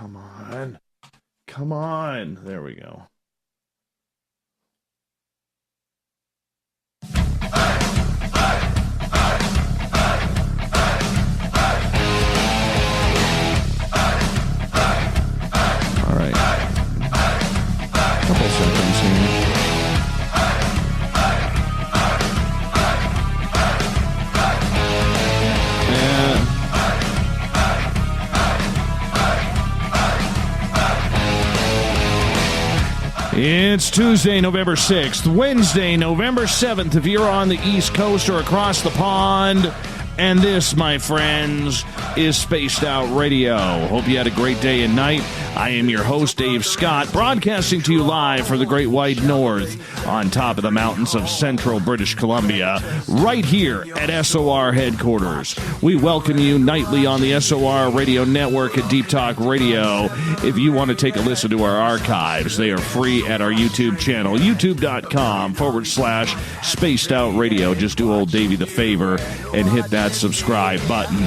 Come on. Come on. There we go. All right. Couple seconds here. It's Tuesday, November 6th, Wednesday, November 7th, if you're on the East Coast or across the pond. And this, my friends, is Spaced Out Radio. Hope you had a great day and night. I am your host, Dave Scott, broadcasting to you live from the Great White North on top of the mountains of central British Columbia, right here at SOR headquarters. We welcome you nightly on the SOR Radio Network at Deep Talk Radio. If you want to take a listen to our archives, they are free at our YouTube channel, youtube.com/Spaced Out Radio. Just do old Davey the favor and hit that subscribe button.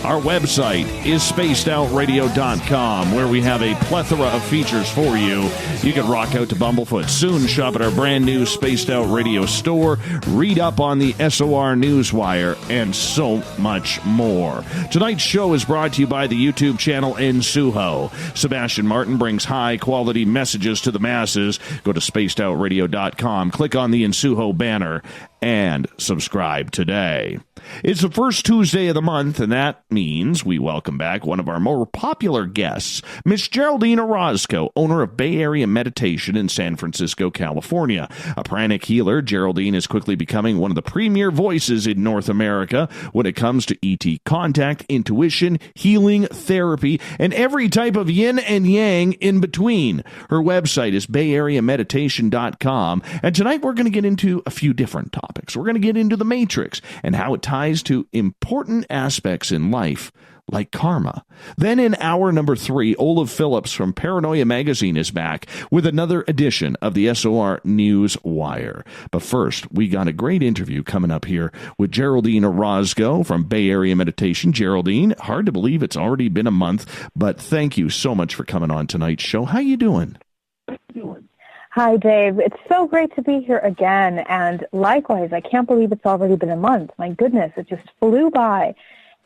Our website is spacedoutradio.com, where we have a plethora of features for you. You can rock out to Bumblefoot, soon shop at our brand new Spaced Out Radio store, read up on the SOR Newswire, and so much more. Tonight's show is brought to you by the YouTube channel Ensuho. Sebastian Martin brings high-quality messages to the masses. Go to spacedoutradio.com, click on the Ensuho banner, and subscribe today. It's the first Tuesday of the month, and that means we welcome back one of our more popular guests, Miss Geraldine Orozco, owner of Bay Area Meditation in San Francisco, California. A pranic healer, Geraldine is quickly becoming one of the premier voices in North America when it comes to ET contact, intuition, healing, therapy, and every type of yin and yang in between. Her website is bayareameditation.com, and tonight we're going to get into a few different topics. We're going to get into the Matrix and how it ties to important aspects in life, like karma. Then in hour number 3, Olaf Phillips from Paranoia Magazine is back with another edition of the SOR News Wire. But first, we got a great interview coming up here with Geraldine Orozco from Bay Area Meditation. Geraldine, hard to believe it's already been a month, but thank you so much for coming on tonight's show. How you doing? Hi, Dave. It's so great to be here again. And likewise, I can't believe it's already been a month. My goodness, it just flew by.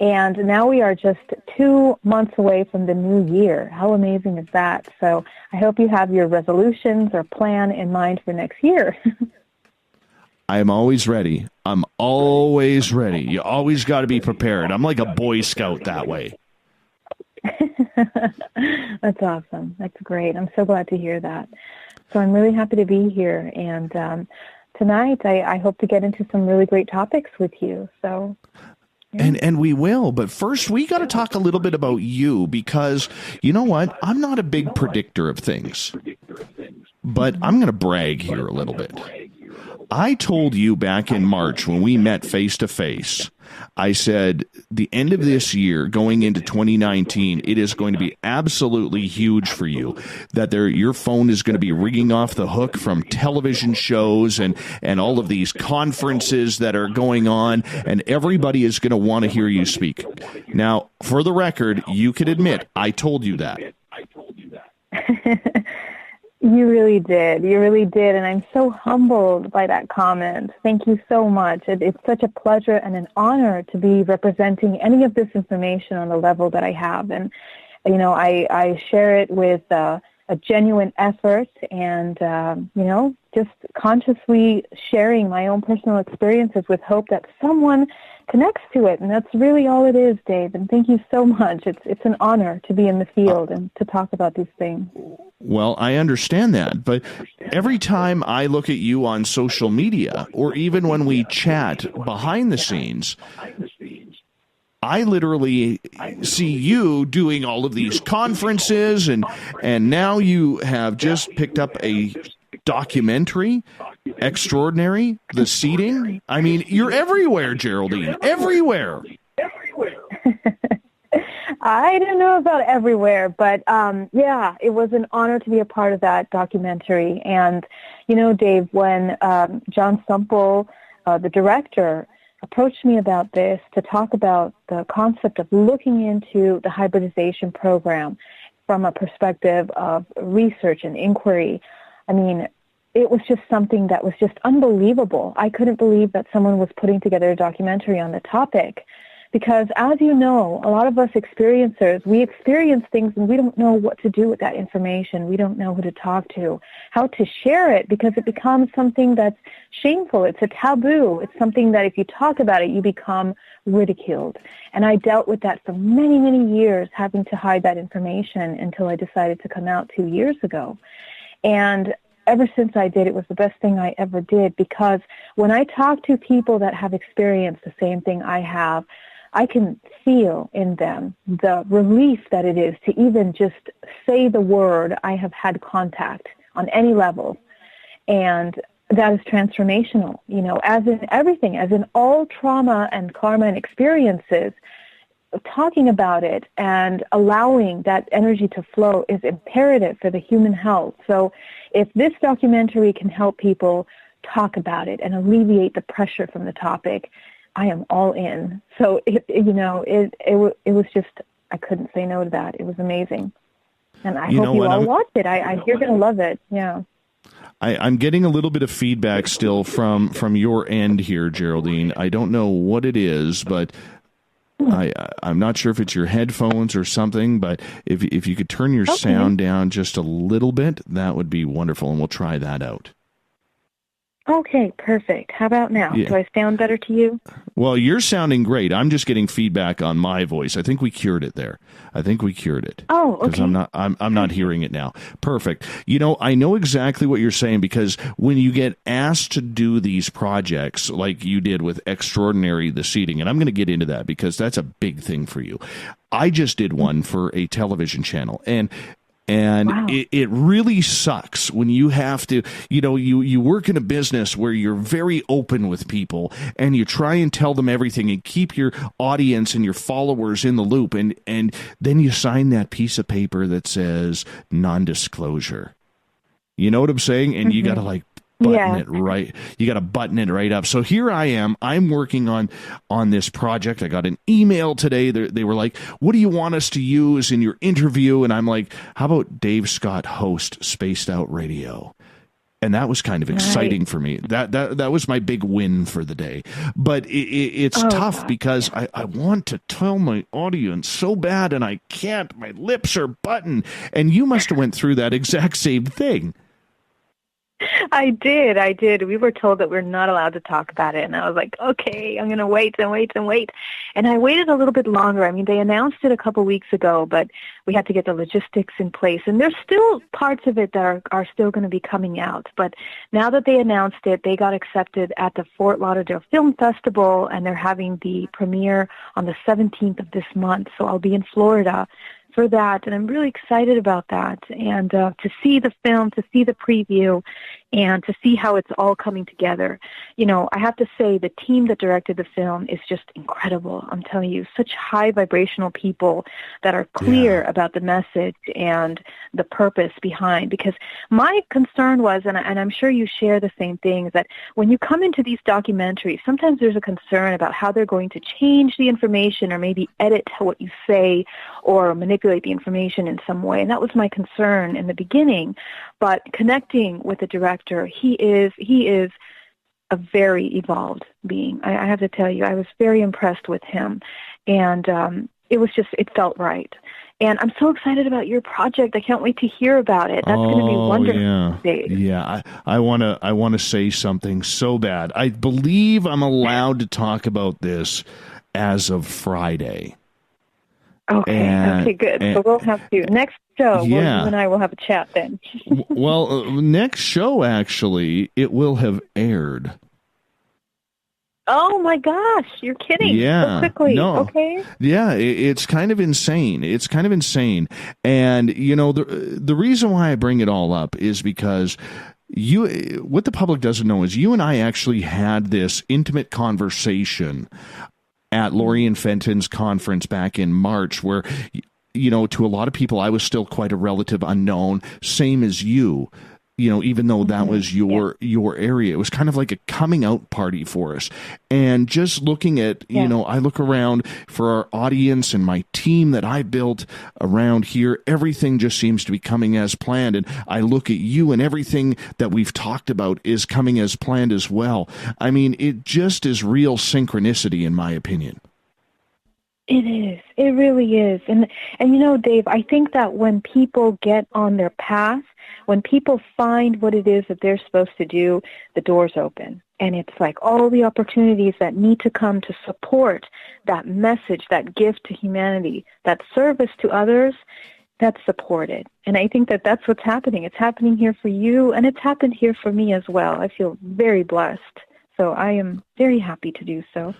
And now we are just 2 months away from the new year. How amazing is that? So I hope you have your resolutions or plan in mind for next year. I'm always ready. I'm always ready. You always got to be prepared. I'm like a Boy Scout that way. That's awesome. That's great. I'm so glad to hear that. So I'm really happy to be here. And tonight I hope to get into some really great topics with you. So. Yeah. And we will, but first we got to talk a little bit about you, because you know what? I'm not a big predictor of things, but I'm going to brag here a little bit. I told you back in March when we met face to face, I said the end of this year going into 2019, it is going to be absolutely huge for you, that your phone is going to be ringing off the hook from television shows and all of these conferences that are going on, and everybody is going to want to hear you speak. Now, for the record, you can admit I told you that. You really did. You really did. And I'm so humbled by that comment. Thank you so much. It's such a pleasure and an honor to be representing any of this information on the level that I have. And, you know, I share it with a genuine effort and, you know, just consciously sharing my own personal experiences with hope that someone connects to it. And that's really all it is, Dave. And thank you so much. It's an honor to be in the field and to talk about these things. Well, I understand that, but every time I look at you on social media, or even when we chat behind the scenes, I literally see you doing all of these conferences, and now you have just picked up a documentary, Extraordinary, The Seeding. I mean, you're everywhere, Geraldine, everywhere. I don't know about everywhere, but yeah, it was an honor to be a part of that documentary. And, you know, Dave, when John Sumple, the director, approached me about this to talk about the concept of looking into the hybridization program from a perspective of research and inquiry, I mean, it was just something that was just unbelievable. I couldn't believe that someone was putting together a documentary on the topic. Because as you know, a lot of us experiencers, we experience things and we don't know what to do with that information. We don't know who to talk to, how to share it, because it becomes something that's shameful. It's a taboo. It's something that if you talk about it, you become ridiculed. And I dealt with that for many, many years, having to hide that information until I decided to come out 2 years ago. And ever since I did, it was the best thing I ever did, because when I talk to people that have experienced the same thing I have, I can feel in them the relief that it is to even just say the word, I have had contact on any level. And that is transformational, you know, as in everything, as in all trauma and karma and experiences. Talking about it and allowing that energy to flow is imperative for the human health. So if this documentary can help people talk about it and alleviate the pressure from the topic, I am all in. So, it was just, I couldn't say no to that. It was amazing. And I hope you all watch it. You're going to love it. Yeah. I'm getting a little bit of feedback still from your end here, Geraldine. I don't know what it is, but I'm not sure if it's your headphones or something, but if you could turn your sound down just a little bit, that would be wonderful, and we'll try that out. Okay, perfect. How about now? Yeah. Do I sound better to you? Well, you're sounding great. I'm just getting feedback on my voice. I think we cured it there. Oh, okay. Because I'm not hearing it now. Perfect. You know, I know exactly what you're saying, because when you get asked to do these projects like you did with Extraordinary the Seating, and I'm going to get into that because that's a big thing for you. I just did one for a television channel, and wow. it really sucks when you have to, you work in a business where you're very open with people and you try and tell them everything and keep your audience and your followers in the loop. And then you sign that piece of paper that says non-disclosure. You know what I'm saying? And you got to button it right. You got to button it right up. So here I am. I'm working on this project. I got an email today. They were like, "What do you want us to use in your interview?" And I'm like, "How about Dave Scott host Spaced Out Radio?" And that was kind of exciting for me. That was my big win for the day. But it's tough because I want to tell my audience so bad and I can't. My lips are buttoned. And you must have went through that exact same thing. I did. We were told that we're not allowed to talk about it. And I was like, okay, I'm going to wait and wait and wait. And I waited a little bit longer. I mean, they announced it a couple weeks ago, but we had to get the logistics in place. And there's still parts of it that are still going to be coming out. But now that they announced it, they got accepted at the Fort Lauderdale Film Festival, and they're having the premiere on the 17th of this month. So I'll be in Florida for that, and I'm really excited about that, and to see the film, to see the preview, and to see how it's all coming together. You know, I have to say the team that directed the film is just incredible. I'm telling you, such high vibrational people that are clear about the message and the purpose behind. Because my concern was, and I'm sure you share the same thing, is that when you come into these documentaries, sometimes there's a concern about how they're going to change the information or maybe edit what you say or manipulate the information in some way. And that was my concern in the beginning. But connecting with the director, he is a very evolved being. I have to tell you, I was very impressed with him. And it felt right. And I'm so excited about your project. I can't wait to hear about it. That's going to be wonderful. Yeah. I want to say something so bad. I believe I'm allowed to talk about this as of Friday. Okay, good. So we'll have to. Next show, you and I will have a chat then. Well, next show, actually, it will have aired. Oh, my gosh. You're kidding. Yeah. So quickly. No. Okay. Yeah, it's kind of insane. And, the reason why I bring it all up is because what the public doesn't know is you and I actually had this intimate conversation at Lorien Fenton's conference back in March, where, to a lot of people, I was still quite a relative unknown, same as you. even though that was your area. It was kind of like a coming out party for us. And just looking at, I look around for our audience and my team that I built around here, everything just seems to be coming as planned. And I look at you and everything that we've talked about is coming as planned as well. I mean, it just is real synchronicity, in my opinion. It is. It really is. And Dave, I think that when people get on their path, when people find what it is that they're supposed to do, the doors open. And it's like all the opportunities that need to come to support that message, that gift to humanity, that service to others, that's supported. And I think that that's what's happening. It's happening here for you, and it's happened here for me as well. I feel very blessed. So I am very happy to do so.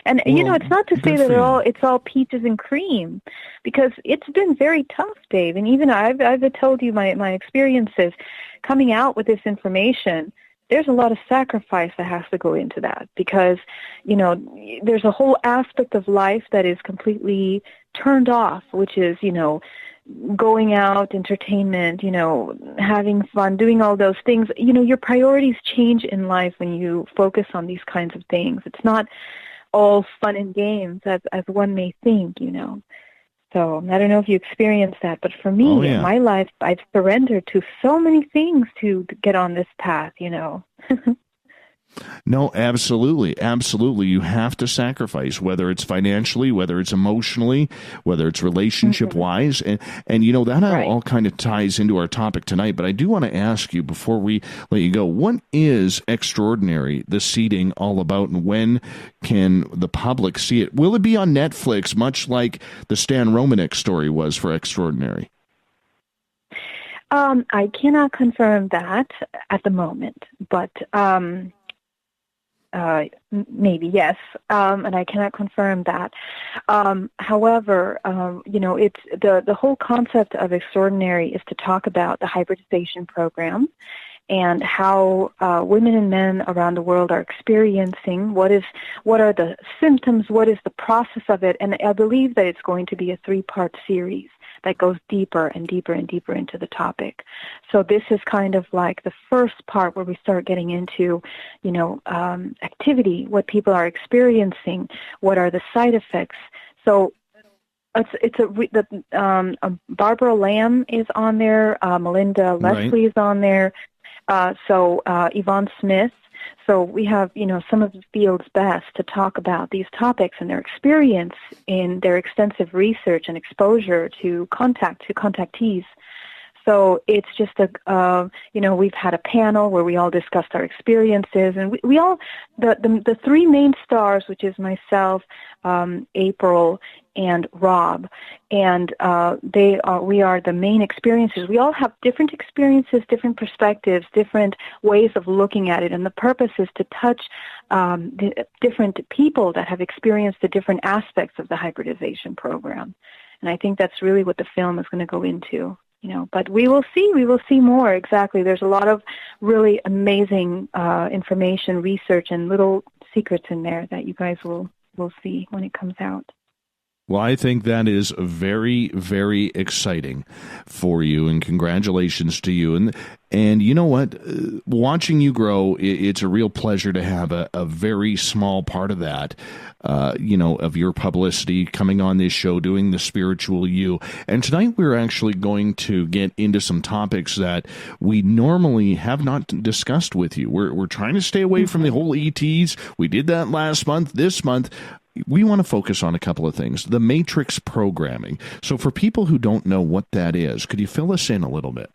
And, it's not to say that it's all peaches and cream, because it's been very tough, Dave. And even I've told you my experiences coming out with this information. There's a lot of sacrifice that has to go into that, because, there's a whole aspect of life that is completely turned off, which is, going out, entertainment, having fun, doing all those things. Your priorities change in life when you focus on these kinds of things. It's not all fun and games as one may think, So I don't know if you experienced that, but for me, in my life, I've surrendered to so many things to get on this path, No, absolutely. Absolutely. You have to sacrifice, whether it's financially, whether it's emotionally, whether it's relationship-wise. And that all kind of ties into our topic tonight. But I do want to ask you, before we let you go, what is Extraordinary, the seeding, all about, and when can the public see it? Will it be on Netflix, much like the Stan Romanek story was for Extraordinary? I cannot confirm that at the moment, but maybe yes, and I cannot confirm that. However, it's the whole concept of Extraordinary is to talk about the hybridization program and how women and men around the world are experiencing what are the symptoms, what is the process of it, and I believe that it's going to be a 3-part series that goes deeper and deeper and deeper into the topic. So this is kind of like the first part where we start getting into, activity, what people are experiencing, what are the side effects. So Barbara Lamb is on there, Melinda Leslie is on there, Yvonne Smith. So we have, some of the field's best to talk about these topics and their experience in their extensive research and exposure to contactees. So it's just we've had a panel where we all discussed our experiences, and we all, the 3 main stars, which is myself, April, and Rob, and we are the main experiences. We all have different experiences, different perspectives, different ways of looking at it, and the purpose is to touch the different people that have experienced the different aspects of the hybridization program. And I think that's really what the film is going to go into. But we will see more. Exactly. There's a lot of really amazing information, research, and little secrets in there that you guys will see when it comes out. Well, I think that is very, very exciting for you, and congratulations to you. And you know what? Watching you grow, it's a real pleasure to have a very small part of that, of your publicity, coming on this show, doing the spiritual you. And tonight we're actually going to get into some topics that we normally have not discussed with you. We're trying to stay away from the whole ETs. We did that last month. This month, we want to focus on a couple of things. The matrix programming. So for people who don't know what that is, could you fill us in a little bit?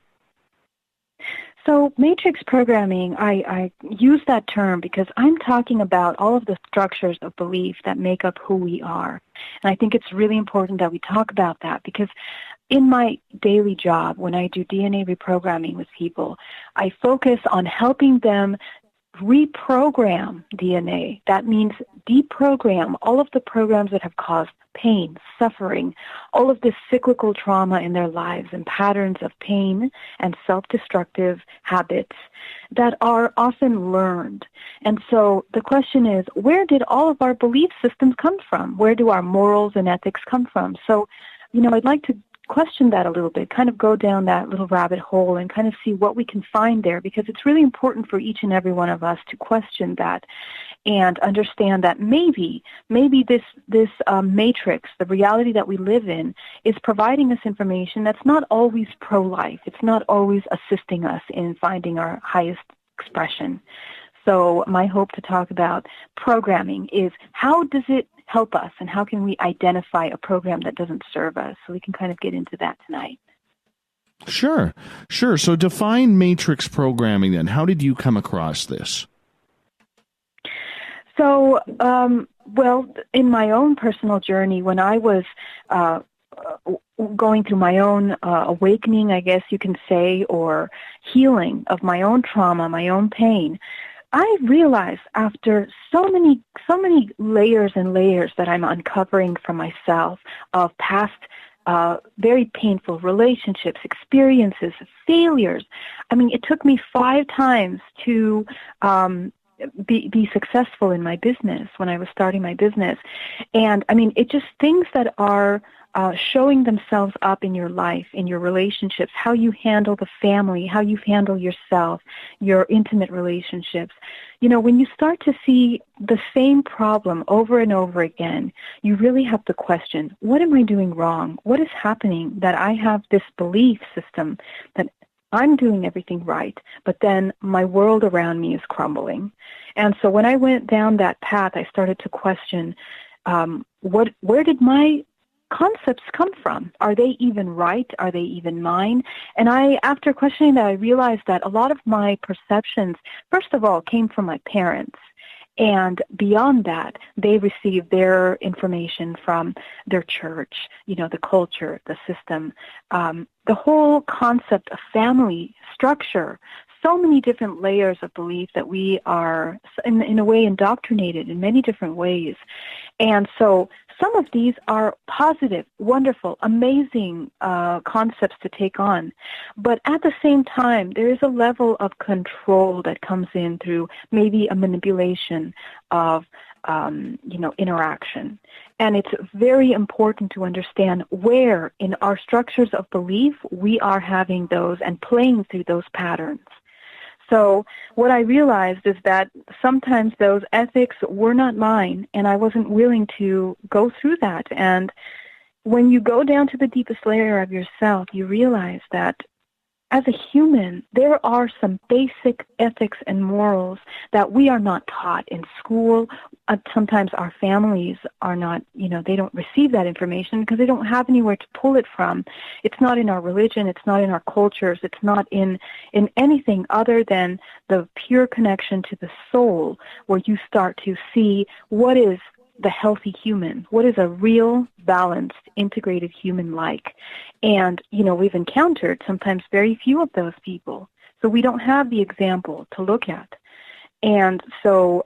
So matrix programming, I use that term because I'm talking about all of the structures of belief that make up who we are. And I think it's really important that we talk about that, because in my daily job, when I do DNA reprogramming with people, I focus on helping them reprogram DNA. That means deprogram all of the programs that have caused pain, suffering, all of this cyclical trauma in their lives and patterns of pain and self-destructive habits that are often learned. And so the question is, where did all of our belief systems come from? Where do our morals and ethics come from? So, I'd like to question that a little bit, kind of go down that little rabbit hole and kind of see what we can find there, because it's really important for each and every one of us to question that and understand that maybe this matrix, the reality that we live in, is providing us information that's not always pro-life. It's not always assisting us in finding our highest expression. So my hope to talk about programming is, how does it help us, and how can we identify a program that doesn't serve us? So we can kind of get into that tonight. Sure. So define matrix programming then. How did you come across this? So, well, in my own personal journey, when I was going through my own awakening, I guess you can say, or healing of my own trauma, my own pain, I realized after so many layers and layers that I'm uncovering from myself of past very painful relationships, experiences, failures. I mean, it took me 5 times to be successful in my business when I was starting my business. And I mean, it's just things that are showing themselves up in your life, in your relationships, how you handle the family, how you handle yourself, your intimate relationships. You know, when you start to see the same problem over and over again, you really have to question, what am I doing wrong? What is happening that I have this belief system that I'm doing everything right, but then my world around me is crumbling? And so when I went down that path, I started to question, where did my concepts come from? Are they even right? Are they even mine? And after questioning that, I realized that a lot of my perceptions, first of all, came from my parents. And beyond that, they received their information from their church, you know, the culture, the system, the whole concept of family structure, so many different layers of belief that we are, in a way, indoctrinated in many different ways. And so some of these are positive, wonderful, amazing concepts to take on. But at the same time, there is a level of control that comes in through maybe a manipulation of, interaction. And it's very important to understand where in our structures of belief we are having those and playing through those patterns. So what I realized is that sometimes those ethics were not mine, and I wasn't willing to go through that. And when you go down to the deepest layer of yourself, you realize that as a human, there are some basic ethics and morals that we are not taught in school. Sometimes our families are not, they don't receive that information because they don't have anywhere to pull it from. It's not in our religion. It's not in our cultures. It's not in anything other than the pure connection to the soul, where you start to see what is the healthy human, what is a real, balanced, integrated human like. And, we've encountered sometimes very few of those people. So we don't have the example to look at. And so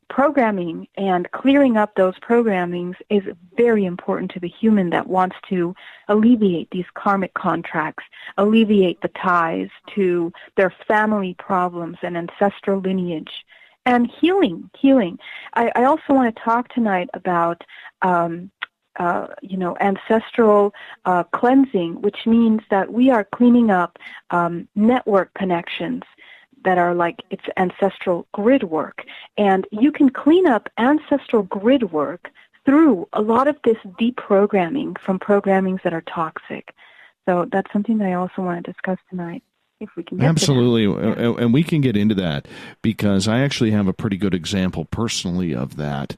programming and clearing up those programmings is very important to the human that wants to alleviate these karmic contracts, alleviate the ties to their family problems and ancestral lineage. And healing. I also want to talk tonight about, ancestral cleansing, which means that we are cleaning up network connections that are like it's ancestral grid work. And you can clean up ancestral grid work through a lot of this deprogramming from programmings that are toxic. So that's something that I also want to discuss tonight, if we can get Absolutely, and we can get into that, because I actually have a pretty good example personally of that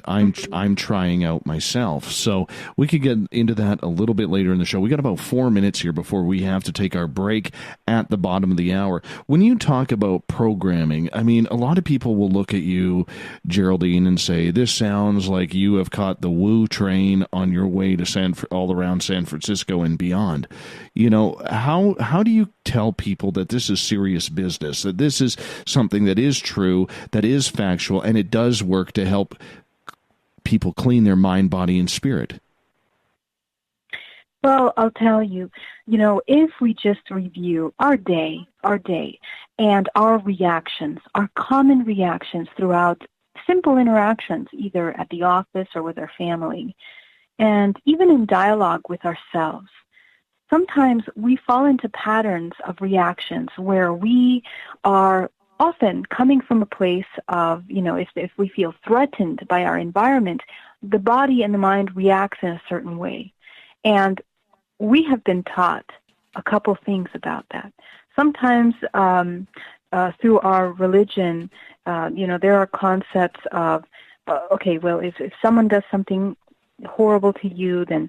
I'm trying out myself. So we could get into that a little bit later in the show. We got about 4 minutes here before we have to take our break at the bottom of the hour. When you talk about programming, I mean, a lot of people will look at you, Geraldine, and say, this sounds like you have caught the woo train on your way to all around San Francisco and beyond. How do you tell people that this is serious business, that this is something that is true, that is factual, and it does work to help people clean their mind, body, and spirit? Well, I'll tell you, if we just review our day, and our reactions, our common reactions throughout simple interactions, either at the office or with our family, and even in dialogue with ourselves. Sometimes we fall into patterns of reactions where we are often coming from a place of, if we feel threatened by our environment, the body and the mind reacts in a certain way. And we have been taught a couple things about that. Sometimes through our religion, there are concepts of, if someone does something horrible to you, then,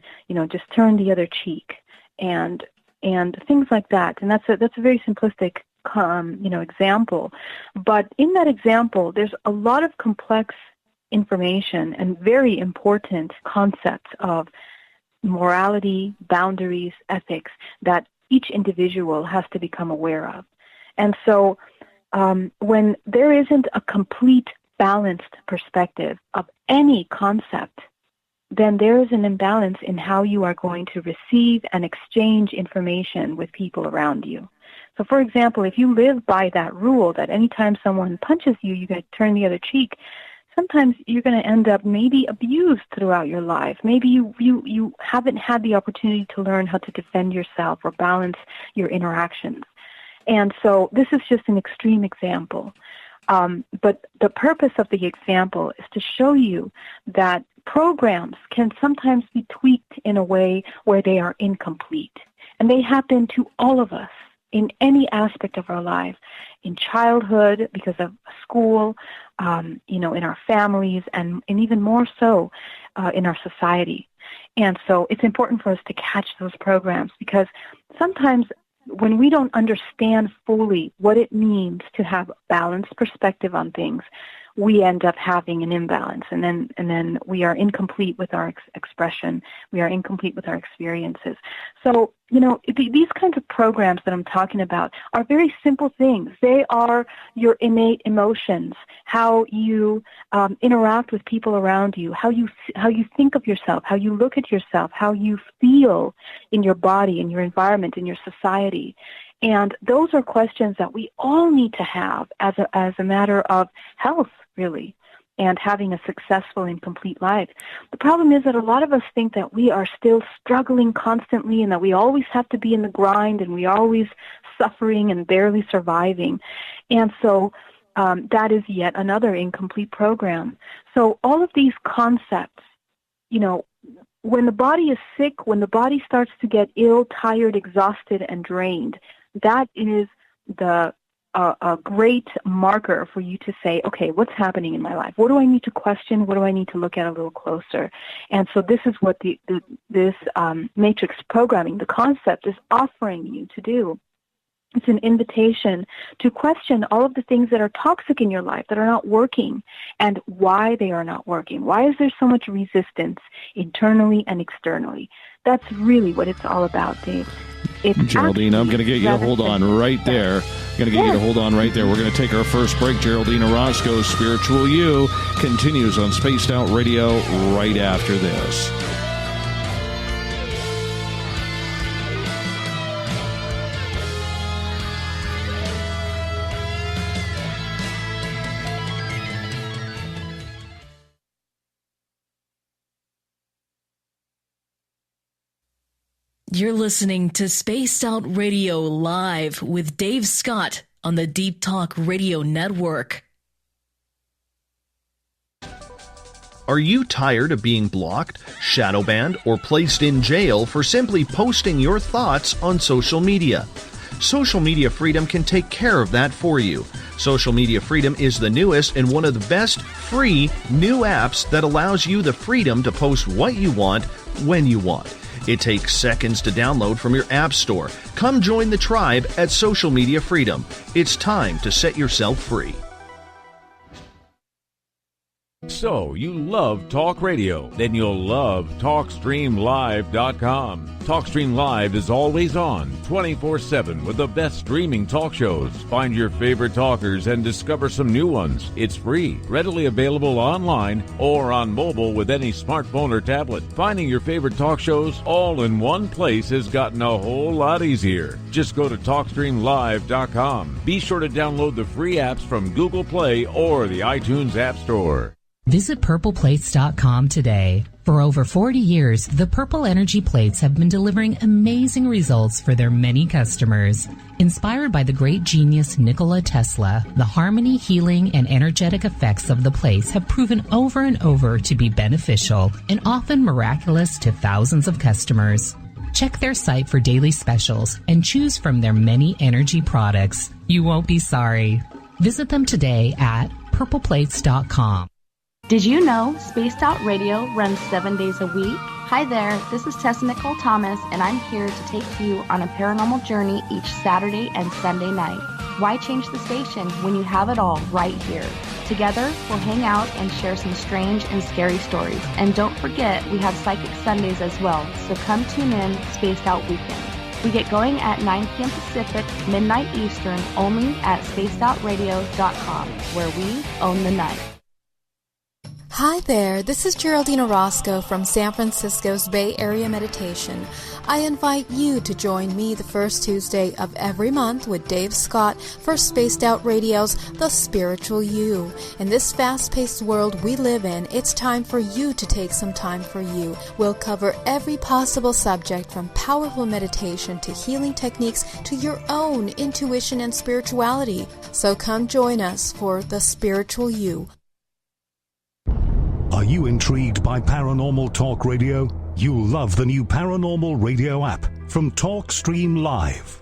just turn the other cheek. And things like that, and that's a very simplistic, example. But in that example, there's a lot of complex information and very important concepts of morality, boundaries, ethics that each individual has to become aware of. And so, when there isn't a complete, balanced perspective of any concept, then there is an imbalance in how you are going to receive and exchange information with people around you. So, for example, if you live by that rule that anytime someone punches you, you got to turn the other cheek, sometimes you're going to end up maybe abused throughout your life. Maybe you haven't had the opportunity to learn how to defend yourself or balance your interactions. And so this is just an extreme example. But the purpose of the example is to show you that programs can sometimes be tweaked in a way where they are incomplete. And they happen to all of us in any aspect of our life, in childhood, because of school, in our families, and even more so in our society. And so it's important for us to catch those programs, because sometimes when we don't understand fully what it means to have a balanced perspective on things, we end up having an imbalance, and then we are incomplete with our expression. We are incomplete with our experiences. So, these kinds of programs that I'm talking about are very simple things. They are your innate emotions, how you interact with people around you, how you think of yourself, how you look at yourself, how you feel in your body, in your environment, in your society. And those are questions that we all need to have as a matter of health, really, and having a successful and complete life. The problem is that a lot of us think that we are still struggling constantly and that we always have to be in the grind and we are always suffering and barely surviving. And so that is yet another incomplete program. So all of these concepts, when the body is sick, when the body starts to get ill, tired, exhausted, and drained, that is a great marker for you to say, okay, what's happening in my life? What do I need to question? What do I need to look at a little closer? And so this is what this matrix programming, the concept, is offering you to do. It's an invitation to question all of the things that are toxic in your life, that are not working, and why they are not working. Why is there so much resistance internally and externally? That's really what it's all about, Dave. Geraldine, I'm going to get you to hold on right there. We're going to take our first break. Geraldine Orozco's Spiritual You continues on Spaced Out Radio right after this. You're listening to Spaced Out Radio Live with Dave Scott on the Deep Talk Radio Network. Are you tired of being blocked, shadow banned, or placed in jail for simply posting your thoughts on social media? Social Media Freedom can take care of that for you. Social Media Freedom is the newest and one of the best free new apps that allows you the freedom to post what you want, when you want. It takes seconds to download from your app store. Come join the tribe at Social Media Freedom. It's time to set yourself free. So, you love talk radio? Then you'll love TalkStreamLive.com. TalkStream Live is always on, 24/7, with the best streaming talk shows. Find your favorite talkers and discover some new ones. It's free, readily available online or on mobile with any smartphone or tablet. Finding your favorite talk shows all in one place has gotten a whole lot easier. Just go to TalkStreamLive.com. Be sure to download the free apps from Google Play or the iTunes App Store. Visit purpleplates.com today. For over 40 years, the Purple Energy Plates have been delivering amazing results for their many customers. Inspired by the great genius Nikola Tesla, the harmony, healing, and energetic effects of the plates have proven over and over to be beneficial and often miraculous to thousands of customers. Check their site for daily specials and choose from their many energy products. You won't be sorry. Visit them today at purpleplates.com. Did you know Spaced Out Radio runs 7 days a week? Hi there, this is Tessa Nicole Thomas, and I'm here to take you on a paranormal journey each Saturday and Sunday night. Why change the station when you have it all right here? Together, we'll hang out and share some strange and scary stories. And don't forget, we have Psychic Sundays as well, so come tune in Spaced Out Weekend. We get going at 9 p.m. Pacific, midnight Eastern, only at spacedoutradio.com, where we own the night. Hi there, this is Geraldine Orozco from San Francisco's Bay Area Meditation. I invite you to join me the first Tuesday of every month with Dave Scott for Spaced Out Radio's The Spiritual You. In this fast-paced world we live in, it's time for you to take some time for you. We'll cover every possible subject from powerful meditation to healing techniques to your own intuition and spirituality. So come join us for The Spiritual You. Are you intrigued by Paranormal Talk Radio? You'll love the new Paranormal Radio app from TalkStream Live.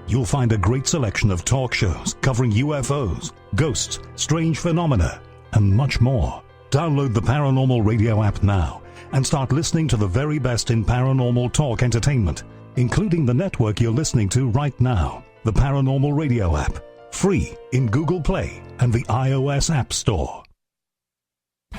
You'll find a great selection of talk shows covering UFOs, ghosts, strange phenomena, and much more. Download the Paranormal Radio app now and start listening to the very best in paranormal talk entertainment, including the network you're listening to right now, the Paranormal Radio app, free in Google Play and the iOS App Store.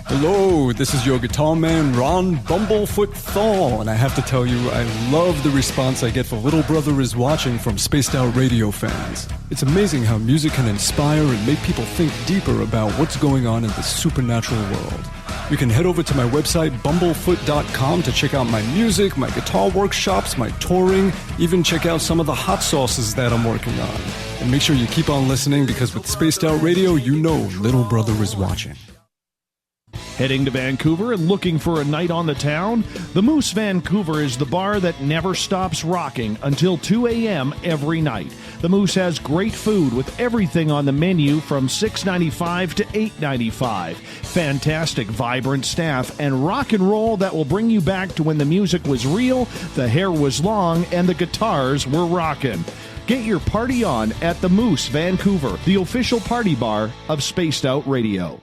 Hello, this is your guitar man, Ron Bumblefoot Thaw, and I have to tell you, I love the response I get for Little Brother is Watching from Spaced Out Radio fans. It's amazing how music can inspire and make people think deeper about what's going on in the supernatural world. You can head over to my website, bumblefoot.com, to check out my music, my guitar workshops, my touring, even check out some of the hot sauces that I'm working on. And make sure you keep on listening, because with Spaced Out Radio, you know Little Brother is watching. Heading to Vancouver and looking for a night on the town? The Moose Vancouver is the bar that never stops rocking until 2 a.m. every night. The Moose has great food with everything on the menu from $6.95 to $8.95. Fantastic, vibrant staff and rock and roll that will bring you back to when the music was real, the hair was long, and the guitars were rocking. Get your party on at the Moose Vancouver, the official party bar of Spaced Out Radio.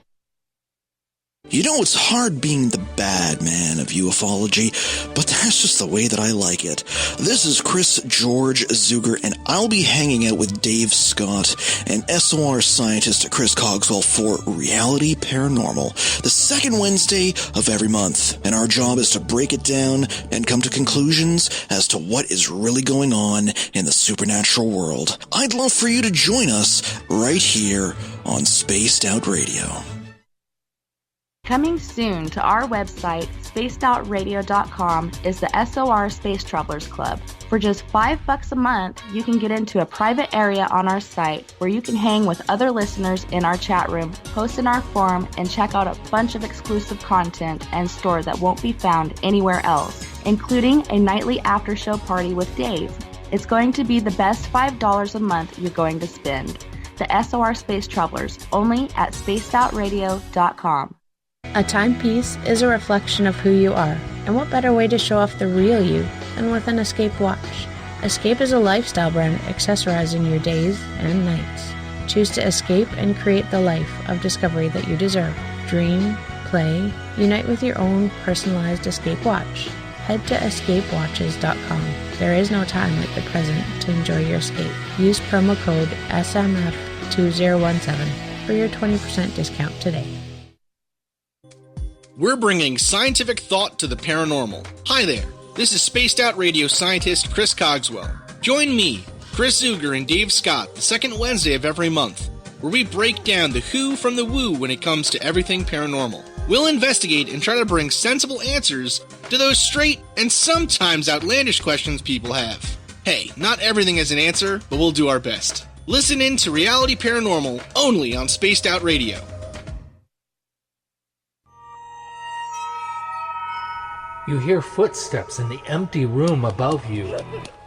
You know, it's hard being the bad man of ufology, but that's just the way that I like it. This is Chris George Zuger, and I'll be hanging out with Dave Scott and SOR scientist Chris Cogswell for Reality Paranormal, the second Wednesday of every month. And our job is to break it down and come to conclusions as to what is really going on in the supernatural world. I'd love for you to join us right here on Spaced Out Radio. Coming soon to our website, spacedoutradio.com, is the SOR Space Travelers Club. For just $5 a month, you can get into a private area on our site where you can hang with other listeners in our chat room, post in our forum, and check out a bunch of exclusive content and store that won't be found anywhere else, including a nightly after-show party with Dave. It's going to be the best $5 a month you're going to spend. The SOR Space Travelers, only at spacedoutradio.com. A timepiece is a reflection of who you are, and what better way to show off the real you than with an Escape watch. Escape is a lifestyle brand accessorizing your days and nights. Choose to escape and create the life of discovery that you deserve. Dream, play, unite with your own personalized Escape watch. Head to escapewatches.com. There is no time like the present to enjoy your escape. Use promo code SMF2017 for your 20% discount today. We're bringing scientific thought to the paranormal. Hi there, this is Spaced Out Radio scientist Chris Cogswell. Join me, Chris Zuger, and Dave Scott the second Wednesday of every month, where we break down the who from the woo when it comes to everything paranormal. We'll investigate and try to bring sensible answers to those straight and sometimes outlandish questions people have. Hey, not everything has an answer, but we'll do our best. Listen in to Reality Paranormal only on Spaced Out Radio. You hear footsteps in the empty room above you.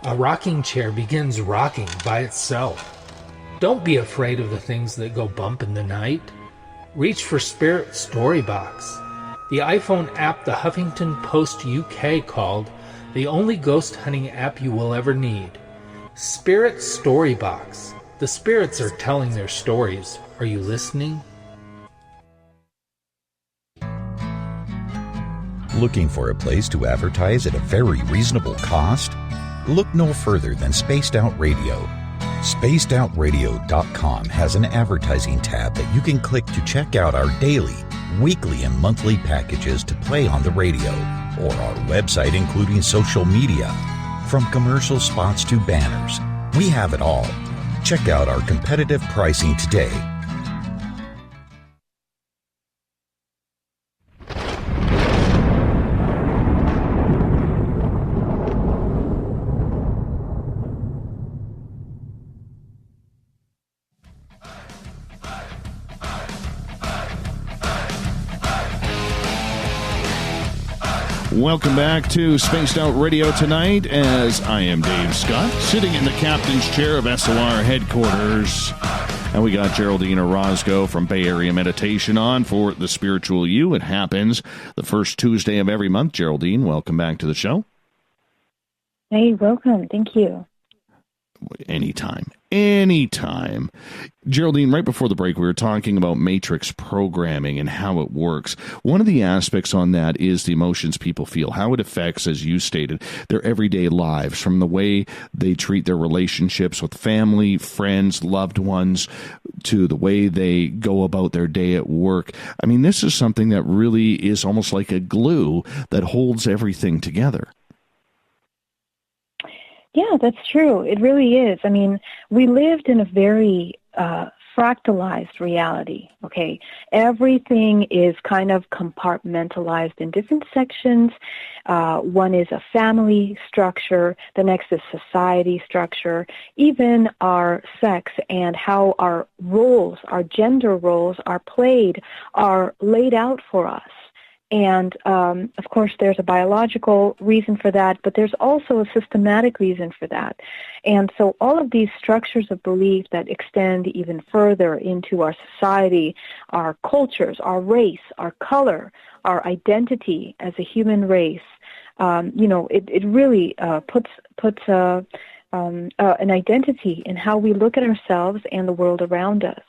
A rocking chair begins rocking by itself. Don't be afraid of the things that go bump in the night. Reach for Spirit Storybox, the iPhone app the Huffington Post UK called the only ghost hunting app you will ever need. Spirit Storybox. The spirits are telling their stories. Are you listening? Looking for a place to advertise at a very reasonable cost? Look no further than Spaced Out Radio. SpacedOutRadio.com has an advertising tab that you can click to check out our daily, weekly, and monthly packages to play on the radio, or our website including social media. From commercial spots to banners, we have it all. Check out our competitive pricing today. Welcome back to Spaced Out Radio tonight, as I am Dave Scott, sitting in the captain's chair of SOR headquarters. And we got Geraldine Orozco from Bay Area Meditation on for The Spiritual You. It happens the first Tuesday of every month. Geraldine, welcome back to the show. Hey, welcome. Thank you. Anytime. Geraldine, right before the break, we were talking about matrix programming and how it works. One of the aspects on that is the emotions people feel, how it affects, as you stated, their everyday lives, from the way they treat their relationships with family, friends, loved ones, to the way they go about their day at work. I mean, this is something that really is almost like a glue that holds everything together. Yeah, that's true. It really is. I mean, we lived in a very fractalized reality, okay? Everything is kind of compartmentalized in different sections. One is a family structure. The next is society structure. Even our sex and how our roles, our gender roles are played, are laid out for us. And, of course, there's a biological reason for that, but there's also a systematic reason for that. And so all of these structures of belief that extend even further into our society, our cultures, our race, our color, our identity as a human race, it really puts an identity in how we look at ourselves and the world around us.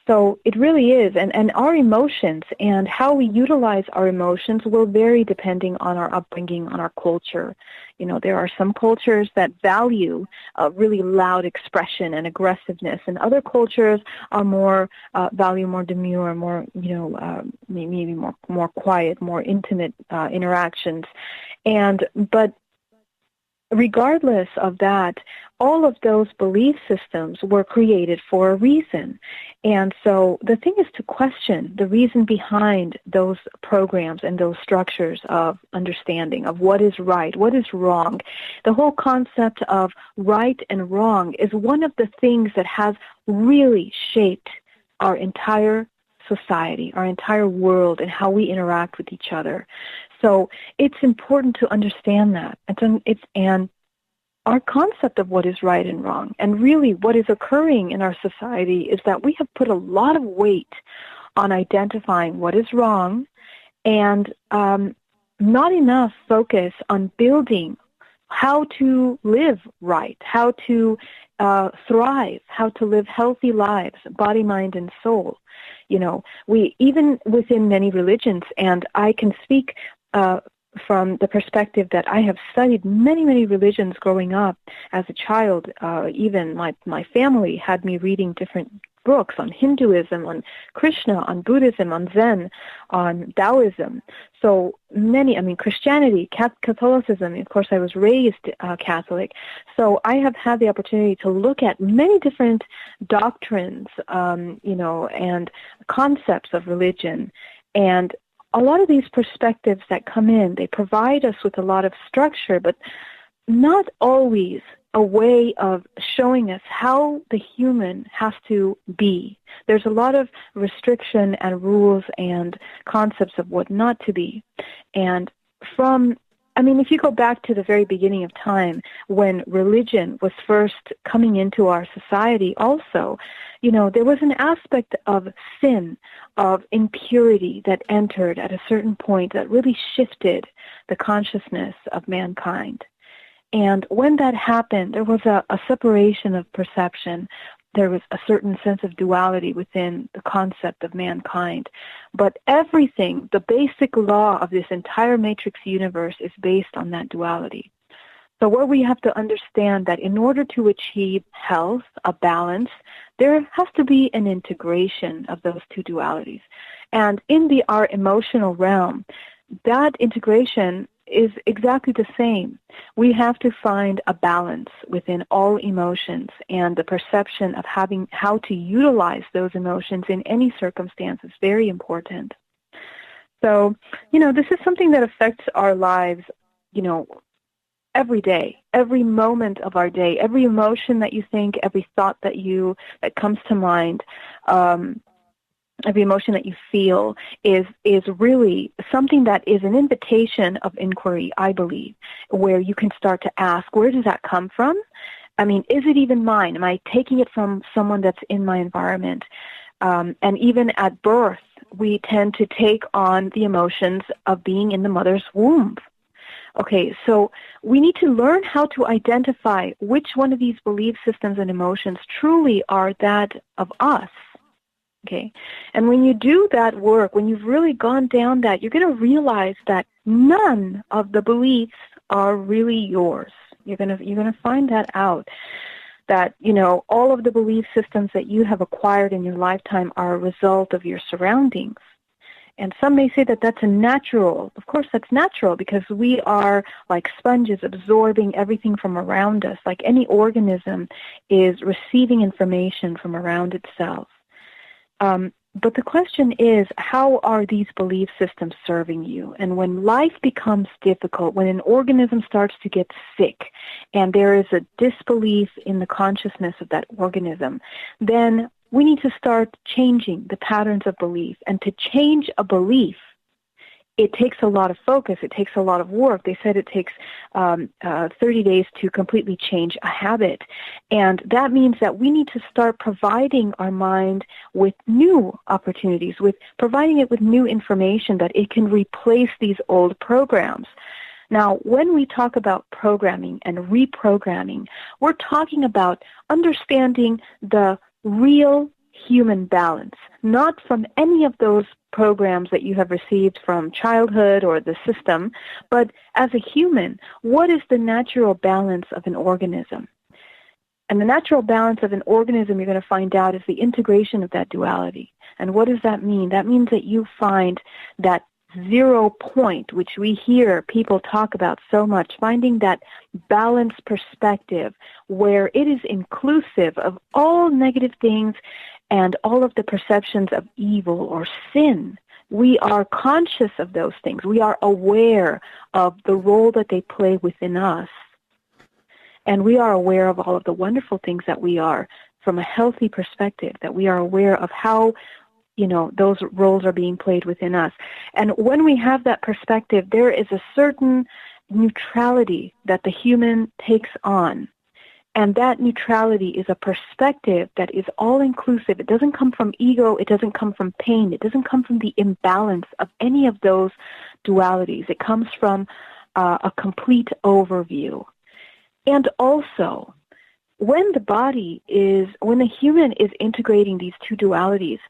So it really is, and our emotions and how we utilize our emotions will vary depending on our upbringing, on our culture. You know, there are some cultures that value really loud expression and aggressiveness, and other cultures are more value more demure, more maybe more quiet, more intimate interactions, but regardless of that, all of those belief systems were created for a reason. And so the thing is to question the reason behind those programs and those structures of understanding of what is right, what is wrong. The whole concept of right and wrong is one of the things that has really shaped our entire society, our entire world, and how we interact with each other. So it's important to understand that. And our concept of what is right and wrong, and really what is occurring in our society, is that we have put a lot of weight on identifying what is wrong, and not enough focus on building how to live right, how to thrive, how to live healthy lives, body, mind, and soul. You know, we even within many religions, and I can speak from the perspective that I have studied many, many religions growing up as a child. Even my family had me reading different books on Hinduism, on Krishna, on Buddhism, on Zen, on Taoism. So many, Christianity, Catholicism. Of course, I was raised Catholic. So I have had the opportunity to look at many different doctrines, and concepts of religion. And a lot of these perspectives that come in, they provide us with a lot of structure, but not always a way of showing us how the human has to be. There's a lot of restriction and rules and concepts of what not to be. And from I mean, if you go back to the very beginning of time, when religion was first coming into our society also, there was an aspect of sin, of impurity that entered at a certain point that really shifted the consciousness of mankind. And when that happened, there was a separation of perception. There was a certain sense of duality within the concept of mankind. But everything, the basic law of this entire matrix universe is based on that duality. So what we have to understand that in order to achieve health, a balance, there has to be an integration of those two dualities. And in our emotional realm, that integration is exactly the same. We have to find a balance within all emotions, and the perception of having how to utilize those emotions in any circumstance is very important. So, this is something that affects our lives, every day, every moment of our day, every emotion that you think, every thought that comes to mind, every emotion that you feel is really something that is an invitation of inquiry, I believe, where you can start to ask, where does that come from? I mean, is it even mine? Am I taking it from someone that's in my environment? And even at birth, we tend to take on the emotions of being in the mother's womb. Okay, so we need to learn how to identify which one of these belief systems and emotions truly are that of us. Okay, and when you do that work, when you've really gone down that, you're going to realize that none of the beliefs are really yours. You're going to find that out. That, all of the belief systems that you have acquired in your lifetime are a result of your surroundings. And some may say that that's a natural. Of course, that's natural because we are like sponges absorbing everything from around us. Like any organism is receiving information from around itself. But the question is, how are these belief systems serving you? And when life becomes difficult, when an organism starts to get sick, and there is a disbelief in the consciousness of that organism, then we need to start changing the patterns of belief. And to change a belief, it takes a lot of focus. It takes a lot of work. They said it takes 30 days to completely change a habit. And that means that we need to start providing our mind with new opportunities, with providing it with new information that it can replace these old programs. Now, when we talk about programming and reprogramming, we're talking about understanding the real human balance, not from any of those programs that you have received from childhood or the system, but as a human, what is the natural balance of an organism? And the natural balance of an organism, you're going to find out, is the integration of that duality. And what does that mean? That means that you find that 0 point, which we hear people talk about so much, finding that balanced perspective where it is inclusive of all negative things and all of the perceptions of evil or sin. We are conscious of those things. We are aware of the role that they play within us. And we are aware of all of the wonderful things that we are from a healthy perspective, that we are aware of how, those roles are being played within us. And when we have that perspective, there is a certain neutrality that the human takes on. And that neutrality is a perspective that is all-inclusive. It doesn't come from ego. It doesn't come from pain. It doesn't come from the imbalance of any of those dualities. It comes from a complete overview. And also, when the human is integrating these two dualities,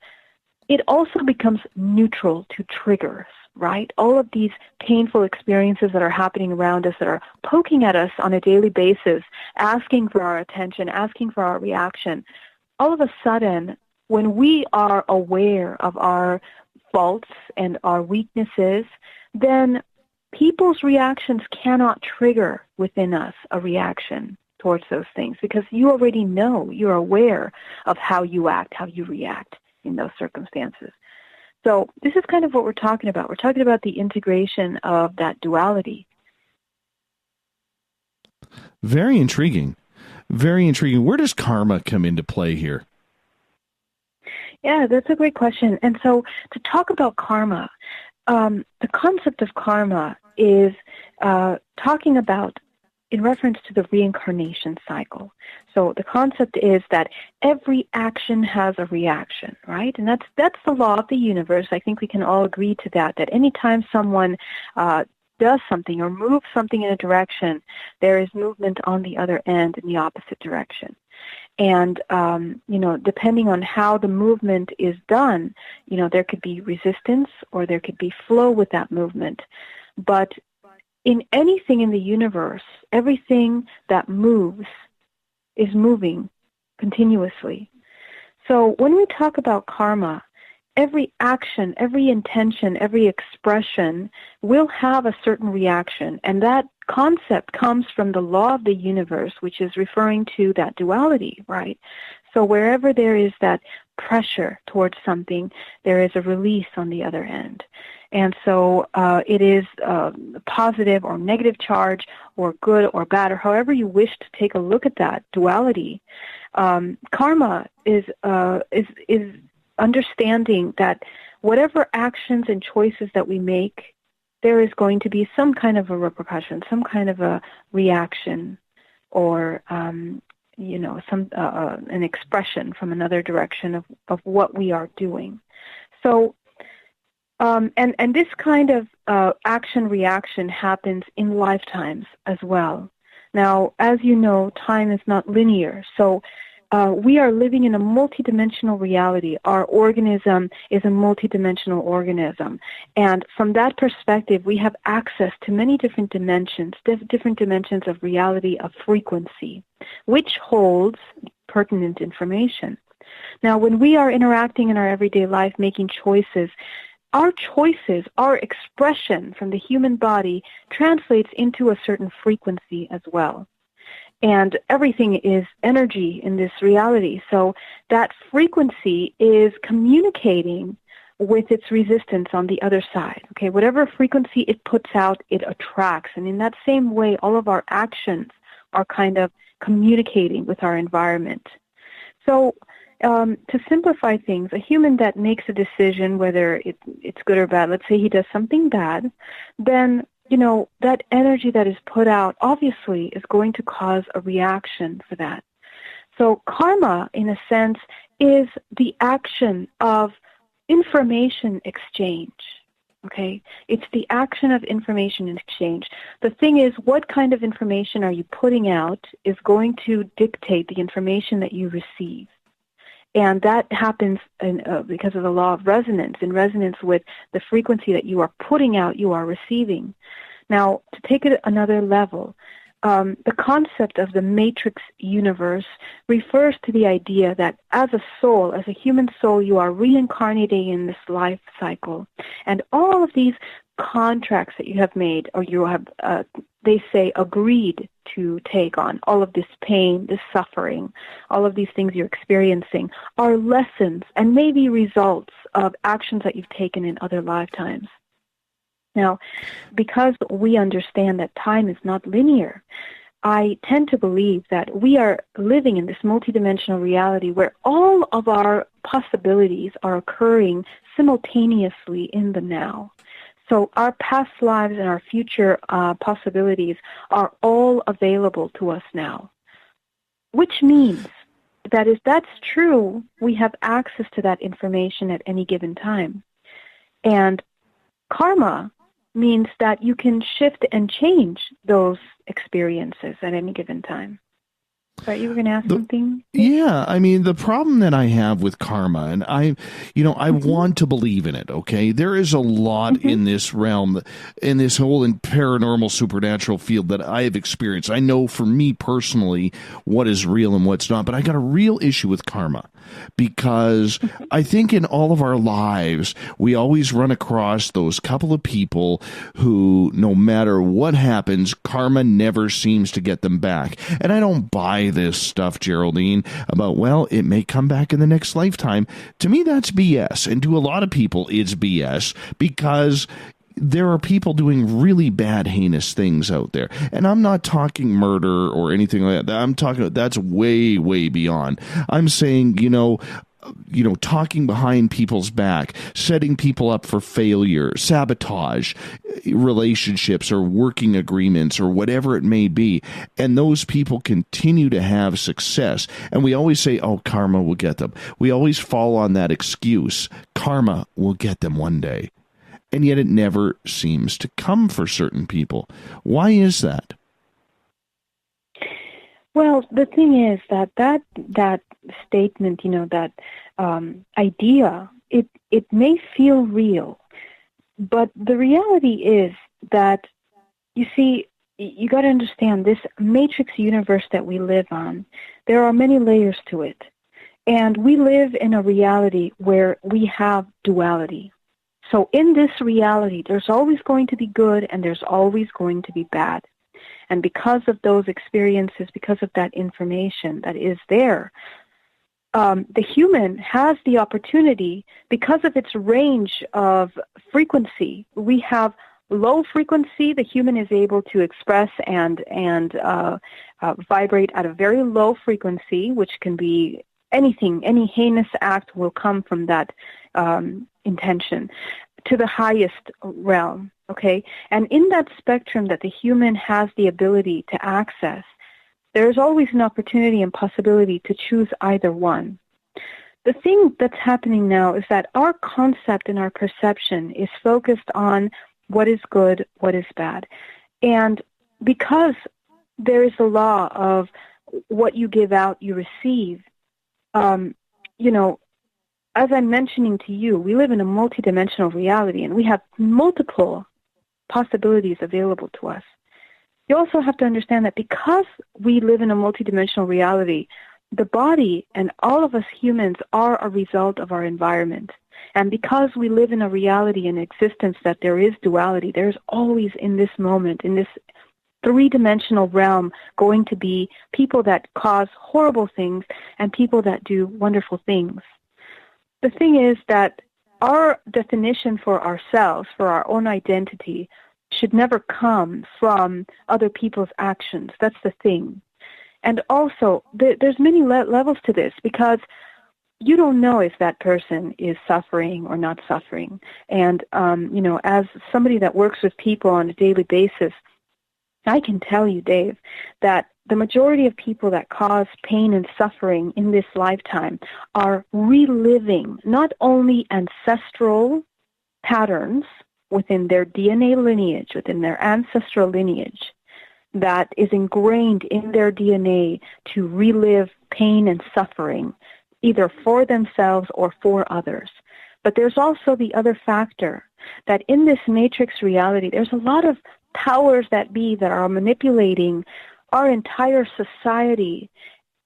it also becomes neutral to triggers, right? All of these painful experiences that are happening around us, that are poking at us on a daily basis, asking for our attention, asking for our reaction, all of a sudden, when we are aware of our faults and our weaknesses, then people's reactions cannot trigger within us a reaction towards those things because you already know, you're aware of how you act, how you react in those circumstances. So this is kind of what we're talking about. We're talking about the integration of that duality. Very intriguing. Very intriguing. Where does karma come into play here? Yeah, that's a great question. And so to talk about karma, the concept of karma is talking about in reference to the reincarnation cycle. So the concept is that every action has a reaction, right? And that's the law of the universe. I think we can all agree to that anytime someone does something or moves something in a direction, there is movement on the other end in the opposite direction. And, depending on how the movement is done, there could be resistance or there could be flow with that movement. But in anything in the universe, everything that moves is moving continuously. So when we talk about karma, every action, every intention, every expression will have a certain reaction. And that concept comes from the law of the universe, which is referring to that duality, right? So wherever there is that pressure towards something, there is a release on the other end. And so it is positive or negative charge or good or bad, or however you wish to take a look at that duality. Karma is understanding that whatever actions and choices that we make, there is going to be some kind of a repercussion, some kind of a reaction, or an expression from another direction of what we are doing. So, and this kind of action-reaction happens in lifetimes as well. Now, as you know, time is not linear, so we are living in a multidimensional reality. Our organism is a multidimensional organism. And from that perspective, we have access to many different dimensions of reality, of frequency, which holds pertinent information. Now, when we are interacting in our everyday life, making choices, our expression from the human body translates into a certain frequency as well. And everything is energy in this reality. So that frequency is communicating with its resistance on the other side. Okay, whatever frequency it puts out, it attracts. And in that same way, all of our actions are kind of communicating with our environment. So to simplify things, a human that makes a decision, whether it's good or bad, let's say he does something bad, then that energy that is put out obviously is going to cause a reaction for that. So karma, in a sense, is the action of information exchange. Okay? It's the action of information exchange. The thing is, what kind of information are you putting out is going to dictate the information that you receive. And that happens because of the law of resonance. In resonance with the frequency that you are putting out, you are receiving. Now, to take it another level, the concept of the matrix universe refers to the idea that as a soul, as a human soul, you are reincarnating in this life cycle. And all of these contracts that you have made, or you have, they say, agreed to take on, all of this pain, this suffering, all of these things you're experiencing, are lessons and maybe results of actions that you've taken in other lifetimes. Now, because we understand that time is not linear, I tend to believe that we are living in this multidimensional reality where all of our possibilities are occurring simultaneously in the now. So our past lives and our future possibilities are all available to us now, which means that if that's true, we have access to that information at any given time. And karma means that you can shift and change those experiences at any given time. Right, you were going to ask something? Yeah, I mean, the problem that I have with karma, and I want to believe in it, okay? There is a lot in this realm, in this whole paranormal supernatural field that I have experienced. I know for me personally what is real and what's not, but I got a real issue with karma because I think in all of our lives, we always run across those couple of people who, no matter what happens, karma never seems to get them back. And I don't buy this stuff, Geraldine, about, well, it may come back in the next lifetime. To me, that's BS. And to a lot of people, it's BS because there are people doing really bad, heinous things out there. And I'm not talking murder or anything like that. I'm talking, that's way, way beyond. I'm saying, talking behind people's back, setting people up for failure, sabotage, relationships or working agreements or whatever it may be. And those people continue to have success. And we always say, oh, karma will get them. We always fall on that excuse. Karma will get them one day. And yet it never seems to come for certain people. Why is that? Well, the thing is that statement, that idea, it may feel real, but the reality is that, you see, you got to understand this matrix universe that we live on. There are many layers to it, and we live in a reality where we have duality. So in this reality, there's always going to be good and there's always going to be bad. And because of those experiences, because of that information that is there, the human has the opportunity, because of its range of frequency. We have low frequency. The human is able to express and vibrate at a very low frequency, which can be anything. Any heinous act will come from that intention, to the highest realm. Okay, and in that spectrum that the human has the ability to access, there's always an opportunity and possibility to choose either one. The thing that's happening now is that our concept and our perception is focused on what is good, what is bad. And because there is a law of what you give out, you receive, as I'm mentioning to you, we live in a multidimensional reality, and we have multiple possibilities available to us. You also have to understand that because we live in a multidimensional reality, the body and all of us humans are a result of our environment. And because we live in a reality and existence that there is duality, there's always in this moment, in this three-dimensional realm, going to be people that cause horrible things and people that do wonderful things. The thing is that our definition for ourselves, for our own identity, should never come from other people's actions. That's the thing. And also, there's many levels to this, because you don't know if that person is suffering or not suffering. And, as somebody that works with people on a daily basis, I can tell you, Dave, that the majority of people that cause pain and suffering in this lifetime are reliving not only ancestral patterns within their DNA lineage, within their ancestral lineage, that is ingrained in their DNA to relive pain and suffering, either for themselves or for others. But there's also the other factor, that in this matrix reality, there's a lot of powers that be that are manipulating our entire society,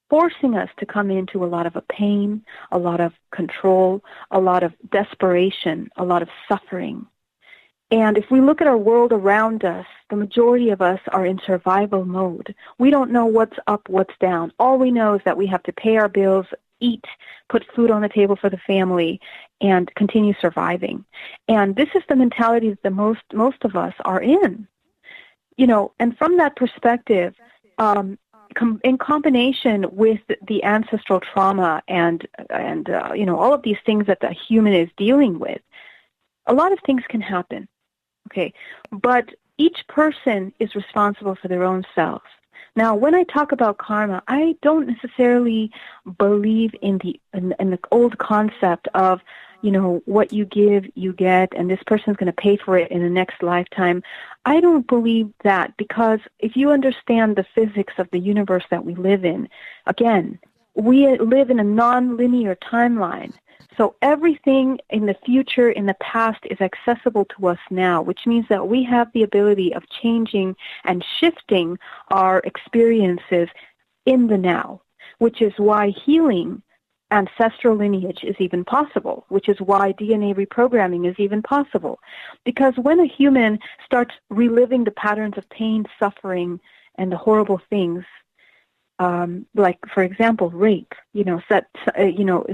forcing us to come into a lot of a pain, a lot of control, a lot of desperation, a lot of suffering. And if we look at our world around us, the majority of us are in survival mode. We don't know what's up, what's down. All we know is that we have to pay our bills, eat, put food on the table for the family, and continue surviving. And this is the mentality that most of us are in. And from that perspective, in combination with the ancestral trauma and all of these things that the human is dealing with, a lot of things can happen. Okay, but each person is responsible for their own self. Now, when I talk about karma, I don't necessarily believe in the old concept of, what you give, you get, and this person's going to pay for it in the next lifetime. I don't believe that, because if you understand the physics of the universe that we live in, again, we live in a non-linear timeline. So everything in the future, in the past, is accessible to us now, which means that we have the ability of changing and shifting our experiences in the now, which is why healing ancestral lineage is even possible, which is why DNA reprogramming is even possible. Because when a human starts reliving the patterns of pain, suffering, and the horrible things, like, for example, rape,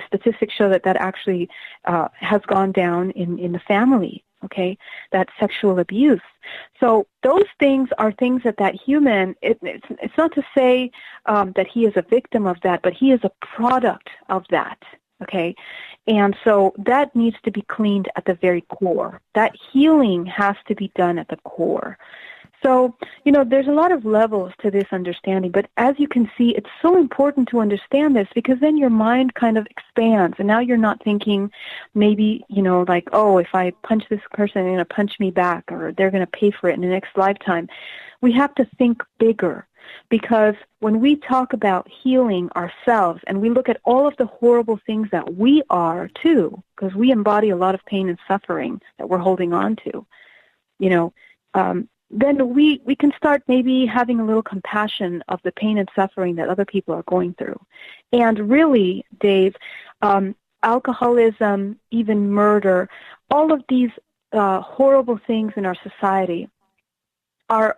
statistics show that actually has gone down in the family, okay, that sexual abuse. So those things are things that human, it's not to say that he is a victim of that, but he is a product of that. Okay? And so that needs to be cleaned at the very core. That healing has to be done at the core. So, there's a lot of levels to this understanding, but as you can see, it's so important to understand this because then your mind kind of expands, and now you're not thinking maybe, like, oh, if I punch this person, they're going to punch me back, or they're going to pay for it in the next lifetime. We have to think bigger, because when we talk about healing ourselves and we look at all of the horrible things that we are too, because we embody a lot of pain and suffering that we're holding on to, then we can start maybe having a little compassion of the pain and suffering that other people are going through. And really, Dave, alcoholism, even murder, all of these horrible things in our society are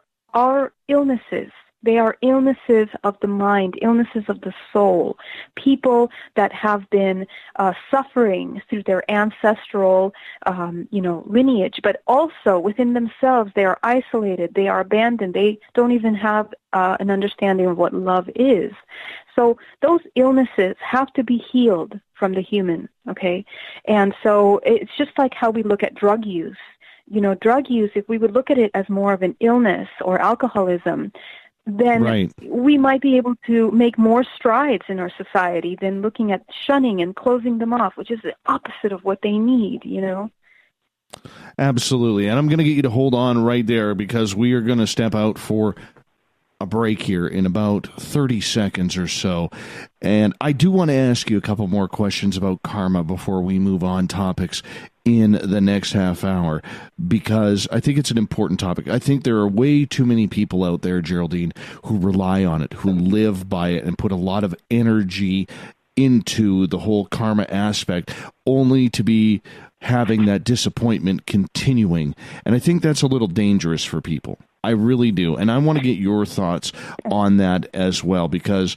illnesses. They are illnesses of the mind, illnesses of the soul, people that have been suffering through their ancestral, lineage, but also within themselves, they are isolated, they are abandoned, they don't even have an understanding of what love is. So those illnesses have to be healed from the human, okay? And so it's just like how we look at drug use. Drug use, if we would look at it as more of an illness or alcoholism, then we might be able to make more strides in our society than looking at shunning and closing them off, which is the opposite of what they need, Absolutely. And I'm going to get you to hold on right there because we are going to step out for a break here in about 30 seconds or so. And I do want to ask you a couple more questions about karma before we move on topics in the next half hour, because I think it's an important topic. I think there are way too many people out there, Geraldine, who rely on it, who live by it and put a lot of energy into the whole karma aspect, only to be having that disappointment continuing. And I think that's a little dangerous for people. I really do. And I want to get your thoughts on that as well, because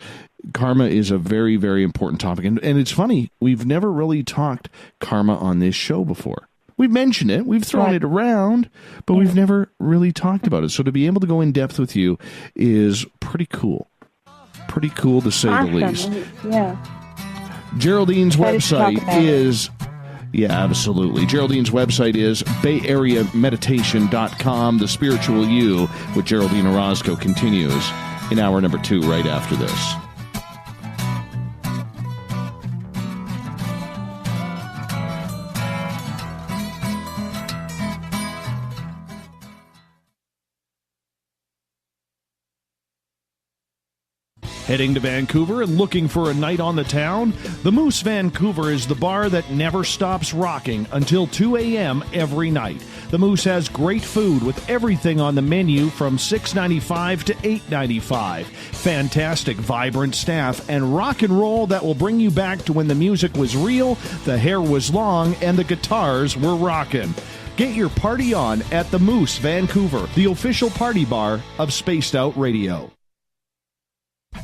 karma is a very, very important topic. And it's funny, we've never really talked karma on this show before. We've mentioned it, we've thrown it around, but we've never really talked about it. So to be able to go in depth with you is pretty cool. Pretty cool to say the least. Yeah. Geraldine's website is... Yeah, absolutely. Geraldine's website is bayareameditation.com. The Spiritual You with Geraldine Orozco continues in hour number 2 right after this. Heading to Vancouver and looking for a night on the town? The Moose Vancouver is the bar that never stops rocking until 2 a.m. every night. The Moose has great food with everything on the menu from $6.95 to $8.95. Fantastic, vibrant staff and rock and roll that will bring you back to when the music was real, the hair was long, and the guitars were rocking. Get your party on at the Moose Vancouver, the official party bar of Spaced Out Radio.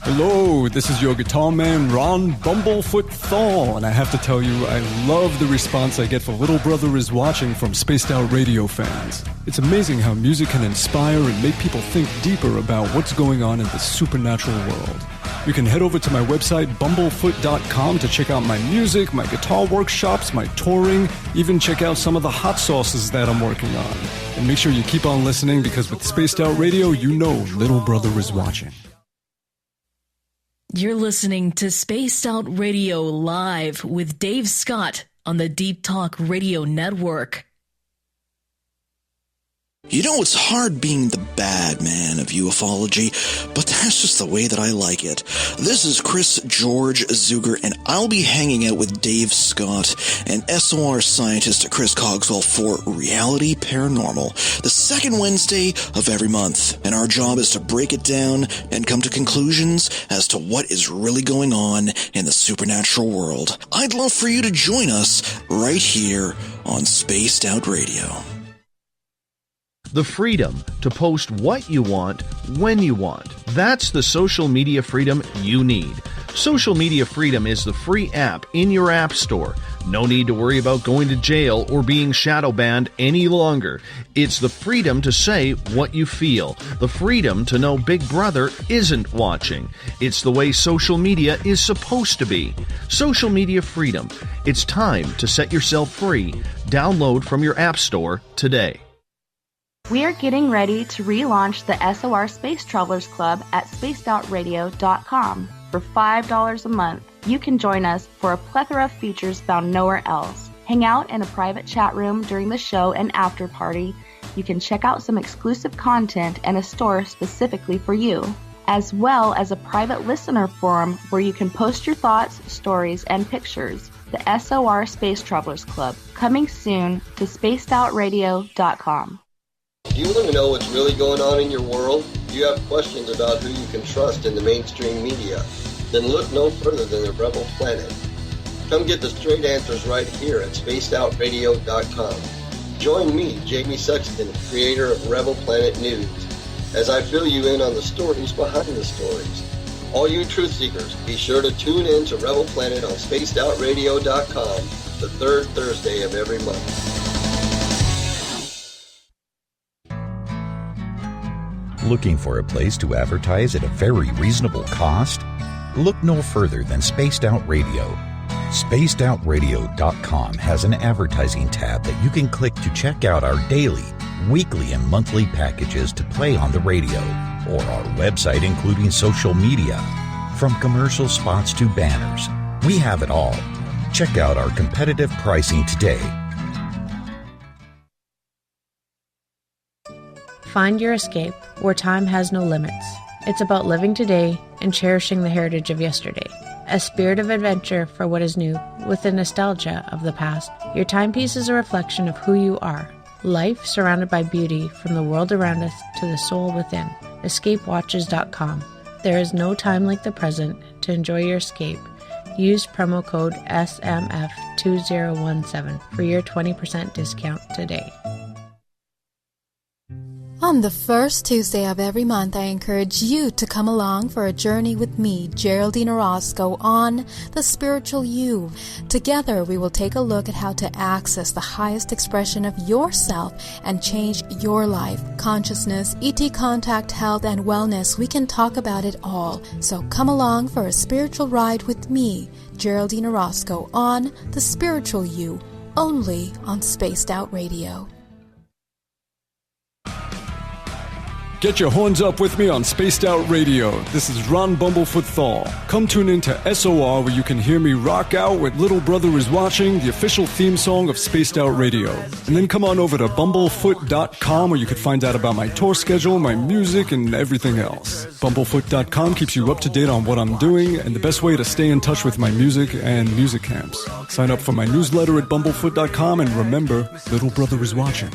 Hello, this is your guitar man, Ron Bumblefoot Thaw, and I have to tell you, I love the response I get for Little Brother is Watching from Spaced Out Radio fans. It's amazing how music can inspire and make people think deeper about what's going on in the supernatural world. You can head over to my website, bumblefoot.com, to check out my music, my guitar workshops, my touring, even check out some of the hot sauces that I'm working on. And make sure you keep on listening, because with Spaced Out Radio, you know Little Brother is watching. You're listening to Spaced Out Radio Live with Dave Scott on the Deep Talk Radio Network. It's hard being the bad man of ufology, but that's just the way that I like it. This is Chris George Zuger, and I'll be hanging out with Dave Scott and SOR scientist Chris Cogswell for Reality Paranormal, the second Wednesday of every month. And our job is to break it down and come to conclusions as to what is really going on in the supernatural world. I'd love for you to join us right here on Spaced Out Radio. The freedom to post what you want, when you want. That's the social media freedom you need. Social media freedom is the free app in your app store. No need to worry about going to jail or being shadow banned any longer. It's the freedom to say what you feel, the freedom to know Big Brother isn't watching. It's the way social media is supposed to be. Social media freedom. It's time to set yourself free. Download from your app store today. We are getting ready to relaunch the SOR Space Travelers Club at spacedoutradio.com. For $5 a month, you can join us for a plethora of features found nowhere else. Hang out in a private chat room during the show and after party. You can check out some exclusive content and a store specifically for you, as well as a private listener forum where you can post your thoughts, stories, and pictures. The SOR Space Travelers Club, coming soon to spacedoutradio.com. Do you want to know what's really going on in your world? Do you have questions about who you can trust in the mainstream media? Then look no further than the Rebel Planet. Come get the straight answers right here at spacedoutradio.com. Join me, Jamie Sexton, creator of Rebel Planet News, as I fill you in on the stories behind the stories. All you truth seekers, be sure to tune in to Rebel Planet on spacedoutradio.com the third Thursday of every month. Looking for a place to advertise at a very reasonable cost? Look no further than Spaced Out Radio. SpacedOutRadio.com has an advertising tab that you can click to check out our daily, weekly, and monthly packages to play on the radio, or our website including social media. From commercial spots to banners, we have it all. Check out our competitive pricing today. Find your escape where time has no limits. It's about living today and cherishing the heritage of yesterday. A spirit of adventure for what is new, with the nostalgia of the past. Your timepiece is a reflection of who you are. Life surrounded by beauty from the world around us to the soul within. EscapeWatches.com. There is no time like the present to enjoy your escape. Use promo code SMF2017 for your 20% discount today. On the first Tuesday of every month, I encourage you to come along for a journey with me, Geraldine Orozco, on The Spiritual You. Together, we will take a look at how to access the highest expression of yourself and change your life. Consciousness, ET contact, health, and wellness, we can talk about it all. So come along for a spiritual ride with me, Geraldine Orozco, on The Spiritual You, only on Spaced Out Radio. Get your horns up with me on Spaced Out Radio. This is Ron Bumblefoot Thal. Come tune in to SOR where you can hear me rock out with Little Brother Is Watching, the official theme song of Spaced Out Radio. And then come on over to bumblefoot.com where you can find out about my tour schedule, my music, and everything else. Bumblefoot.com keeps you up to date on what I'm doing and the best way to stay in touch with my music and music camps. Sign up for my newsletter at bumblefoot.com and remember, Little Brother Is Watching.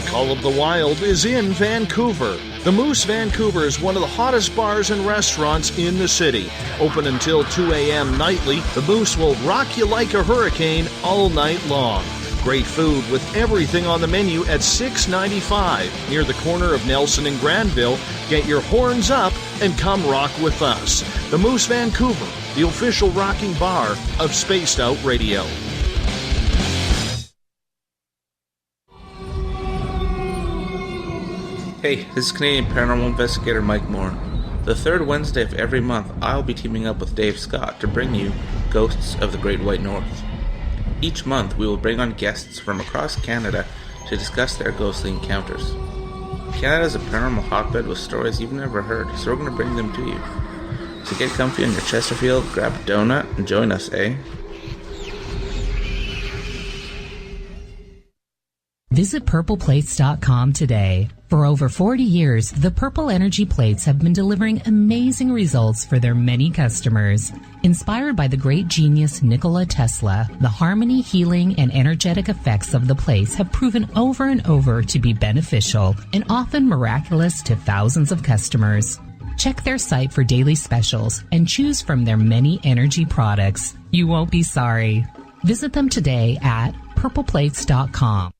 The Call of the Wild is in Vancouver. The Moose Vancouver is one of the hottest bars and restaurants in the city. Open until 2 a.m. nightly, the Moose will rock you like a hurricane all night long. Great food with everything on the menu at $6.95 near the corner of Nelson and Granville. Get your horns up and come rock with us. The Moose Vancouver, the official rocking bar of Spaced Out Radio. Hey, this is Canadian Paranormal Investigator Mike Moore. The third Wednesday of every month, I'll be teaming up with Dave Scott to bring you Ghosts of the Great White North. Each month, we will bring on guests from across Canada to discuss their ghostly encounters. Canada is a paranormal hotbed with stories you've never heard, so we're going to bring them to you. So get comfy on your Chesterfield, grab a donut, and join us, eh? Visit purpleplates.com today. For over 40 years, the Purple Energy Plates have been delivering amazing results for their many customers. Inspired by the great genius Nikola Tesla, the harmony, healing, and energetic effects of the plates have proven over and over to be beneficial and often miraculous to thousands of customers. Check their site for daily specials and choose from their many energy products. You won't be sorry. Visit them today at purpleplates.com.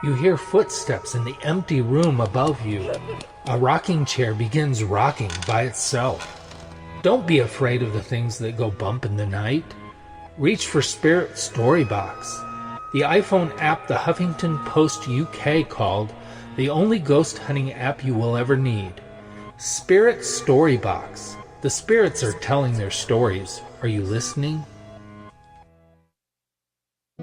You hear footsteps in the empty room above you. A rocking chair begins rocking by itself. Don't be afraid of the things that go bump in the night. Reach for Spirit Storybox, the iPhone app the Huffington Post UK called the only ghost hunting app you will ever need. Spirit Storybox. The spirits are telling their stories. Are you listening?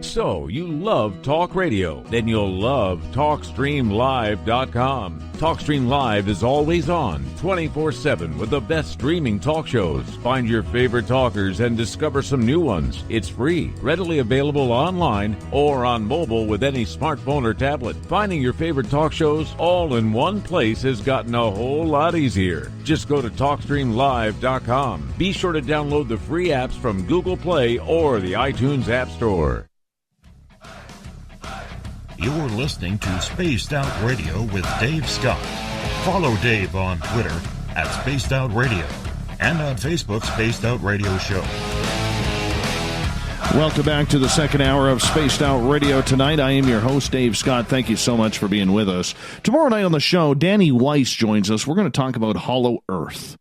So, you love talk radio? Then you'll love TalkStreamLive.com. TalkStream Live is always on, 24/7 with the best streaming talk shows. Find your favorite talkers and discover some new ones. It's free, readily available online or on mobile with any smartphone or tablet. Finding your favorite talk shows all in one place has gotten a whole lot easier. Just go to TalkStreamLive.com. Be sure to download the free apps from Google Play or the iTunes App Store. You're listening to Spaced Out Radio with Dave Scott. Follow Dave on Twitter at Spaced Out Radio and on Facebook, Spaced Out Radio Show. Welcome back to the second hour of Spaced Out Radio tonight. I am your host, Dave Scott. Thank you so much for being with us. Tomorrow night on the show, Danny Weiss joins us. We're going to talk about Hollow Earth.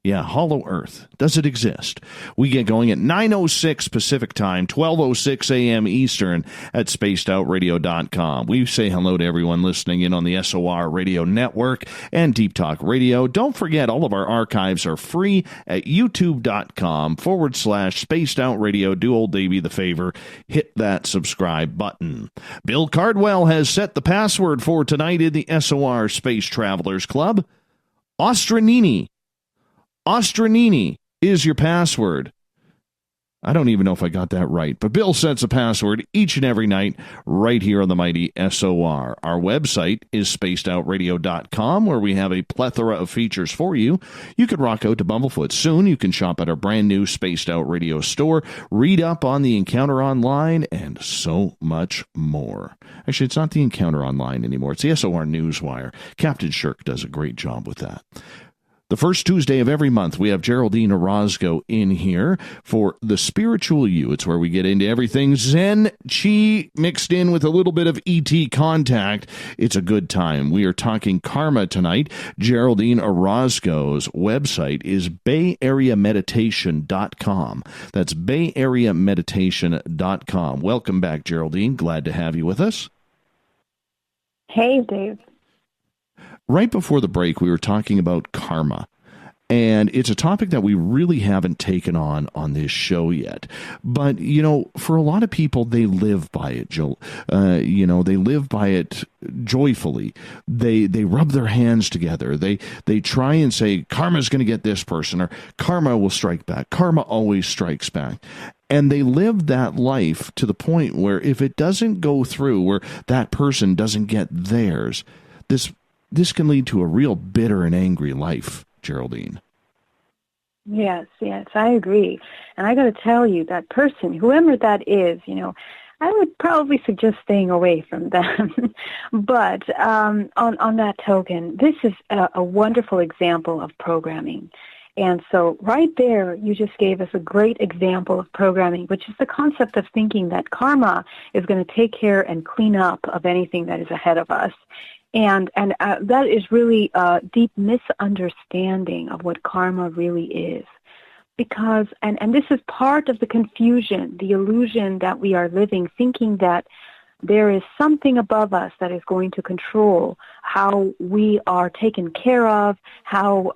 Yeah, Hollow Earth. Does it exist? We get going at 9:06 Pacific Time, 12:06 a.m. Eastern at spacedoutradio.com. We say hello to everyone listening in on the SOR Radio Network and Deep Talk Radio. Don't forget, all of our archives are free at youtube.com/Spaced Out Radio. Do old Davey the favor. Hit that subscribe button. Bill Cardwell has set the password for tonight in the SOR Space Travelers Club. Ostranini. Ostranini is your password. I don't even know if I got that right, but Bill sets a password each and every night right here on the mighty SOR. Our website is spacedoutradio.com, where we have a plethora of features for you. You can rock out to Bumblefoot soon. You can shop at our brand new Spaced Out Radio store, read up on the Encounter Online, and so much more. Actually, it's not the Encounter Online anymore. It's the SOR Newswire. Captain Shirk does a great job with that. The first Tuesday of every month, we have Geraldine Orozco in here for The Spiritual You. It's where we get into everything Zen, Chi, mixed in with a little bit of ET contact. It's a good time. We are talking karma tonight. Geraldine Orozco's website is bayareameditation.com. That's bayareameditation.com. Welcome back, Geraldine. Glad to have you with us. Hey, Dave. Right before the break, we were talking about karma, and it's a topic that we really haven't taken on this show yet. But, you know, for a lot of people, they live by it, they live by it joyfully. They rub their hands together. They try and say, karma's going to get this person, or karma will strike back. Karma always strikes back. And they live that life to the point where if it doesn't go through, where that person doesn't get theirs, this can lead to a real bitter and angry life, Geraldine. Yes, I agree. And I got to tell you, that person, whoever that is, I would probably suggest staying away from them. But on that token, this is a wonderful example of programming. And so right there, you just gave us a great example of programming, which is the concept of thinking that karma is going to take care and clean up of anything that is ahead of us. And that is really a deep misunderstanding of what karma really is. Because, and this is part of the confusion, the illusion that we are living, thinking that there is something above us that is going to control how we are taken care of, how,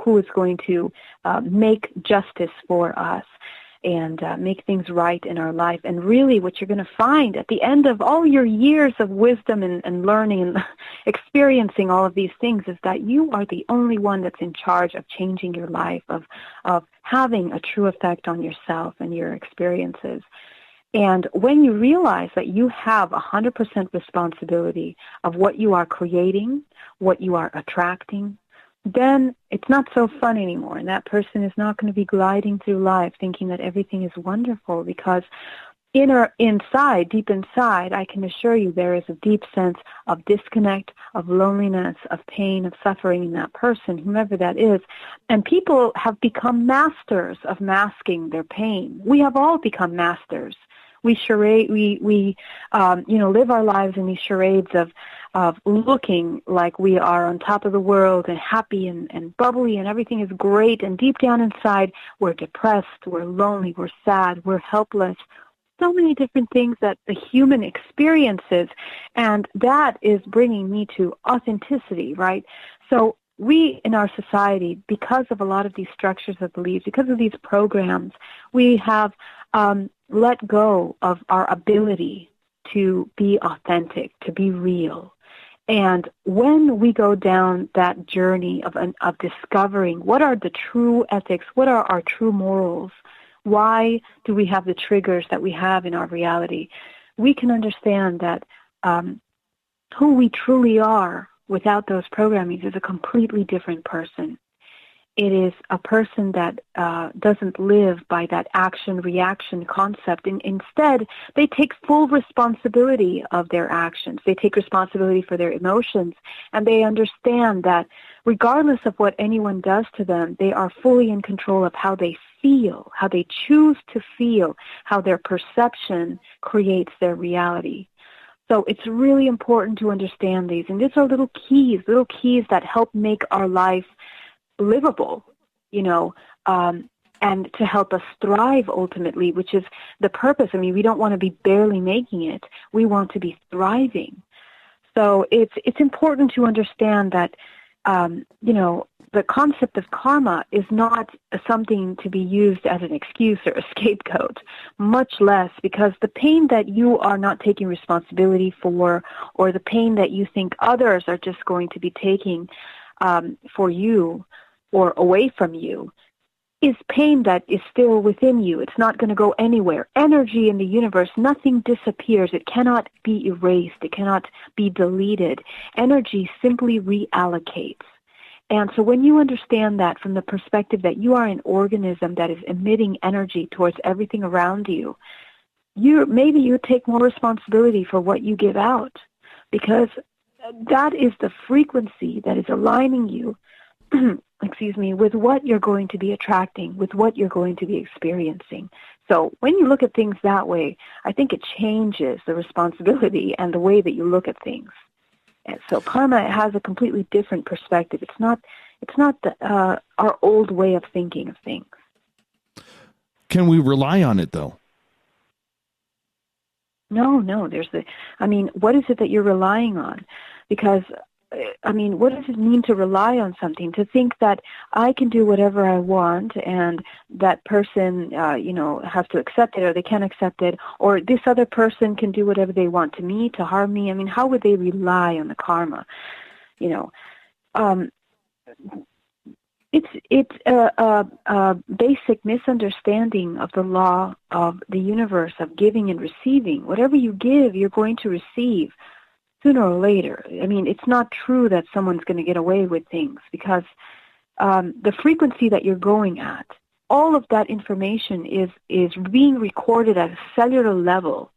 who is going to make justice for us and make things right in our life. And really what you're going to find at the end of all your years of wisdom and learning and experiencing all of these things is that you are the only one that's in charge of changing your life, of having a true effect on yourself and your experiences. And when you realize that you have 100% responsibility of what you are creating, what you are attracting, then it's not so fun anymore. And that person is not going to be gliding through life thinking that everything is wonderful, because deep inside, I can assure you there is a deep sense of disconnect, of loneliness, of pain, of suffering in that person, whomever that is. And people have become masters of masking their pain. We have all become masters. We charade, live our lives in these charades of looking like we are on top of the world and happy and bubbly and everything is great. And deep down inside, we're depressed, we're lonely, we're sad, we're helpless. So many different things that the human experiences. And that is bringing me to authenticity, right? So we in our society, because of a lot of these structures of belief, because of these programs, we have let go of our ability to be authentic, to be real. And when we go down that journey of discovering what are the true ethics, what are our true morals, why do we have the triggers that we have in our reality, we can understand that who we truly are without those programmings is a completely different person. It is a person that doesn't live by that action-reaction concept. And instead, they take full responsibility of their actions. They take responsibility for their emotions. And they understand that regardless of what anyone does to them, they are fully in control of how they feel, how they choose to feel, how their perception creates their reality. So it's really important to understand these. And these are little keys that help make our life livable, and to help us thrive ultimately, which is the purpose. I mean, we don't want to be barely making it. We want to be thriving. So it's important to understand that, the concept of karma is not something to be used as an excuse or a scapegoat, much less because the pain that you are not taking responsibility for, or the pain that you think others are just going to be taking for you or away from you, is pain that is still within you. It's not going to go anywhere. Energy in the universe, nothing disappears. It cannot be erased. It cannot be deleted. Energy simply reallocates. And so when you understand that from the perspective that you are an organism that is emitting energy towards everything around you, maybe you take more responsibility for what you give out, because that is the frequency that is aligning you with what you're going to be attracting, with what you're going to be experiencing. So when you look at things that way, I think it changes the responsibility and the way that you look at things. And so karma has a completely different perspective. It's not our old way of thinking of things. Can we rely on it, though? No. What is it that you're relying on? Because what does it mean to rely on something? To think that I can do whatever I want and that person, has to accept it or they can't accept it, or this other person can do whatever they want to me to harm me. I mean, how would they rely on the karma? It's a basic misunderstanding of the law of the universe, of giving and receiving. Whatever you give, you're going to receive sooner or later. I mean, it's not true that someone's going to get away with things, because the frequency that you're going at, all of that information is being recorded at a cellular level.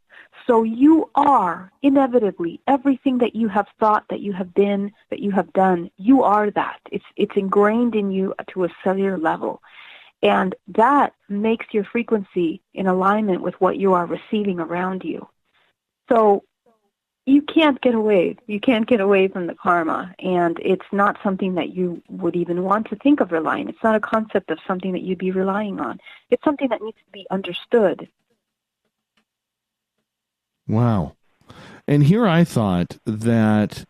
So you are inevitably everything that you have thought, that you have been, that you have done. You are that. It's ingrained in you to a cellular level. And that makes your frequency in alignment with what you are receiving around you. So you can't get away. You can't get away from the karma, and it's not something that you would even want to think of relying. It's not a concept of something that you'd be relying on. It's something that needs to be understood. Wow. And here I thought that,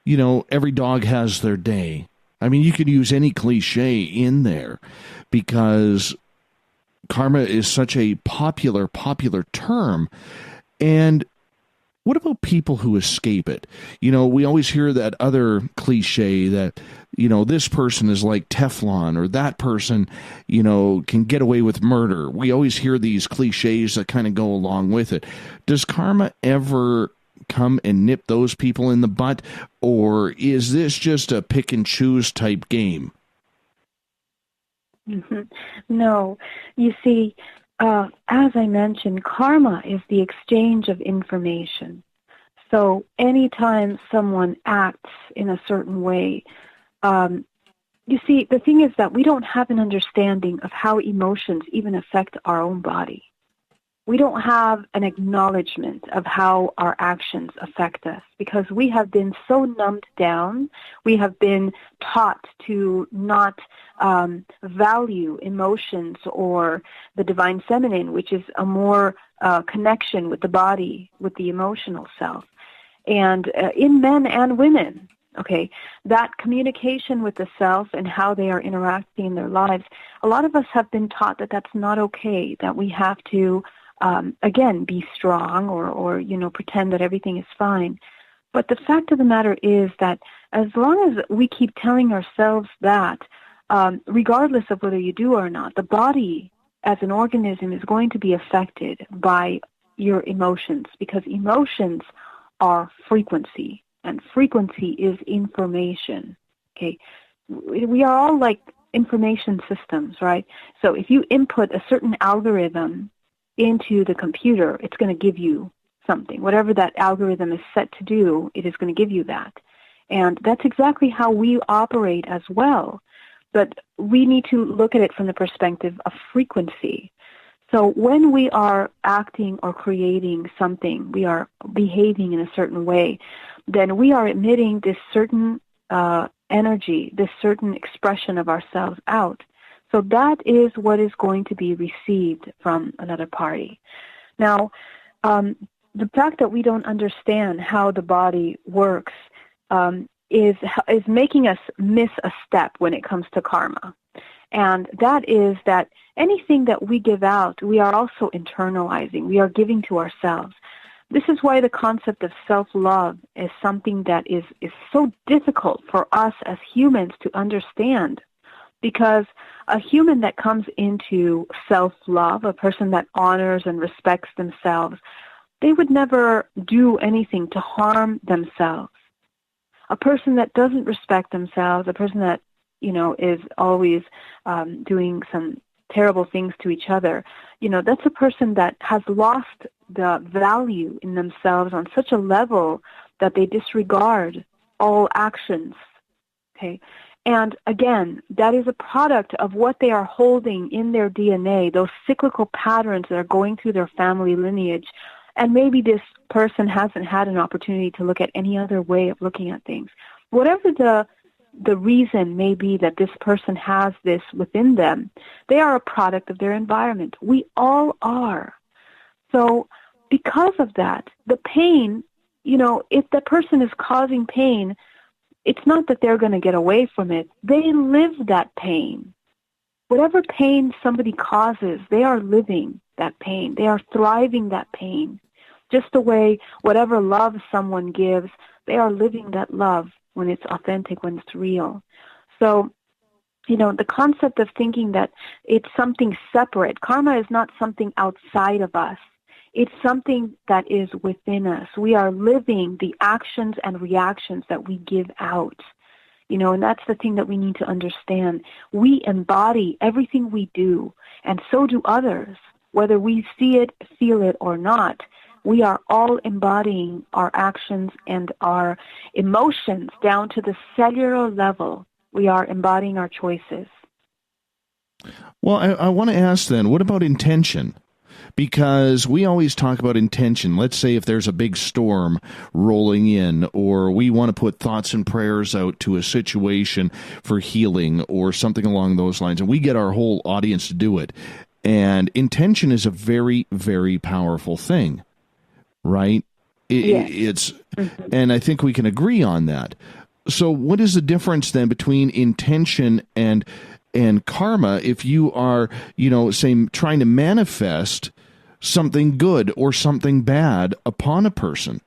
every dog has their day. I mean, you could use any cliche in there because karma is such a popular term. And what about people who escape it? We always hear that other cliche that, this person is like Teflon, or that person, can get away with murder. We always hear these cliches that kind of go along with it. Does karma ever come and nip those people in the butt, or is this just a pick and choose type game? Mm-hmm. No. You see, as I mentioned, karma is the exchange of information. So anytime someone acts in a certain way, you see, the thing is that we don't have an understanding of how emotions even affect our own body. we don't have an acknowledgement of how our actions affect us, because we have been so numbed down. We have been taught to not value emotions or the divine feminine, which is a more connection with the body, with the emotional self. And in men and women, okay, that communication with the self and how they are interacting in their lives, a lot of us have been taught that that's not okay, that we have to again, be strong or pretend that everything is fine. But the fact of the matter is that as long as we keep telling ourselves that, regardless of whether you do or not, the body as an organism is going to be affected by your emotions, because emotions are frequency, and frequency is information. Okay, we are all like information systems, right? So if you input a certain algorithm into the computer, it's going to give you something. Whatever that algorithm is set to do, it is going to give you that. And that's exactly how we operate as well. But we need to look at it from the perspective of frequency. So when we are acting or creating something, we are behaving in a certain way, then we are emitting this certain energy, this certain expression of ourselves out. So that is what is going to be received from another party. Now, the fact that we don't understand how the body works is making us miss a step when it comes to karma. And that is that anything that we give out, we are also internalizing. We are giving to ourselves. This is why the concept of self-love is something that is so difficult for us as humans to understand. Because a human that comes into self-love, a person that honors and respects themselves, they would never do anything to harm themselves. A person that doesn't respect themselves, a person that, is always doing some terrible things to each other, that's a person that has lost the value in themselves on such a level that they disregard all actions, okay? And again, that is a product of what they are holding in their DNA, those cyclical patterns that are going through their family lineage. And maybe this person hasn't had an opportunity to look at any other way of looking at things. Whatever the reason may be that this person has this within them, they are a product of their environment. We all are. So because of that, the pain, if the person is causing pain, it's not that they're going to get away from it. They live that pain. Whatever pain somebody causes, they are living that pain. They are thriving that pain. Just the way whatever love someone gives, they are living that love when it's authentic, when it's real. So, the concept of thinking that it's something separate, karma is not something outside of us. It's something that is within us. We are living the actions and reactions that we give out. And that's the thing that we need to understand. We embody everything we do, and so do others. Whether we see it, feel it, or not, we are all embodying our actions and our emotions down to the cellular level. We are embodying our choices. Well, I want to ask then, what about intention? Because we always talk about intention. Let's say if there's a big storm rolling in, or we want to put thoughts and prayers out to a situation for healing or something along those lines, and we get our whole audience to do it. And intention is a very, very powerful thing, right? It's, and I think we can agree on that. So what is the difference then between intention and karma if you are, say, trying to manifest something good or something bad upon a person?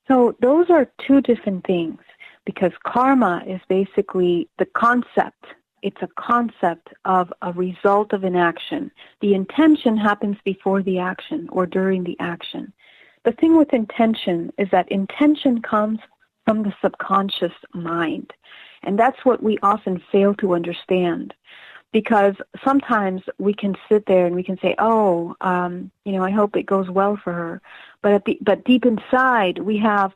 So those are two different things, because karma is basically the concept. It's a concept of a result of an action. The intention happens before the action or during the action. The thing with intention is that intention comes from the subconscious mind. And that's what we often fail to understand, because sometimes we can sit there and we can say, I hope it goes well for her. But deep inside, we have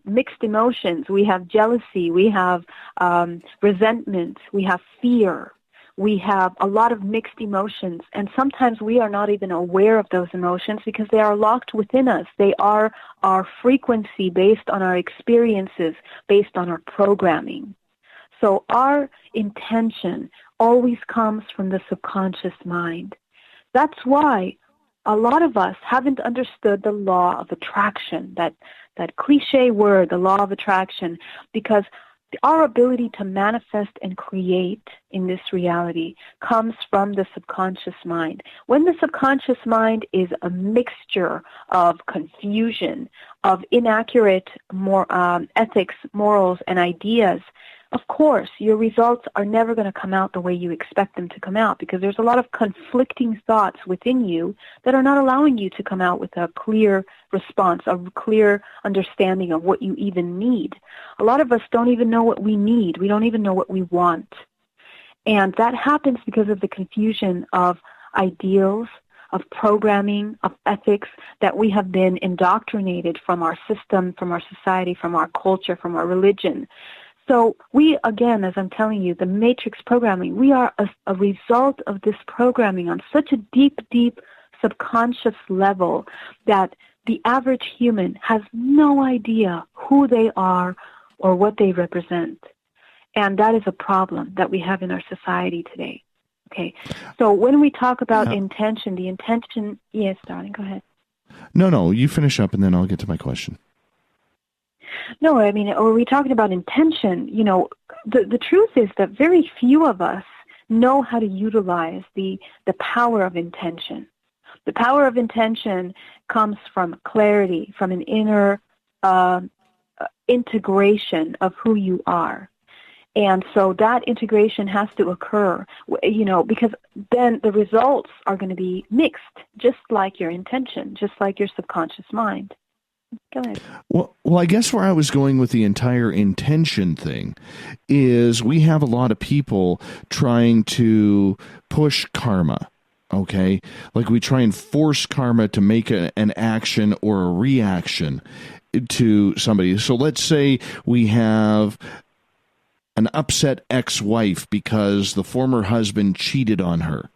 mixed emotions. We have jealousy. We have resentment. We have fear. We have a lot of mixed emotions, and sometimes we are not even aware of those emotions because they are locked within us. They are our frequency based on our experiences, based on our programming. So our intention always comes from the subconscious mind. That's why a lot of us haven't understood the law of attraction, that cliche word, the law of attraction, because our ability to manifest and create in this reality comes from the subconscious mind. When the subconscious mind is a mixture of confusion, of inaccurate ethics, morals, and ideas, of course, your results are never going to come out the way you expect them to come out, because there's a lot of conflicting thoughts within you that are not allowing you to come out with a clear response, a clear understanding of what you even need. A lot of us don't even know what we need. We don't even know what we want. And that happens because of the confusion of ideals, of programming, of ethics that we have been indoctrinated from our system, from our society, from our culture, from our religion. So we, again, as I'm telling you, the matrix programming, we are a result of this programming on such a deep, deep subconscious level that the average human has no idea who they are or what they represent. And that is a problem that we have in our society today. Okay. So when we talk about intention, the intention, yes, darling, go ahead. No, you finish up and then I'll get to my question. No, I mean, when we're talking about intention, the truth is that very few of us know how to utilize the power of intention. The power of intention comes from clarity, from an inner integration of who you are. And so that integration has to occur, because then the results are going to be mixed, just like your intention, just like your subconscious mind. Go ahead. Well, I guess where I was going with the entire intention thing is we have a lot of people trying to push karma, okay? Like we try and force karma to make an action or a reaction to somebody. So let's say we have an upset ex-wife because the former husband cheated on her.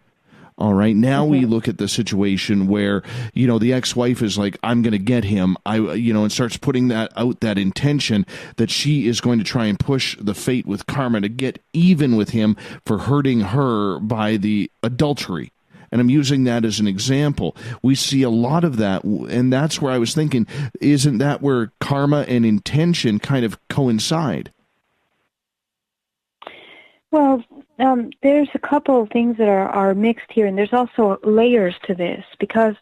All right. Now we look at the situation where, the ex-wife is like, I'm going to get him, and starts putting that out, that intention that she is going to try and push the fate with karma to get even with him for hurting her by the adultery. And I'm using that as an example. We see a lot of that. And that's where I was thinking, isn't that where karma and intention kind of coincide? Well, there's a couple of things that are mixed here, and there's also layers to this, because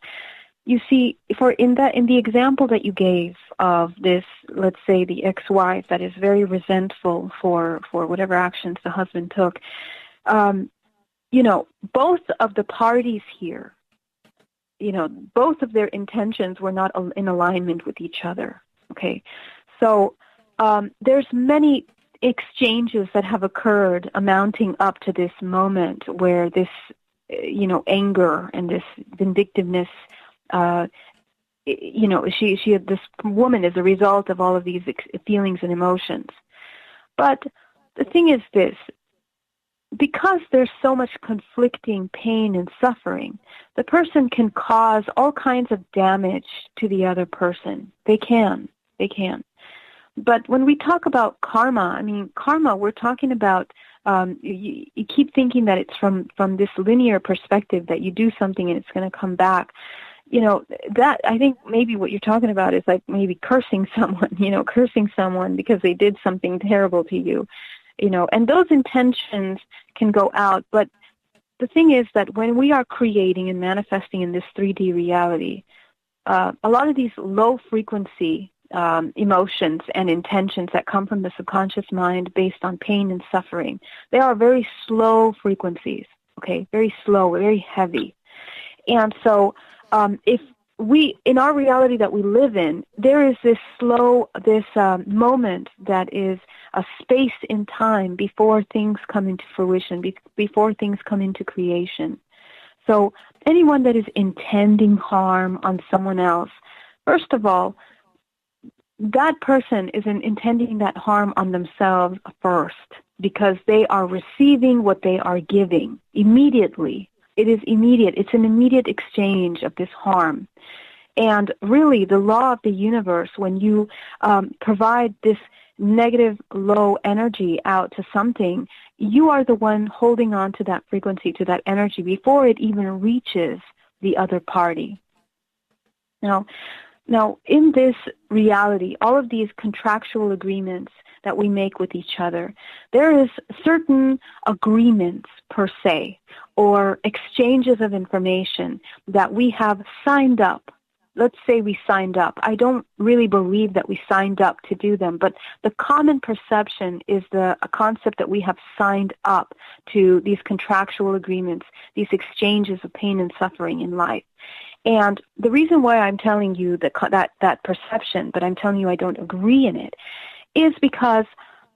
you see, in the example that you gave of this, let's say the ex-wife that is very resentful for whatever actions the husband took, both of the parties here, both of their intentions were not in alignment with each other. Okay, so there's many exchanges that have occurred amounting up to this moment where this, anger and this vindictiveness, this woman is a result of all of these feelings and emotions. But the thing is this, because there's so much conflicting pain and suffering, the person can cause all kinds of damage to the other person. They can. But when we talk about karma, we're talking about, you keep thinking that it's from this linear perspective that you do something and it's going to come back. That, I think maybe what you're talking about is like maybe cursing someone because they did something terrible to you, and those intentions can go out. But the thing is that when we are creating and manifesting in this 3D reality, a lot of these low frequency emotions and intentions that come from the subconscious mind based on pain and suffering, they are very slow frequencies, okay, very slow, very heavy. And so if we, in our reality that we live in, there is this moment that is a space in time before things come into fruition, before things come into creation. So anyone that is intending harm on someone else, first of all, that person isn't intending that harm on themselves first, because they are receiving what they are giving immediately. It is immediate. It's an immediate exchange of this harm. And really, the law of the universe, when you provide this negative, low energy out to something, you are the one holding on to that frequency, to that energy, before it even reaches the other party. Now, in this reality, all of these contractual agreements that we make with each other, there is certain agreements per se, or exchanges of information that we have signed up. Let's say we signed up. I don't really believe that we signed up to do them, but the common perception is a concept that we have signed up to these contractual agreements, these exchanges of pain and suffering in life. And the reason why I'm telling you that perception, but I'm telling you I don't agree in it, is because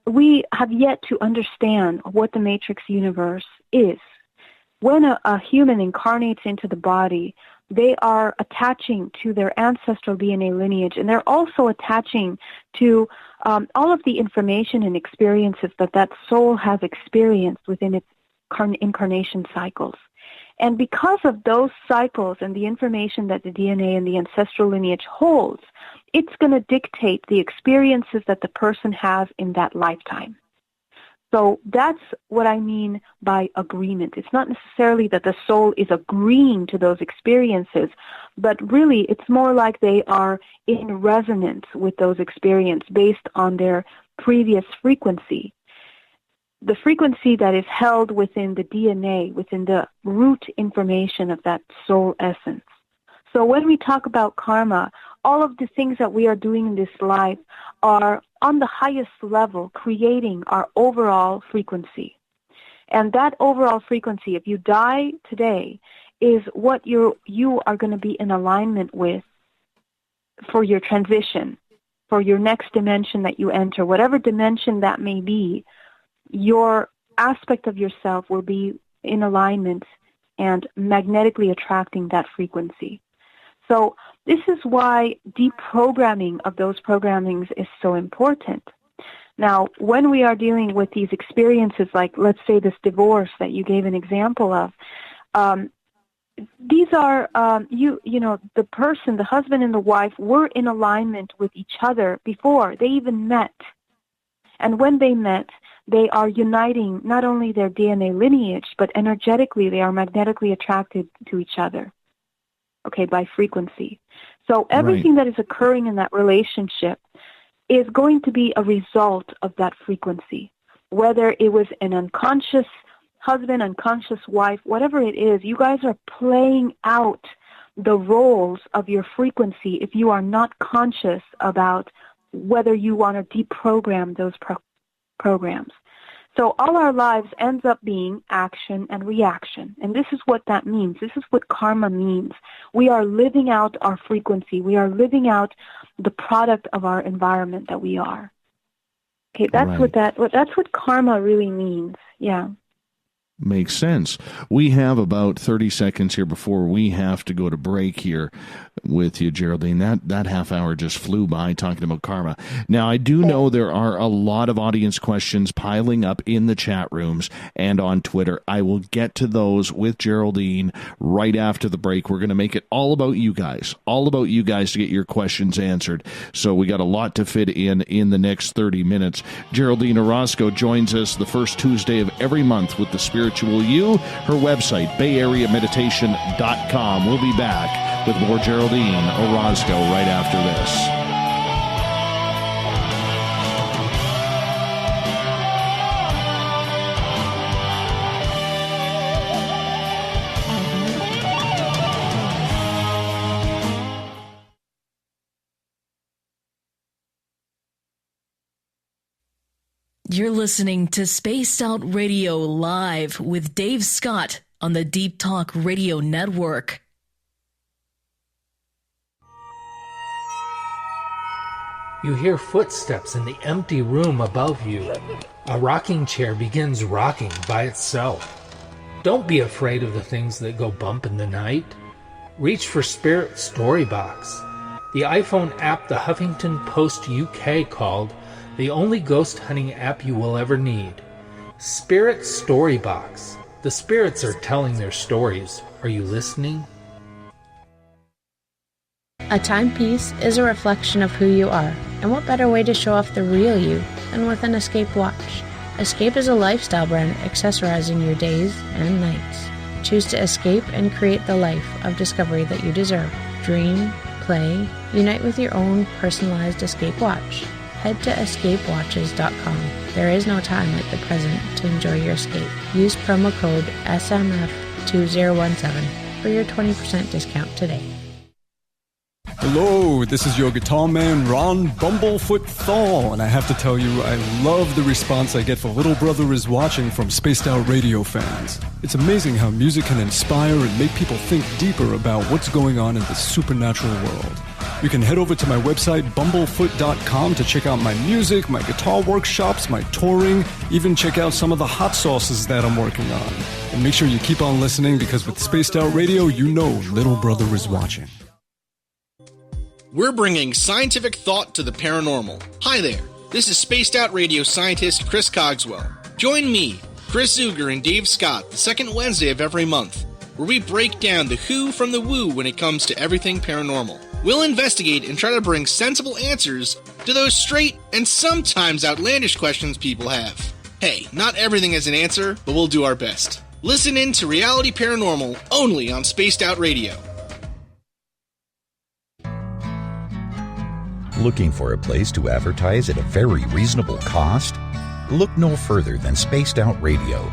we have yet to understand what the matrix universe is. When a human incarnates into the body, they are attaching to their ancestral DNA lineage, and they're also attaching to all of the information and experiences that soul has experienced within its incarnation cycles. And because of those cycles and the information that the DNA and the ancestral lineage holds, it's going to dictate the experiences that the person has in that lifetime. So that's what I mean by agreement. It's not necessarily that the soul is agreeing to those experiences, but really it's more like they are in resonance with those experiences based on their previous frequency. The frequency that is held within the DNA, within the root information of that soul essence. So when we talk about karma, all of the things that we are doing in this life are on the highest level creating our overall frequency. And that overall frequency, if you die today, is what you are going to be in alignment with for your transition, for your next dimension that you enter, whatever dimension that may be. Your aspect of yourself will be in alignment and magnetically attracting that frequency. So this is why deprogramming of those programmings is so important. Now, when we are dealing with these experiences, like let's say this divorce that you gave an example of, these are, the person, the husband and the wife were in alignment with each other before they even met. And when they met, they are uniting not only their DNA lineage, but energetically they are magnetically attracted to each other, okay, by frequency. So everything that is occurring in that relationship is going to be a result of that frequency. Whether it was an unconscious husband, unconscious wife, whatever it is, you guys are playing out the roles of your frequency if you are not conscious about whether you want to deprogram those programs. So all our lives ends up being action and reaction. And this is what that means. This is what karma means. We are living out our frequency. We are living out the product of our environment that we are. Okay, that's what karma really means. Yeah. Makes sense. We have about 30 seconds here before we have to go to break here with you, Geraldine. That half hour just flew by talking about karma. Now, I do know there are a lot of audience questions piling up in the chat rooms and on Twitter. I will get to those with Geraldine right after the break. We're going to make it all about you guys to get your questions answered. So we got a lot to fit in the next 30 minutes. Geraldine Orozco joins us the first Tuesday of every month with the Spiritual You. Her website, bayareameditation.com. We'll be back with more Geraldine Orozco right after this. You're listening to Spaced Out Radio Live with Dave Scott on the Deep Talk Radio Network. You hear footsteps in the empty room above you. A rocking chair begins rocking by itself. Don't be afraid of the things that go bump in the night. Reach for Spirit's story box. The iPhone app the Huffington Post UK called the only ghost hunting app you will ever need. Spirit Storybox. The spirits are telling their stories. Are you listening? A timepiece is a reflection of who you are, and what better way to show off the real you than with an Escape watch? Escape is a lifestyle brand accessorizing your days and nights. Choose to escape and create the life of discovery that you deserve. Dream, play, unite with your own personalized Escape watch. Head to escapewatches.com. There is no time like the present to enjoy your escape. Use promo code SMF2017 for your 20% discount today. Hello, this is your guitar man, Ron Bumblefoot Thal, and I have to tell you, I love the response I get for Little Brother is Watching from Spaced Out Radio fans. It's amazing how music can inspire and make people think deeper about what's going on in the supernatural world. You can head over to my website, bumblefoot.com, to check out my music, my guitar workshops, my touring, even check out some of the hot sauces that I'm working on. And make sure you keep on listening, because with Spaced Out Radio, you know Little Brother is watching. We're bringing scientific thought to the paranormal. Hi there, this is Spaced Out Radio scientist Chris Cogswell. Join me, Chris Zuger, and Dave Scott the second Wednesday of every month, where we break down the who from the woo when it comes to everything paranormal. We'll investigate and try to bring sensible answers to those straight and sometimes outlandish questions people have. Hey, not everything has an answer, but we'll do our best. Listen in to Reality Paranormal only on Spaced Out Radio. Looking for a place to advertise at a very reasonable cost? Look no further than Spaced Out Radio.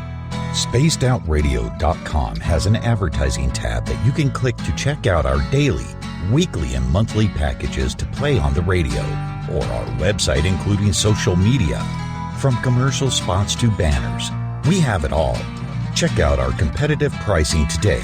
SpacedOutRadio.com has an advertising tab that you can click to check out our daily, weekly, and monthly packages to play on the radio, or our website including social media. From commercial spots to banners, we have it all. Check out our competitive pricing today.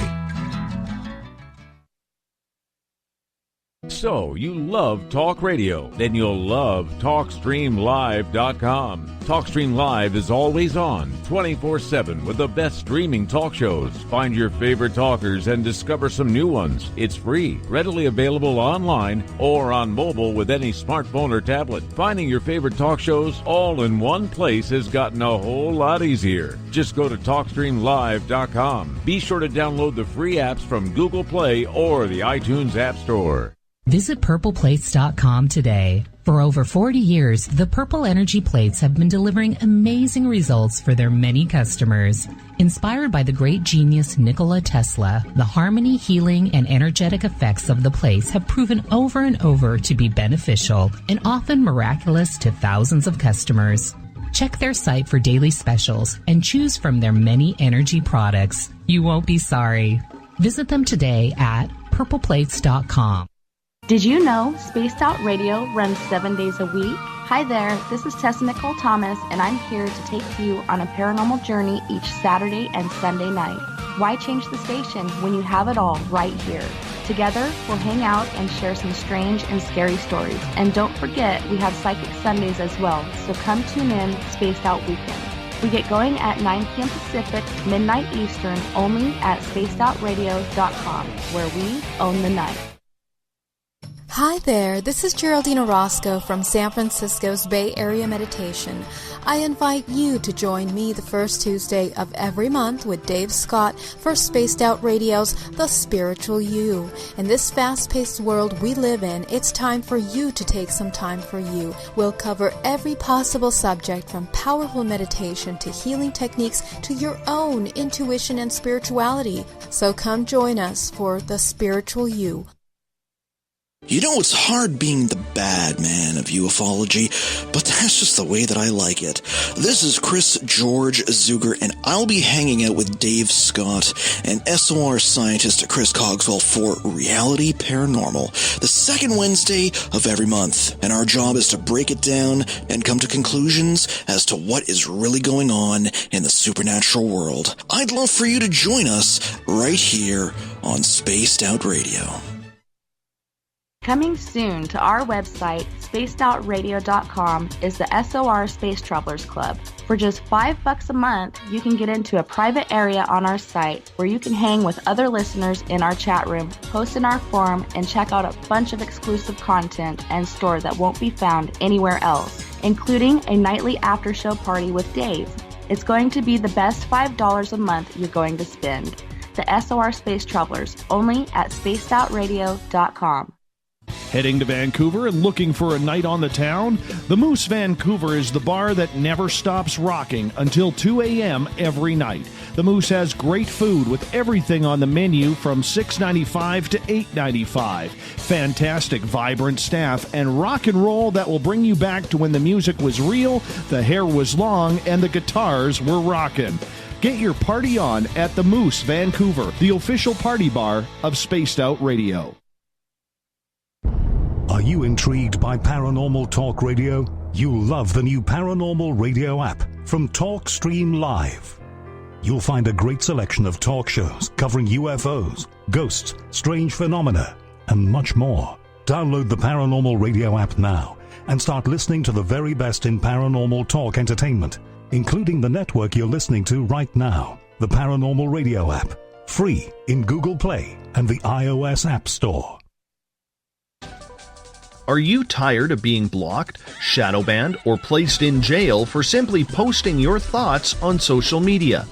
So, you love talk radio? Then you'll love TalkStreamLive.com. TalkStream Live is always on, 24/7, with the best streaming talk shows. Find your favorite talkers and discover some new ones. It's free, readily available online or on mobile with any smartphone or tablet. Finding your favorite talk shows all in one place has gotten a whole lot easier. Just go to TalkStreamLive.com. Be sure to download the free apps from Google Play or the iTunes App Store. Visit purpleplates.com today. For over 40 years, the Purple Energy Plates have been delivering amazing results for their many customers. Inspired by the great genius Nikola Tesla, the harmony, healing, and energetic effects of the plates have proven over and over to be beneficial and often miraculous to thousands of customers. Check their site for daily specials and choose from their many energy products. You won't be sorry. Visit them today at purpleplates.com. Did you know Spaced Out Radio runs 7 days a week? Hi there, this is Tessa Nicole Thomas, and I'm here to take you on a paranormal journey each Saturday and Sunday night. Why change the station when you have it all right here? Together, we'll hang out and share some strange and scary stories. And don't forget, we have Psychic Sundays as well, so come tune in Spaced Out Weekend. We get going at 9 p.m. Pacific, midnight Eastern, only at spacedoutradio.com, where we own the night. Hi there, this is Geraldine Orozco from San Francisco's Bay Area Meditation. I invite you to join me the first Tuesday of every month with Dave Scott for Spaced Out Radio's The Spiritual You. In this fast-paced world we live in, it's time for you to take some time for you. We'll cover every possible subject from powerful meditation to healing techniques to your own intuition and spirituality. So come join us for The Spiritual You. You know, it's hard being the bad man of ufology, but that's just the way that I like it. This is Chris George Zuger, and I'll be hanging out with Dave Scott and SOR scientist Chris Cogswell for Reality Paranormal, the second Wednesday of every month. And our job is to break it down and come to conclusions as to what is really going on in the supernatural world. I'd love for you to join us right here on Spaced Out Radio. Coming soon to our website, spacedoutradio.com, is the SOR Space Travelers Club. For just $5 a month, you can get into a private area on our site where you can hang with other listeners in our chat room, post in our forum, and check out a bunch of exclusive content and store that won't be found anywhere else, including a nightly after-show party with Dave. It's going to be the best $5 a month you're going to spend. The SOR Space Travelers, only at spacedoutradio.com. Heading to Vancouver and looking for a night on the town? The Moose Vancouver is the bar that never stops rocking until 2 a.m. every night. The Moose has great food with everything on the menu from $6.95 to $8.95. Fantastic, vibrant staff and rock and roll that will bring you back to when the music was real, the hair was long, and the guitars were rocking. Get your party on at the Moose Vancouver, the official party bar of Spaced Out Radio. Are you intrigued by Paranormal Talk Radio? You'll love the new Paranormal Radio app from TalkStream Live. You'll find a great selection of talk shows covering UFOs, ghosts, strange phenomena, and much more. Download the Paranormal Radio app now and start listening to the very best in paranormal talk entertainment, including the network you're listening to right now, the Paranormal Radio app, free in Google Play and the iOS App Store. Are you tired of being blocked, shadow banned, or placed in jail for simply posting your thoughts on social media?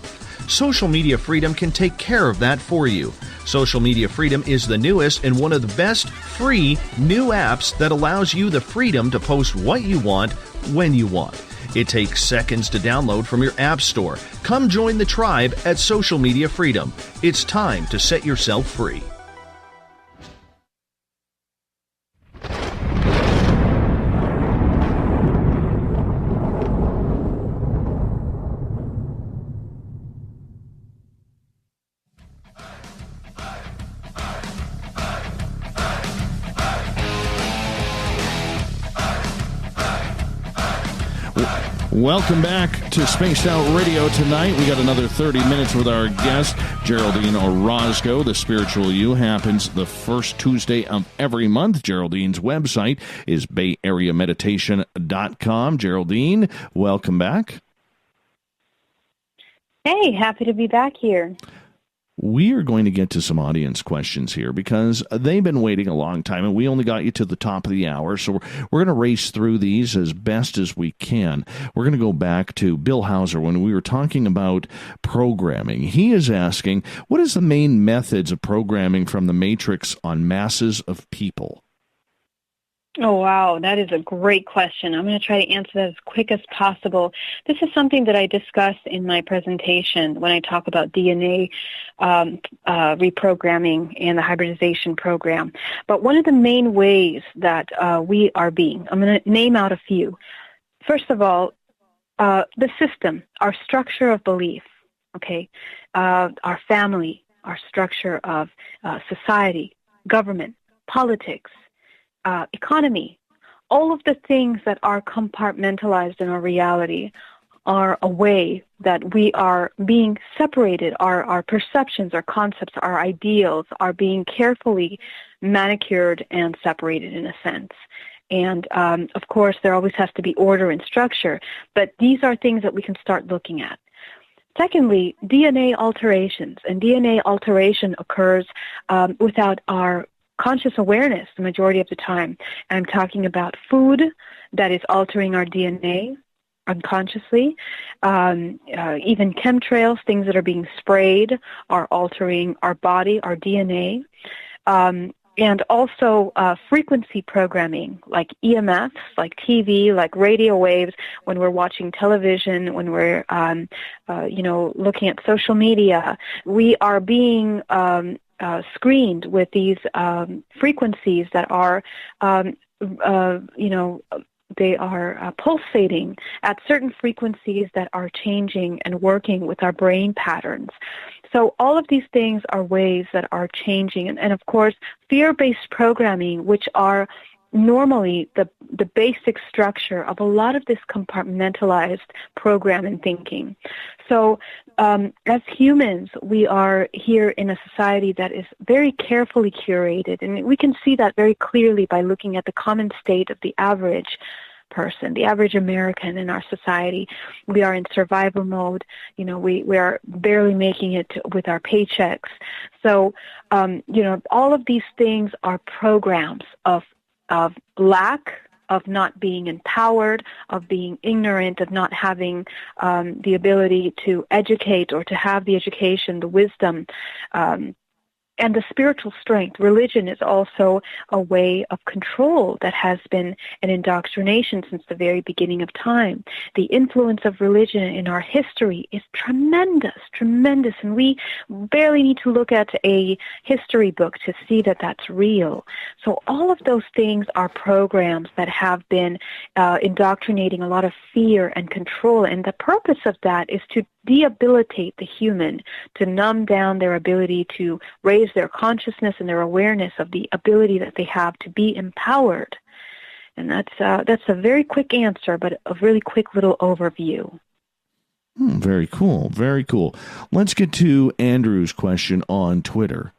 Social Media Freedom can take care of that for you. Social Media Freedom is the newest and one of the best free new apps that allows you the freedom to post what you want, when you want. It takes seconds to download from your app store. Come join the tribe at Social Media Freedom. It's time to set yourself free. Welcome back to Spaced Out Radio tonight. We got another 30 minutes with our guest, Geraldine Orozco. The Spiritual You happens the first Tuesday of every month. Geraldine's website is bayareameditation.com. Geraldine, welcome back. Hey, happy to be back here. We are going to get to some audience questions here because they've been waiting a long time, and we only got you to the top of the hour, so we're going to race through these as best as we can. We're going to go back to Bill Hauser when we were talking about programming. He is asking, what is the main methods of programming from the Matrix on masses of people? Oh, wow. That is a great question. I'm going to try to answer that as quick as possible. This is something that I discuss in my presentation when I talk about DNA reprogramming and the hybridization program. But one of the main ways that we are being, I'm going to name out a few. First of all, the system, our structure of belief, okay, our family, our structure of society, government, politics, economy, all of the things that are compartmentalized in our reality are a way that we are being separated. Our perceptions, our concepts, our ideals are being carefully manicured and separated in a sense. And, of course, there always has to be order and structure, but these are things that we can start looking at. Secondly, DNA alterations. And DNA alteration occurs without our conscious awareness the majority of the time. And I'm talking about food that is altering our DNA unconsciously. Even chemtrails, things that are being sprayed, are altering our body, our DNA. And also frequency programming, like EMFs, like TV, like radio waves, when we're watching television, when we're, looking at social media. We are being screened with these frequencies that are, they are pulsating at certain frequencies that are changing and working with our brain patterns. So all of these things are ways that are changing. And of course, fear-based programming, which are normally the basic structure of a lot of this compartmentalized program and thinking. So as humans, we are here in a society that is very carefully curated, and we can see that very clearly by looking at the common state of the average person, the average American in our society. We are in survival mode. You know, we are barely making it with our paychecks. So, you know, all of these things are programs of lack, of not being empowered, of being ignorant, of not having the ability to educate or to have the education, the wisdom, and the spiritual strength. Religion is also a way of control that has been an indoctrination since the very beginning of time. The influence of religion in our history is tremendous, tremendous, and we barely need to look at a history book to see that that's real. So all of those things are programs that have been indoctrinating a lot of fear and control, and the purpose of that is to debilitate the human, to numb down their ability to raise their consciousness and their awareness of the ability that they have to be empowered. And that's a very quick answer, but a really quick little overview. Very cool. Very cool. Let's get to Andrew's question on Twitter.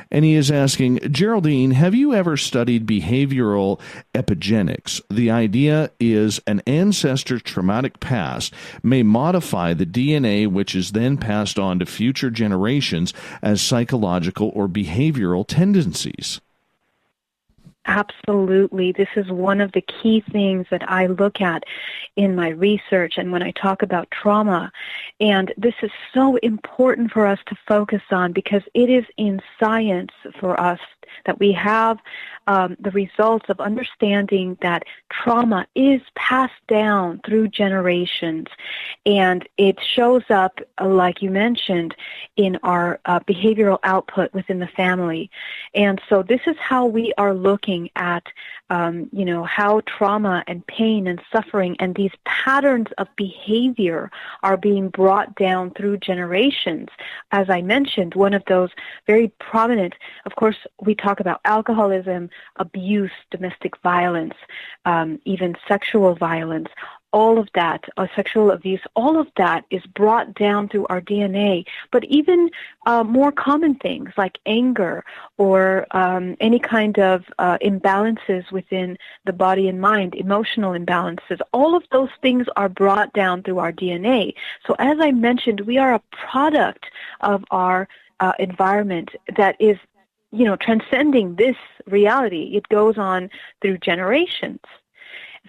And he is asking, Geraldine, have you ever studied behavioral epigenetics? The idea is an ancestor's traumatic past may modify the DNA, which is then passed on to future generations as psychological or behavioral tendencies. Absolutely. This is one of the key things that I look at in my research and when I talk about trauma. And this is so important for us to focus on because it is in science for us that we have the results of understanding that trauma is passed down through generations, and it shows up, like you mentioned, in our behavioral output within the family. And so this is how we are looking at, you know, how trauma and pain and suffering and these patterns of behavior are being brought down through generations. As I mentioned, one of those very prominent, of course, we talk about alcoholism, abuse, domestic violence, even sexual violence. All of that, sexual abuse, all of that is brought down through our DNA. But even more common things like anger or any kind of imbalances within the body and mind, emotional imbalances, all of those things are brought down through our DNA. So as I mentioned, we are a product of our environment that is, you know, transcending this reality. It goes on through generations.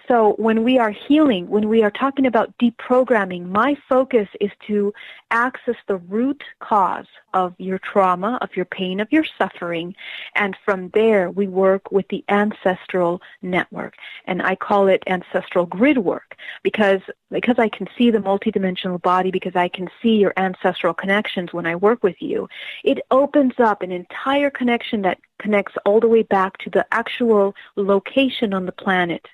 So when we are healing, when we are talking about deprogramming, my focus is to access the root cause of your trauma, of your pain, of your suffering, and from there we work with the ancestral network. And I call it ancestral grid work because I can see the multidimensional body, because I can see your ancestral connections when I work with you. It opens up an entire connection that connects all the way back to the actual location on the planet.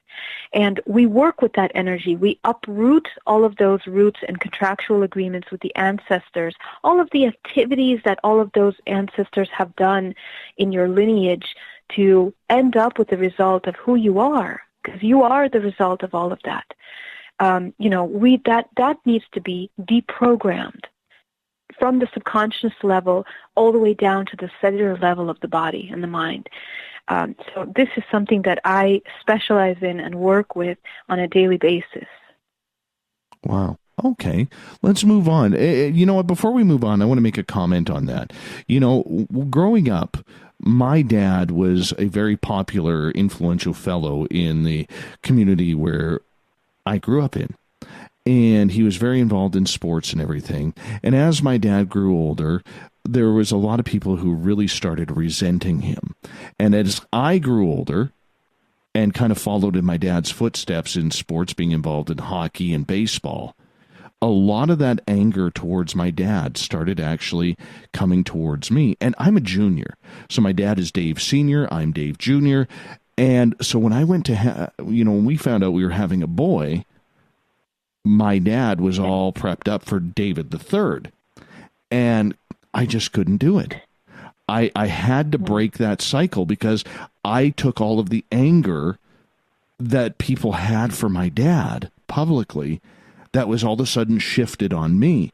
And we work with that energy. We uproot all of those roots and contractual agreements with the ancestors, all of the activities that all of those ancestors have done in your lineage to end up with the result of who you are, because you are the result of all of that. You know, that needs to be deprogrammed from the subconscious level all the way down to the cellular level of the body and the mind. So this is something that I specialize in and work with on a daily basis. Wow. Okay, let's move on. You know what? Before we move on, I want to make a comment on that. You know, growing up, my dad was a very popular, influential fellow in the community where I grew up in. And he was very involved in sports and everything. And as my dad grew older, there was a lot of people who really started resenting him. And as I grew older and kind of followed in my dad's footsteps in sports, being involved in hockey and baseball, a lot of that anger towards my dad started actually coming towards me. And I'm a junior. So my dad is Dave Sr., I'm Dave Jr. And so when I went to, when we found out we were having a boy, my dad was all prepped up for David III. And I just couldn't do it. I had to break that cycle because I took all of the anger that people had for my dad publicly, that was all of a sudden shifted on me.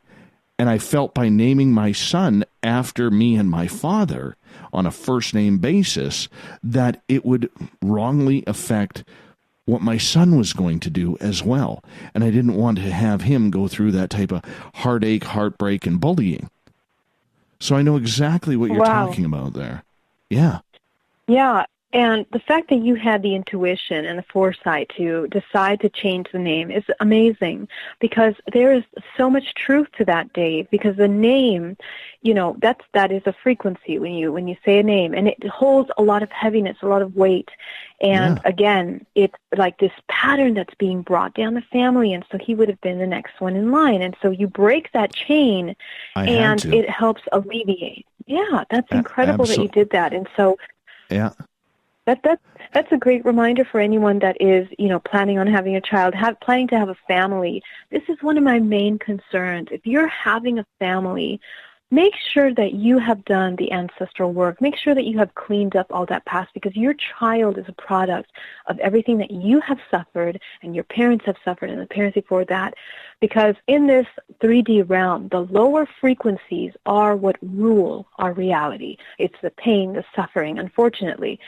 And I felt by naming my son after me and my father on a first name basis that it would wrongly affect what my son was going to do as well. And I didn't want to have him go through that type of heartache, heartbreak, and bullying. So I know exactly what you're talking about there. Yeah. Yeah. And the fact that you had the intuition and the foresight to decide to change the name is amazing, because there is so much truth to that, Dave, because the name, that is a frequency when you say a name, and it holds a lot of heaviness, a lot of weight. And again, it's like this pattern that's being brought down the family, and so he would have been the next one in line. And so you break that chain, and it helps alleviate. Yeah, that's incredible that you did that. And so that's a great reminder for anyone that is, planning on having a child, planning to have a family. This is one of my main concerns. If you're having a family, make sure that you have done the ancestral work. Make sure that you have cleaned up all that past, because your child is a product of everything that you have suffered and your parents have suffered and the parents before that. Because in this 3D realm, the lower frequencies are what rule our reality. It's the pain, the suffering, unfortunately.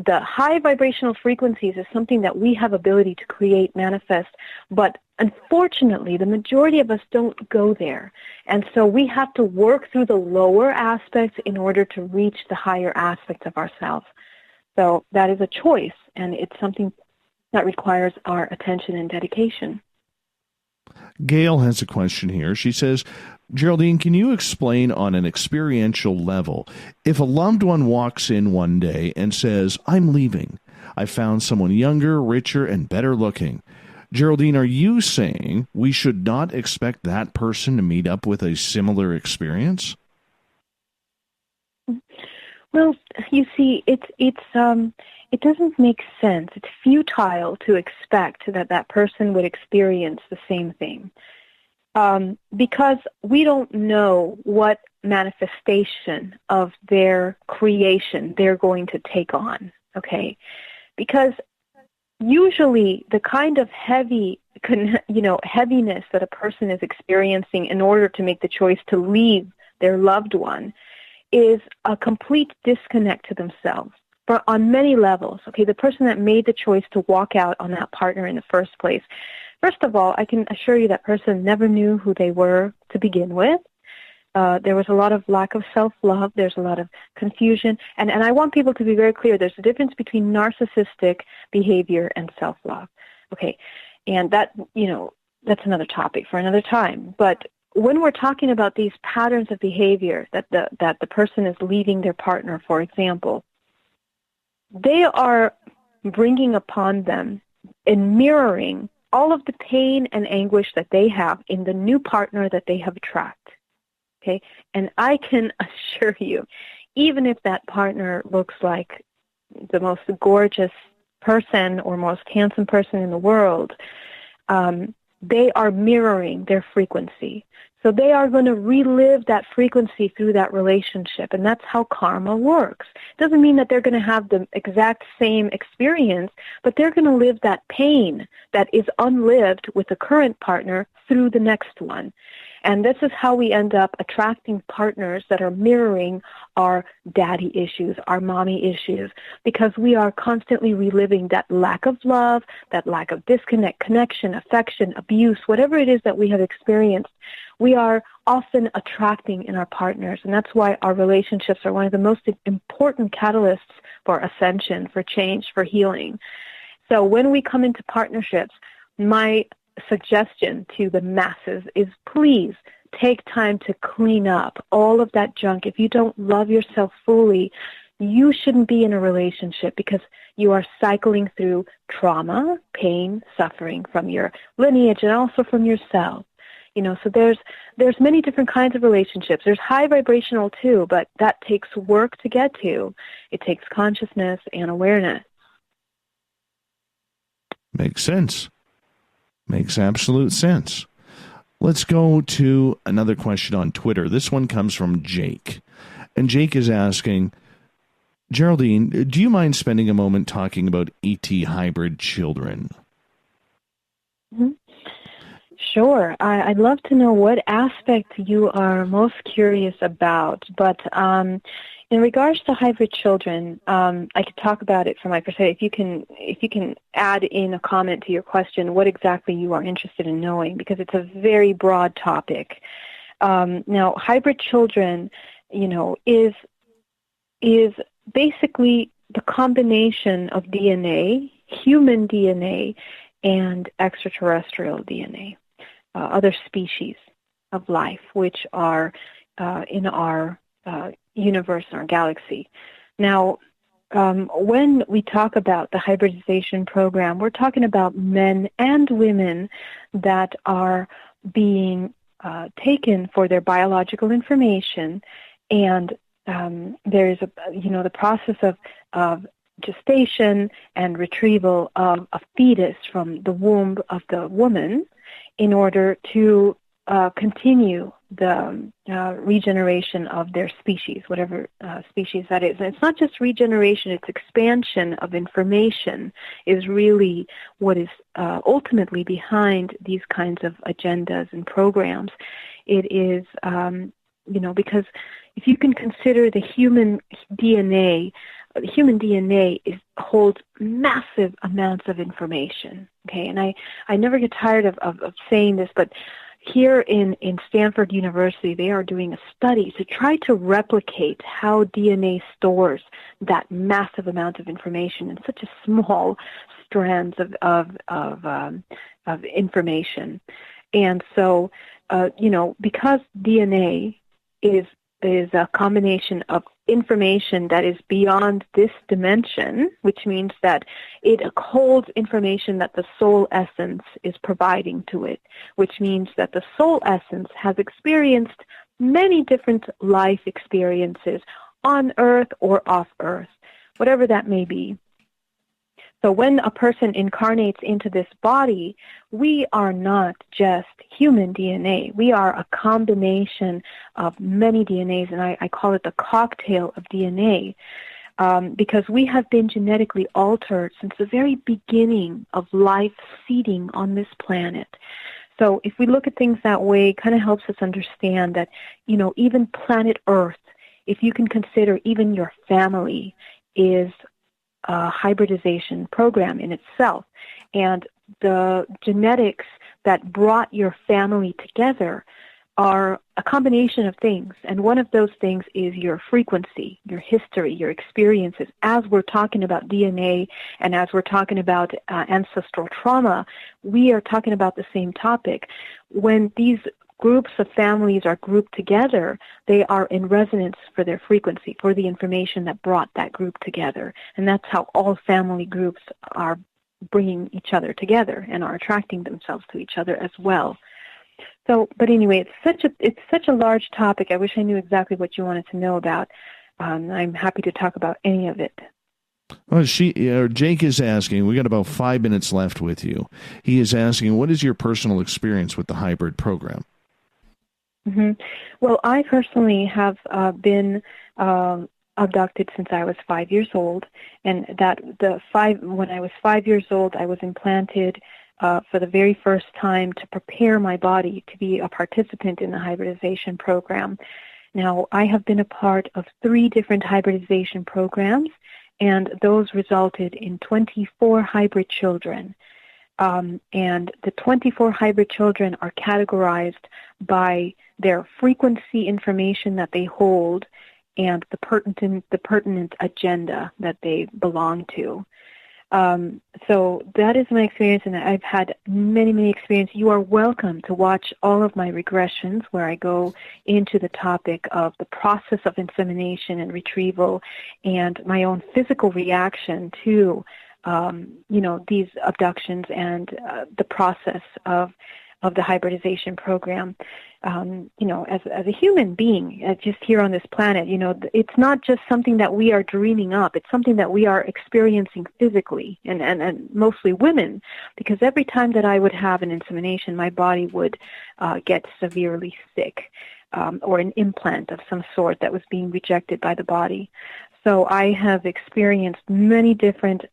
The high vibrational frequencies is something that we have ability to create, manifest, but unfortunately, the majority of us don't go there. And so we have to work through the lower aspects in order to reach the higher aspects of ourselves. So that is a choice, and it's something that requires our attention and dedication. Gail has a question here. She says, Geraldine, can you explain on an experiential level, if a loved one walks in one day and says, I'm leaving, I found someone younger, richer, and better looking. Geraldine, are you saying we should not expect that person to meet up with a similar experience? Well, you see, it doesn't make sense. It's futile to expect that person would experience the same thing, because we don't know what manifestation of their creation they're going to take on, okay? Because usually the kind of heaviness that a person is experiencing in order to make the choice to leave their loved one is a complete disconnect to themselves. But on many levels, okay, the person that made the choice to walk out on that partner in the first place, first of all, I can assure you that person never knew who they were to begin with. There was a lot of lack of self-love. There's a lot of confusion. And I want people to be very clear. There's a difference between narcissistic behavior and self-love. Okay, and that's another topic for another time. But when we're talking about these patterns of behavior that the person is leaving their partner, for example, they are bringing upon them and mirroring all of the pain and anguish that they have in the new partner that they have attracted. Okay, and I can assure you, even if that partner looks like the most gorgeous person or most handsome person in the world, they are mirroring their frequency. So they are going to relive that frequency through that relationship, and that's how karma works. It doesn't mean that they're going to have the exact same experience, but they're going to live that pain that is unlived with the current partner through the next one. And this is how we end up attracting partners that are mirroring our daddy issues, our mommy issues, because we are constantly reliving that lack of love, that lack of disconnect, connection, affection, abuse, whatever it is that we have experienced. We are often attracting in our partners, and that's why our relationships are one of the most important catalysts for ascension, for change, for healing. So when we come into partnerships, my suggestion to the masses is please take time to clean up all of that junk. If you don't love yourself fully, you shouldn't be in a relationship, because you are cycling through trauma, pain, suffering from your lineage and also from yourself. So there's many different kinds of relationships. There's high vibrational too, but that takes work to get to. It takes consciousness and awareness. Makes sense. Makes absolute sense. Let's go to another question on Twitter. This one comes from Jake. And Jake is asking, Geraldine, do you mind spending a moment talking about ET hybrid children? Mm-hmm. Sure. I'd love to know what aspect you are most curious about, but in regards to hybrid children, I could talk about it from my perspective. If you can add in a comment to your question, what exactly you are interested in knowing, because it's a very broad topic. Now, hybrid children, is basically the combination of DNA, human DNA, and extraterrestrial DNA, other species of life, which are in our universe, in our galaxy. Now, when we talk about the hybridization program, we're talking about men and women that are being taken for their biological information, and there is the process of gestation and retrieval of a fetus from the womb of the woman in order to continue the regeneration of their species, whatever species that is. And it's not just regeneration, it's expansion of information is really what is ultimately behind these kinds of agendas and programs. It is, because if you can consider the human DNA holds massive amounts of information, okay? And I never get tired of saying this, but here in Stanford University, they are doing a study to try to replicate how DNA stores that massive amount of information in such a small strands of information. And so, because DNA is a combination of information that is beyond this dimension, which means that it holds information that the soul essence is providing to it, which means that the soul essence has experienced many different life experiences on Earth or off Earth, whatever that may be. So when a person incarnates into this body, we are not just human DNA. We are a combination of many DNAs, and I call it the cocktail of DNA, because we have been genetically altered since the very beginning of life seeding on this planet. So if we look at things that way, it kind of helps us understand that, even planet Earth, if you can consider even your family is a hybridization program in itself. And the genetics that brought your family together are a combination of things. And one of those things is your frequency, your history, your experiences. As we're talking about DNA and as we're talking about ancestral trauma, we are talking about the same topic. When these groups of families are grouped together, they are in resonance for their frequency, for the information that brought that group together. And that's how all family groups are bringing each other together and are attracting themselves to each other as well. So, but anyway, it's such a large topic. I wish I knew exactly what you wanted to know about. I'm happy to talk about any of it. Well, Jake is asking, we got about 5 minutes left with you. He is asking, what is your personal experience with the hybrid program? Mm-hmm. Well, I personally have been abducted since I was 5 years old, and when I was 5 years old, I was implanted for the very first time to prepare my body to be a participant in the hybridization program. Now, I have been a part of 3 different hybridization programs, and those resulted in 24 hybrid children. And the 24 hybrid children are categorized by their frequency information that they hold and the pertinent agenda that they belong to. So that is my experience, and I've had many experiences. You are welcome to watch all of my regressions where I go into the topic of the process of insemination and retrieval and my own physical reaction to these abductions and the process of the hybridization program. As a human being, just here on this planet, it's not just something that we are dreaming up. It's something that we are experiencing physically, and mostly women, because every time that I would have an insemination, my body would get severely sick, or an implant of some sort that was being rejected by the body. So I have experienced many different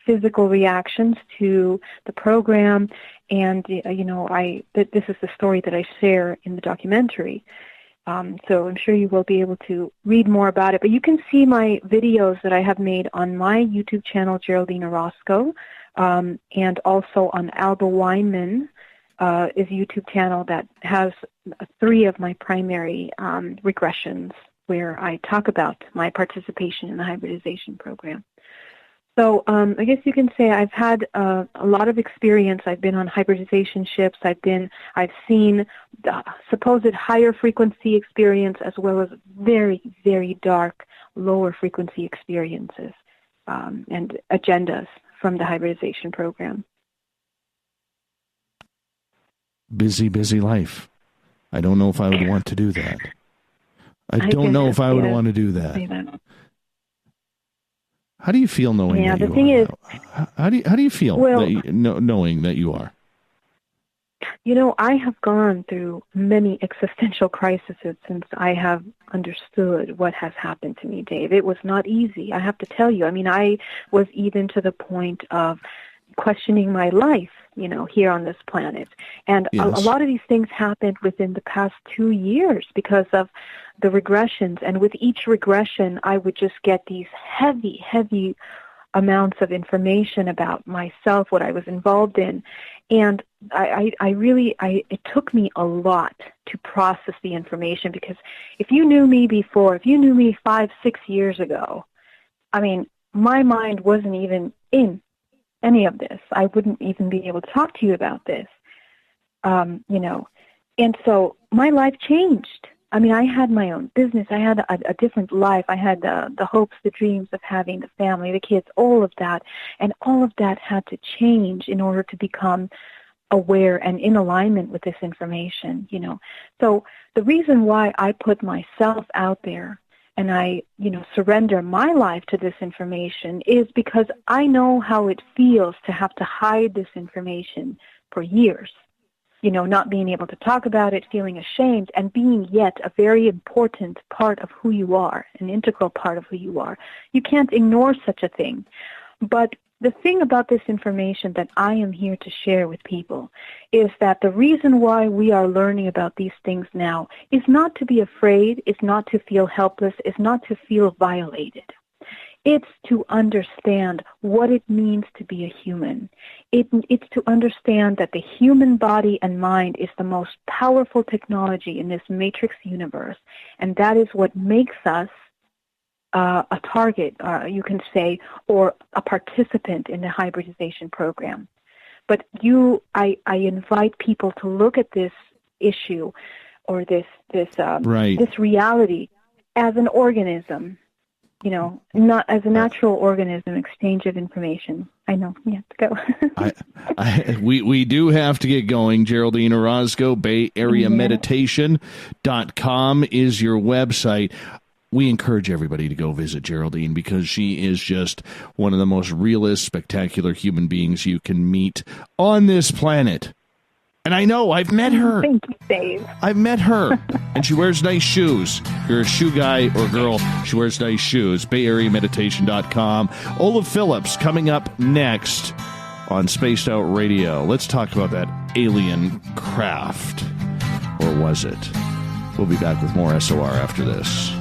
physical reactions to the program, and this is the story that I share in the documentary. So I'm sure you will be able to read more about it. But you can see my videos that I have made on my YouTube channel, Geraldine Orozco, and also on Alba Weinman, is a YouTube channel that has 3 of my primary regressions, where I talk about my participation in the hybridization program. So I guess you can say I've had a lot of experience. I've been on hybridization ships. I've seen the supposed higher frequency experience as well as very, very dark, lower frequency experiences and agendas from the hybridization program. Busy life. I don't know if I would want to do that. I don't know if I would want to do that. How do you feel knowing that you are? How do you feel knowing that you are? I have gone through many existential crises since I have understood what has happened to me, Dave. It was not easy, I have to tell you. I mean, I was even to the point of questioning my life, here on this planet. And a lot of these things happened within the past 2 years because of the regressions. And with each regression, I would just get these heavy, heavy amounts of information about myself, what I was involved in. And it took me a lot to process the information, because if you knew me before, if you knew me 5-6 years ago, I mean, my mind wasn't even in any of this. I wouldn't even be able to talk to you about this, And so my life changed. I mean, I had my own business. I had a different life. I had the hopes, the dreams of having the family, the kids, all of that. And all of that had to change in order to become aware and in alignment with this information, So the reason why I put myself out there and I, surrender my life to this information is because I know how it feels to have to hide this information for years. Not being able to talk about it, feeling ashamed, and being yet a very important part of who you are, an integral part of who you are. You can't ignore such a thing. But the thing about this information that I am here to share with people is that the reason why we are learning about these things now is not to be afraid, is not to feel helpless, is not to feel violated. It's to understand what it means to be a human. It's to understand that the human body and mind is the most powerful technology in this matrix universe, and that is what makes us a target, you can say, or a participant in the hybridization program. But I invite people to look at this issue or this reality as an organism, not as a natural organism, exchange of information. I know, we have to go. We do have to get going. Geraldine Orozco, Bay Area Meditation.com is your website. We encourage everybody to go visit Geraldine because she is just one of the most realist, spectacular human beings you can meet on this planet. And I know, I've met her. Thank you, Dave. I've met her. And she wears nice shoes. If you're a shoe guy or girl, she wears nice shoes. BayAreaMeditation.com. Olaf Phillips coming up next on Spaced Out Radio. Let's talk about that alien craft. Or was it? We'll be back with more SOR after this.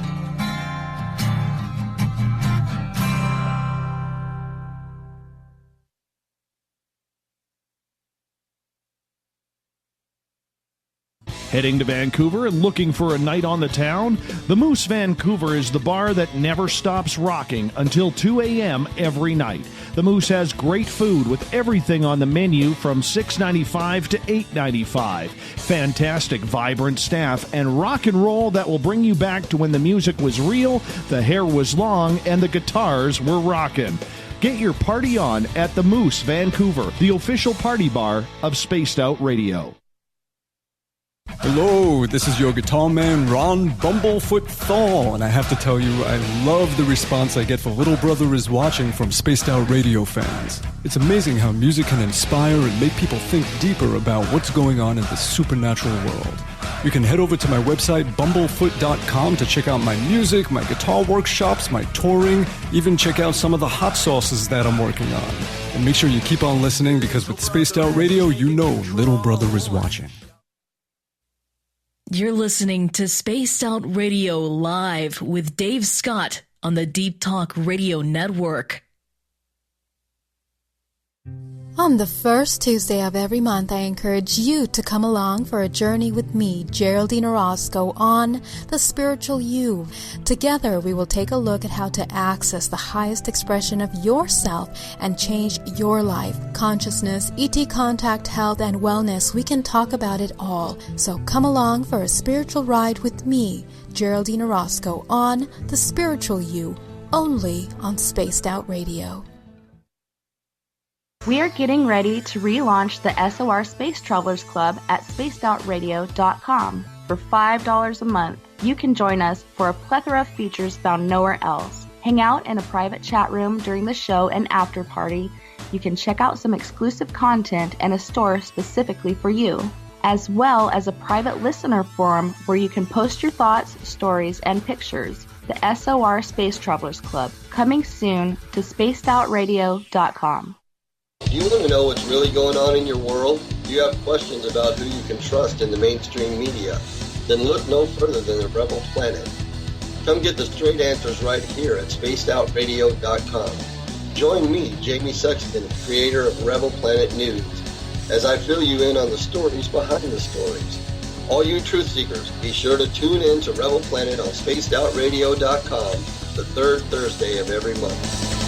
Heading to Vancouver and looking for a night on the town? The Moose Vancouver is the bar that never stops rocking until 2 a.m. every night. The Moose has great food with everything on the menu from $6.95 to $8.95. Fantastic, vibrant staff and rock and roll that will bring you back to when the music was real, the hair was long, and the guitars were rocking. Get your party on at the Moose Vancouver, the official party bar of Spaced Out Radio. Hello, this is your guitar man, Ron Bumblefoot Thal, and I have to tell you, I love the response I get for Little Brother is Watching from Spaced Out Radio fans. It's amazing how music can inspire and make people think deeper about what's going on in the supernatural world. You can head over to my website, bumblefoot.com, to check out my music, my guitar workshops, my touring, even check out some of the hot sauces that I'm working on. And make sure you keep on listening, because with Spaced Out Radio, you know little brother is watching. You're listening to Spaced Out Radio Live with Dave Scott on the Deep Talk Radio Network. On the first Tuesday of every month, I encourage you to come along for a journey with me, Geraldine Orozco, on The Spiritual You. Together, we will take a look at how to access the highest expression of yourself and change your life. Consciousness, ET contact, health, and wellness, we can talk about it all. So come along for a spiritual ride with me, Geraldine Orozco, on The Spiritual You, only on Spaced Out Radio. We are getting ready to relaunch the SOR Space Travelers Club at spacedoutradio.com. For $5 a month, you can join us for a plethora of features found nowhere else. Hang out in a private chat room during the show and after party. You can check out some exclusive content and a store specifically for you, as well as a private listener forum where you can post your thoughts, stories, and pictures. The SOR Space Travelers Club, coming soon to spacedoutradio.com. Do you want to know what's really going on in your world? Do you have questions about who you can trust in the mainstream media? Then look no further than the Rebel Planet. Come get the straight answers right here at spacedoutradio.com. Join me, Jamie Sexton, creator of Rebel Planet News, as I fill you in on the stories behind the stories. All you truth seekers, be sure to tune in to Rebel Planet on spacedoutradio.com the third Thursday of every month.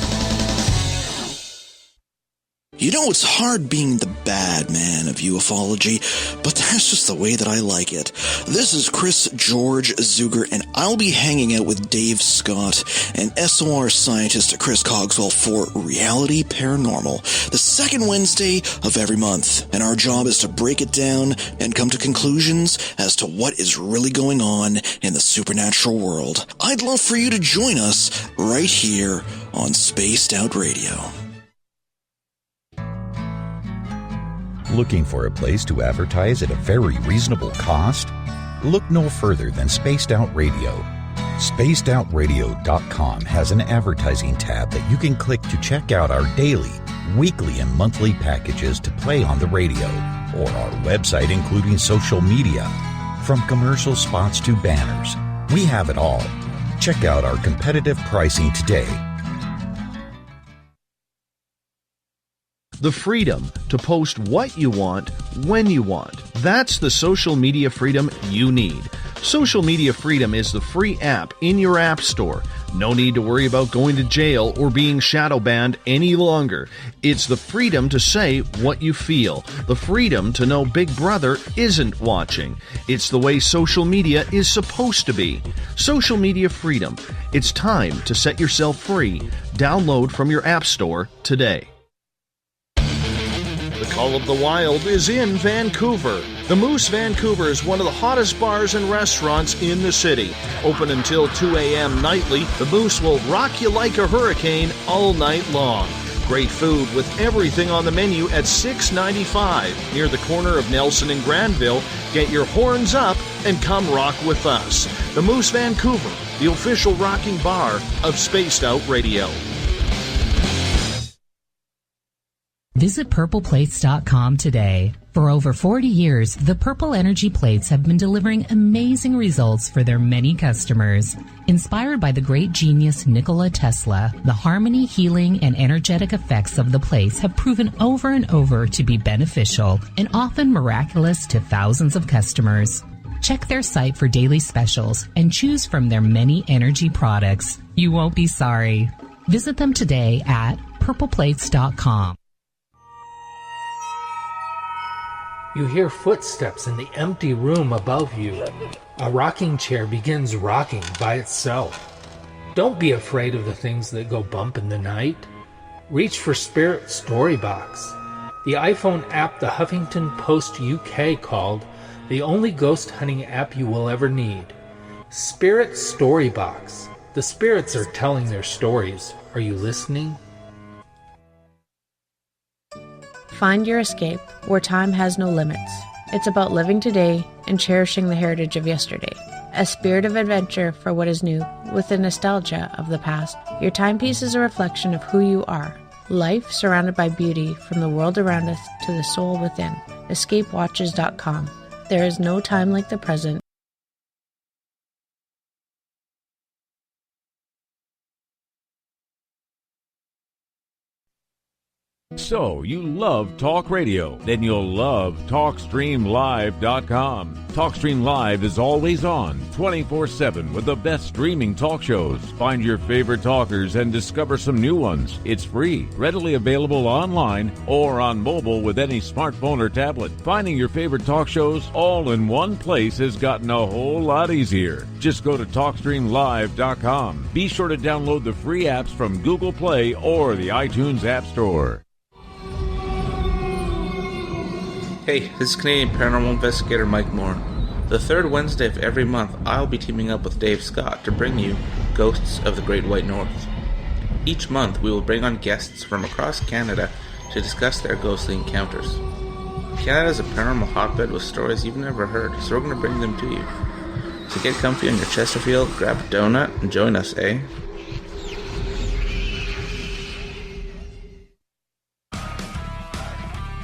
You know, it's hard being the bad man of ufology, but that's just the way that I like it. This is Chris George Zuger, and I'll be hanging out with Dave Scott and SOR scientist Chris Cogswell for Reality Paranormal, the second Wednesday of every month. And our job is to break it down and come to conclusions as to what is really going on in the supernatural world. I'd love for you to join us right here on Spaced Out Radio. Looking for a place to advertise at a very reasonable cost? Look no further than Spaced Out Radio. SpacedOutRadio.com has an advertising tab that you can click to check out our daily, weekly, and monthly packages to play on the radio, or our website including social media. From commercial spots to banners, we have it all. Check out our competitive pricing today. The freedom to post what you want, when you want. That's the social media freedom you need. Social Media Freedom is the free app in your app store. No need to worry about going to jail or being shadow banned any longer. It's the freedom to say what you feel. The freedom to know Big Brother isn't watching. It's the way social media is supposed to be. Social Media Freedom. It's time to set yourself free. Download from your app store today. The Call of the Wild is in Vancouver. The Moose Vancouver is one of the hottest bars and restaurants in the city. Open until 2 a.m. nightly, the Moose will rock you like a hurricane all night long. Great food with everything on the menu at $6.95 near the corner of Nelson and Granville. Get your horns up and come rock with us. The Moose Vancouver, the official rocking bar of Spaced Out Radio. Visit purpleplates.com today. For over 40 years, the Purple Energy Plates have been delivering amazing results for their many customers. Inspired by the great genius Nikola Tesla, the harmony, healing, and energetic effects of the plates have proven over and over to be beneficial and often miraculous to thousands of customers. Check their site for daily specials and choose from their many energy products. You won't be sorry. Visit them today at purpleplates.com. You hear footsteps in the empty room above you. A rocking chair begins rocking by itself. Don't be afraid of the things that go bump in the night. Reach for Spirit Storybox, the iPhone app the Huffington Post UK called the only ghost hunting app you will ever need. Spirit Storybox. The spirits are telling their stories. Are you listening? Find your escape where time has no limits. It's about living today and cherishing the heritage of yesterday. A spirit of adventure for what is new, with the nostalgia of the past. Your timepiece is a reflection of who you are. Life surrounded by beauty from the world around us to the soul within. EscapeWatches.com. There is no time like the present. So, you love talk radio? Then you'll love TalkStreamLive.com. TalkStream Live is always on, 24/7, with the best streaming talk shows. Find your favorite talkers and discover some new ones. It's free, readily available online or on mobile with any smartphone or tablet. Finding your favorite talk shows all in one place has gotten a whole lot easier. Just go to TalkStreamLive.com. Be sure to download the free apps from Google Play or the iTunes App Store. Hey, this is Canadian Paranormal Investigator Mike Moore. The third Wednesday of every month, I'll be teaming up with Dave Scott to bring you Ghosts of the Great White North. Each month, we will bring on guests from across Canada to discuss their ghostly encounters. Canada is a paranormal hotbed with stories you've never heard, so we're going to bring them to you. So get comfy on your Chesterfield, grab a donut, and join us, eh?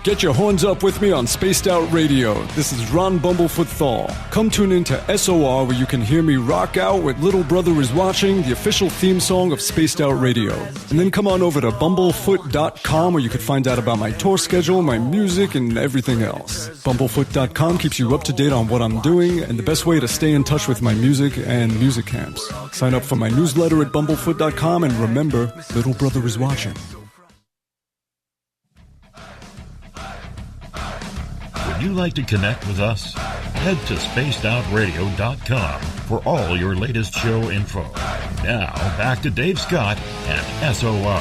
Get your horns up with me on Spaced Out Radio. This is Ron Bumblefoot Thal. Come tune in to SOR where you can hear me rock out with Little Brother is Watching, the official theme song of Spaced Out Radio. And then come on over to bumblefoot.com where you can find out about my tour schedule, my music, and everything else. Bumblefoot.com keeps you up to date on what I'm doing and the best way to stay in touch with my music and music camps. Sign up for my newsletter at bumblefoot.com and remember, Little Brother is Watching. Would you like to connect with us? Head to spacedoutradio.com for all your latest show info. Now, back to Dave Scott and SOR.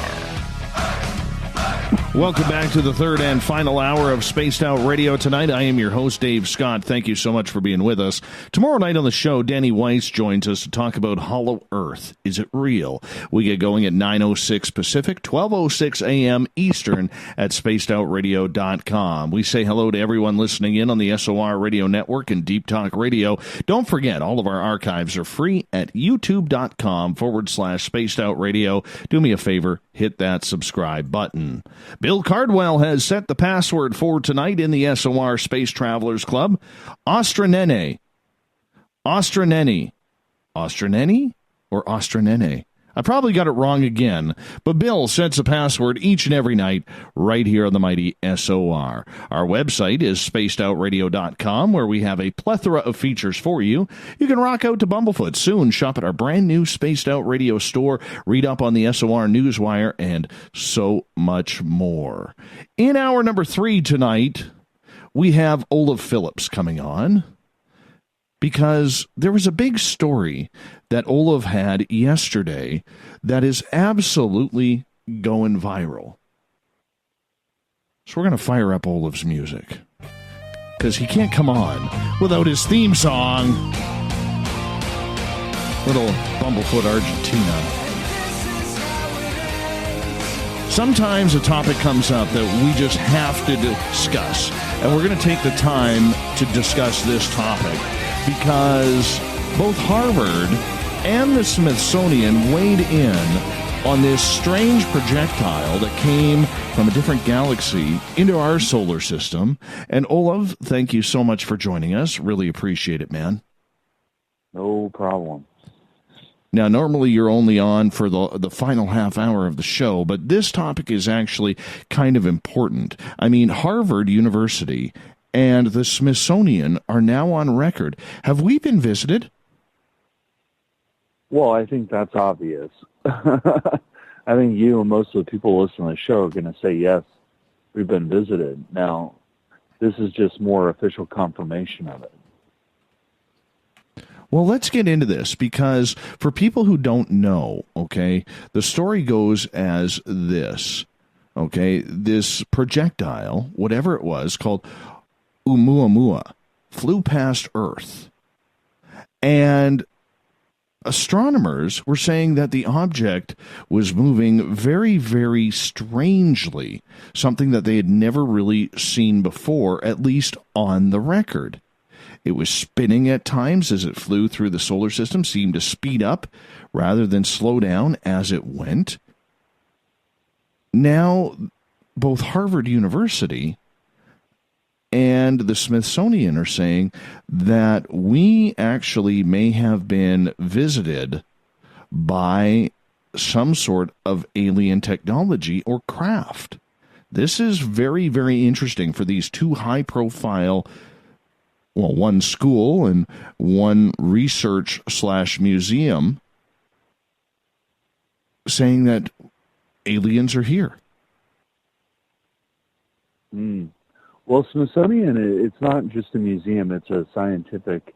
Welcome back to the third and final hour of Spaced Out Radio tonight. I am your host, Dave Scott. Thank you so much for being with us. Tomorrow night on the show, Danny Weiss joins us to talk about Hollow Earth. Is it real? We get going at 9:06 Pacific, 12:06 a.m. Eastern at spacedoutradio.com. We say hello to everyone listening in on the SOR Radio Network and Deep Talk Radio. Don't forget, all of our archives are free at youtube.com/Spaced Out Radio. Do me a favor, hit that subscribe button. Bill Cardwell has set the password for tonight in the SOR Space Travelers Club. Ostranene. Ostranene. Ostranene or Ostranene? I probably got it wrong again, but Bill sets a password each and every night right here on the mighty SOR. Our website is spacedoutradio.com, where we have a plethora of features for you. You can rock out to Bumblefoot soon, shop at our brand new Spaced Out Radio store, read up on the SOR Newswire, and so much more. In hour number 3 tonight, we have Olaf Phillips coming on, because there was a big story that Olaf had yesterday that is absolutely going viral. So we're going to fire up Olaf's music, because he can't come on without his theme song. Little Bumblefoot Argentina. Sometimes a topic comes up that we just have to discuss, and we're going to take the time to discuss this topic, because both Harvard and the Smithsonian weighed in on this strange projectile that came from a different galaxy into our solar system. And Olaf, thank you so much for joining us. Really appreciate it, man. No problem. Now, normally you're only on for the final half hour of the show, but this topic is actually kind of important. I mean, Harvard University and the Smithsonian are now on record. Have we been visited? Well, I think that's obvious. I think you and most of the people listening to the show are going to say, yes, we've been visited. Now, this is just more official confirmation of it. Well, let's get into this, because for people who don't know, okay, the story goes as this, okay, this projectile, whatever it was, called Oumuamua, flew past Earth. And astronomers were saying that the object was moving very, very strangely, something that they had never really seen before, at least on the record. It was spinning at times as it flew through the solar system, seemed to speed up rather than slow down as it went. Now, both Harvard University and the Smithsonian are saying that we actually may have been visited by some sort of alien technology or craft. This is very, very interesting for these two high-profile, well, one school and one research/museum saying that aliens are here. Well, Smithsonian, it's not just a museum, it's a scientific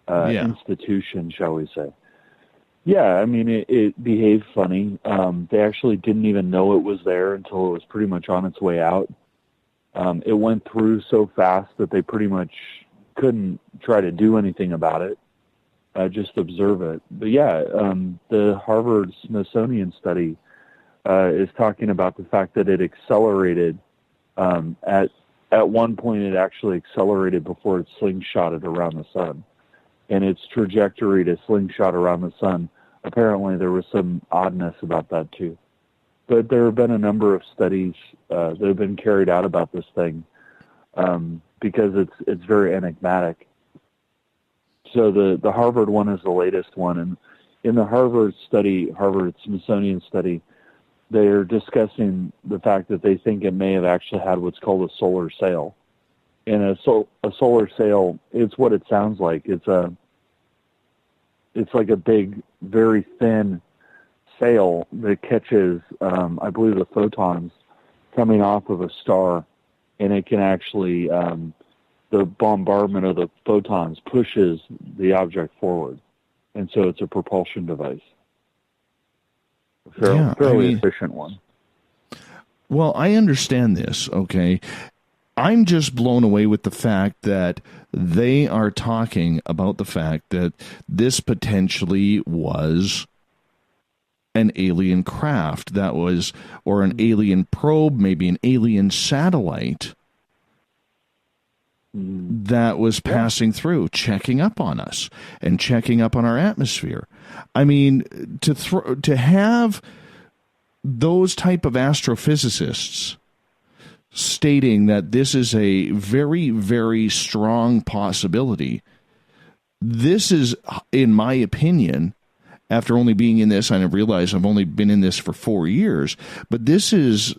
institution, shall we say. Yeah, I mean, it behaved funny. They actually didn't even know it was there until it was pretty much on its way out. It went through so fast that they pretty much couldn't try to do anything about it, just observe it. But yeah, the Harvard-Smithsonian study is talking about the fact that it accelerated. At one point, it actually accelerated before it slingshotted around the sun. And its trajectory to slingshot around the sun, apparently there was some oddness about that too. But there have been a number of studies that have been carried out about this thing because it's very enigmatic. So the Harvard one is the latest one. And in the Harvard-Smithsonian study, they're discussing the fact that they think it may have actually had what's called a solar sail. And a solar sail, it's what it sounds like. It's like a big, very thin sail that catches, I believe, the photons coming off of a star, and it can actually, the bombardment of the photons pushes the object forward. And so it's a propulsion device. Fairly efficient one. Well, I understand this, okay? I'm just blown away with the fact that they are talking about the fact that this potentially was an alien craft that was, or an alien probe, maybe an alien satellite that was passing through, checking up on us and checking up on our atmosphere. I mean, to have those type of astrophysicists stating that this is a very, very strong possibility, this is, in my opinion, after only being in this, and I realize I've only been in this for 4 years, but this is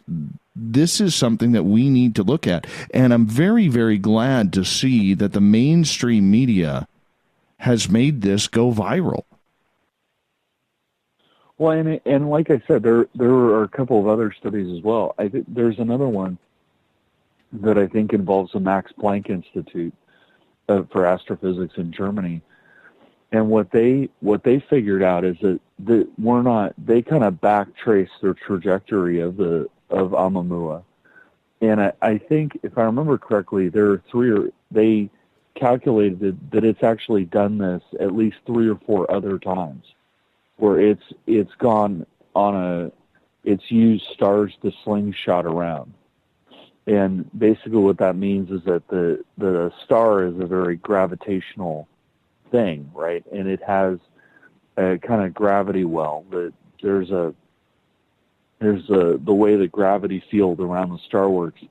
something that we need to look at. And I'm very, very glad to see that the mainstream media has made this go viral. Well, and like I said, there are a couple of other studies as well. I think there's another one that I think involves the Max Planck Institute for Astrophysics in Germany. And what they figured out is that they kind of backtrace their trajectory of Oumuamua. And I think, if I remember correctly, they calculated that it's actually done this at least 3 or 4 other times, where it's gone on it's used stars to slingshot around. And basically what that means is that the star is a very gravitational thing, right? And it has a kind of gravity well. That there's the way the gravity field around the star works.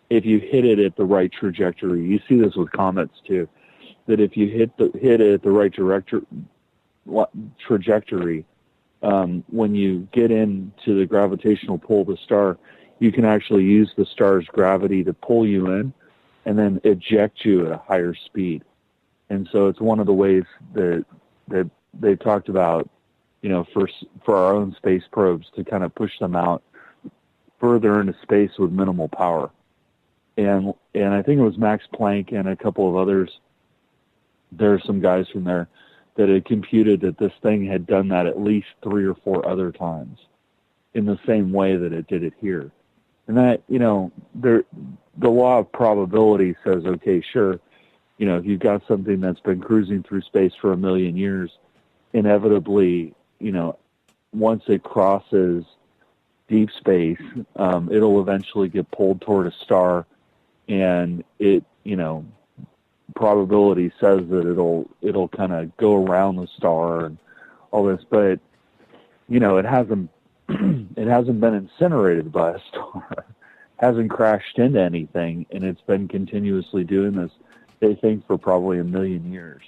If you hit it at the right trajectory, you see this with comets too, that if you hit it at the right trajectory, when you get into the gravitational pull of the star, you can actually use the star's gravity to pull you in and then eject you at a higher speed. And so it's one of the ways that they talked about, for our own space probes to kind of push them out further into space with minimal power. And I think it was Max Planck and a couple of others. There are some guys from there that had computed that this thing had done that at least 3 or 4 other times in the same way that it did it here. And that, the law of probability says, okay, sure, if you've got something that's been cruising through space for 1 million years, inevitably, once it crosses deep space, it'll eventually get pulled toward a star, and it, probability says that it'll kind of go around the star and all this, but it hasn't been incinerated by a star, hasn't crashed into anything, and it's been continuously doing this, they think, for probably 1 million years.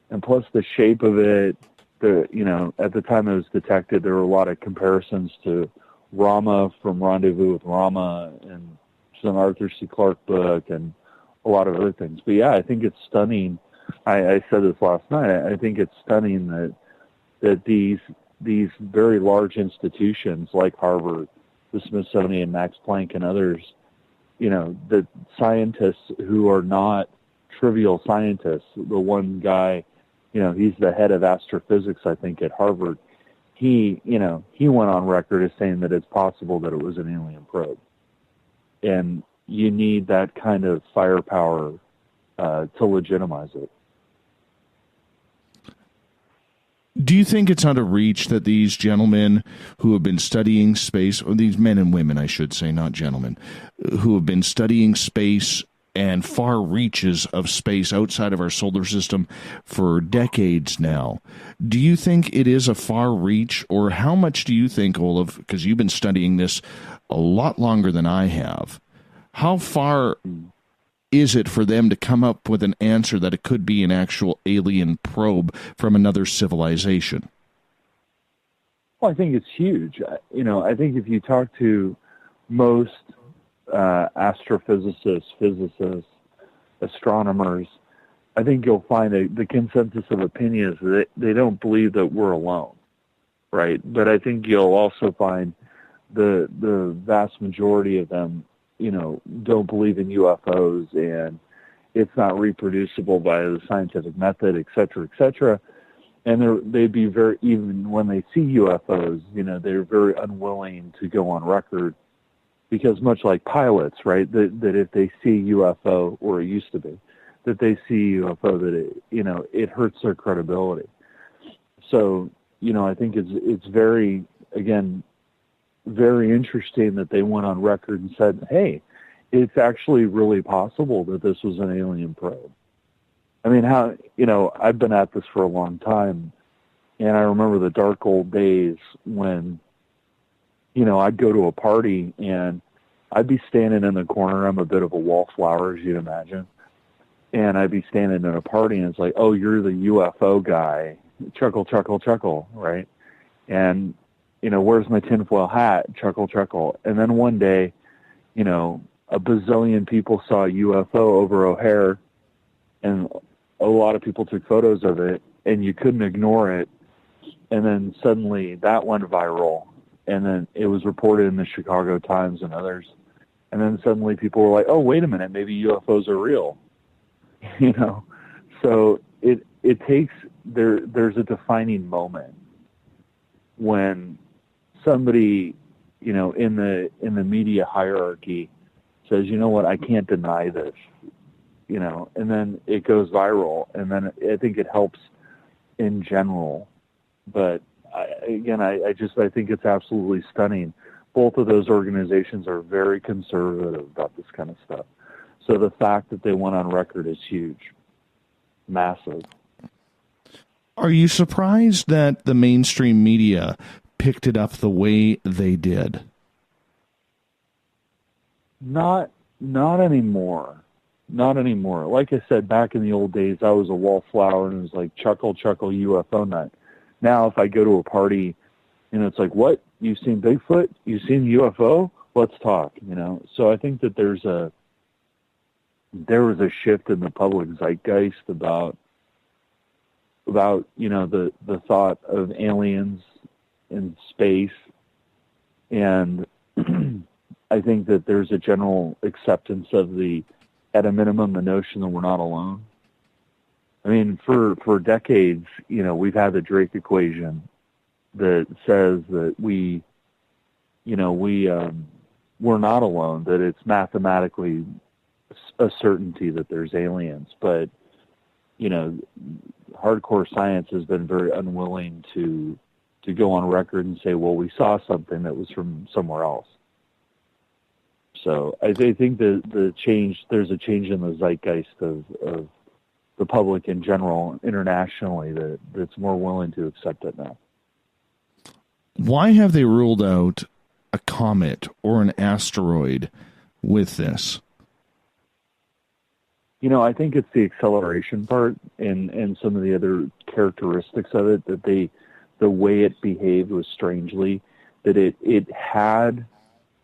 And plus the shape of it, at the time it was detected, there were a lot of comparisons to Rama from Rendezvous with Rama and some Arthur C. Clarke book and a lot of other things. But yeah, I think it's stunning. I said this last night. I think it's stunning that these very large institutions like Harvard, the Smithsonian, Max Planck, and others, the scientists who are not trivial scientists. The one guy, he's the head of astrophysics, I think, at Harvard. He went on record as saying that it's possible that it was an alien probe. And you need that kind of firepower to legitimize it. Do you think it's out of reach that these gentlemen who have been studying space, or these men and women, I should say, not gentlemen, who have been studying space and far reaches of space outside of our solar system for decades now, do you think it is a far reach, or how much do you think, Olaf, because you've been studying this a lot longer than I have, how far is it for them to come up with an answer that it could be an actual alien probe from another civilization? Well, I think it's huge. I think if you talk to most astrophysicists, physicists, astronomers, I think you'll find the consensus of opinion is that they don't believe that we're alone, right? But I think you'll also find the vast majority of them don't believe in UFOs, and it's not reproducible by the scientific method, et cetera, et cetera. And they'd be very, even when they see UFOs, they're very unwilling to go on record, because much like pilots, right, that if they see UFO, or it used to be, that they see UFO, that it hurts their credibility. So, I think it's very, again, very interesting that they went on record and said, hey, it's actually really possible that this was an alien probe. I mean, I've been at this for a long time, and I remember the dark old days when, I'd go to a party and I'd be standing in the corner. I'm a bit of a wallflower, as you'd imagine. And I'd be standing in a party and it's like, oh, you're the UFO guy. Chuckle, chuckle, chuckle, right? And where's my tinfoil hat? Chuckle, chuckle. And then one day, a bazillion people saw a UFO over O'Hare, and a lot of people took photos of it, and you couldn't ignore it. And then suddenly that went viral, and then it was reported in the Chicago Times and others. And then suddenly people were like, oh, wait a minute, maybe UFOs are real. So it takes, there's a defining moment when somebody, in the media hierarchy says, you know what, I can't deny this, and then it goes viral, and then I think it helps in general. But I think it's absolutely stunning. Both of those organizations are very conservative about this kind of stuff. So the fact that they went on record is huge, massive. Are you surprised that the mainstream media picked it up the way they did? Not anymore. Not anymore. Like I said, back in the old days, I was a wallflower, and it was like, chuckle, chuckle, UFO nut. Now, if I go to a party, it's like, what? You've seen Bigfoot? You've seen UFO? Let's talk, So I think that there was a shift in the public zeitgeist about the thought of aliens in space, and I think that there's a general acceptance of at a minimum, the notion that we're not alone. I mean, for decades, we've had the Drake equation that says that we're not alone, that it's mathematically a certainty that there's aliens, but hardcore science has been very unwilling to go on record and say, well, we saw something that was from somewhere else. So I think there's a change in the zeitgeist of the public in general, internationally, that's more willing to accept it now. Why have they ruled out a comet or an asteroid with this? I think it's the acceleration part and some of the other characteristics of it, that the way it behaved was strangely, that it had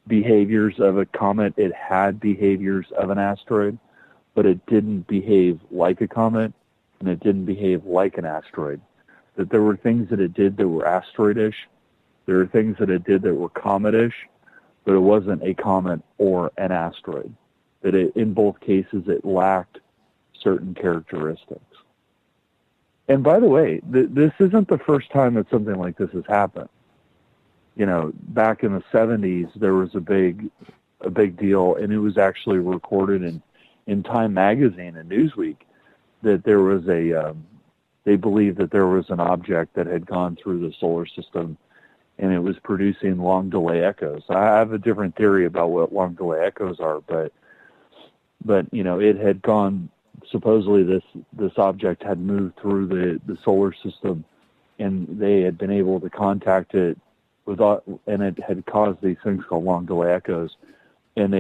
behaviors of a comet, it had behaviors of an asteroid, but it didn't behave like a comet, and it didn't behave like an asteroid. That there were things that it did that were asteroidish, there were things that it did that were cometish, but it wasn't a comet or an asteroid. That in both cases it lacked certain characteristics. And by the way, this isn't the first time that something like this has happened. Back in the 70s, there was a big deal, and it was actually recorded in Time Magazine and Newsweek, that there was they believed that there was an object that had gone through the solar system, and it was producing long delay echoes. I have a different theory about what long delay echoes are, but it had gone, supposedly this object had moved through the solar system, and they had been able to contact it and it had caused these things called long delay echoes. And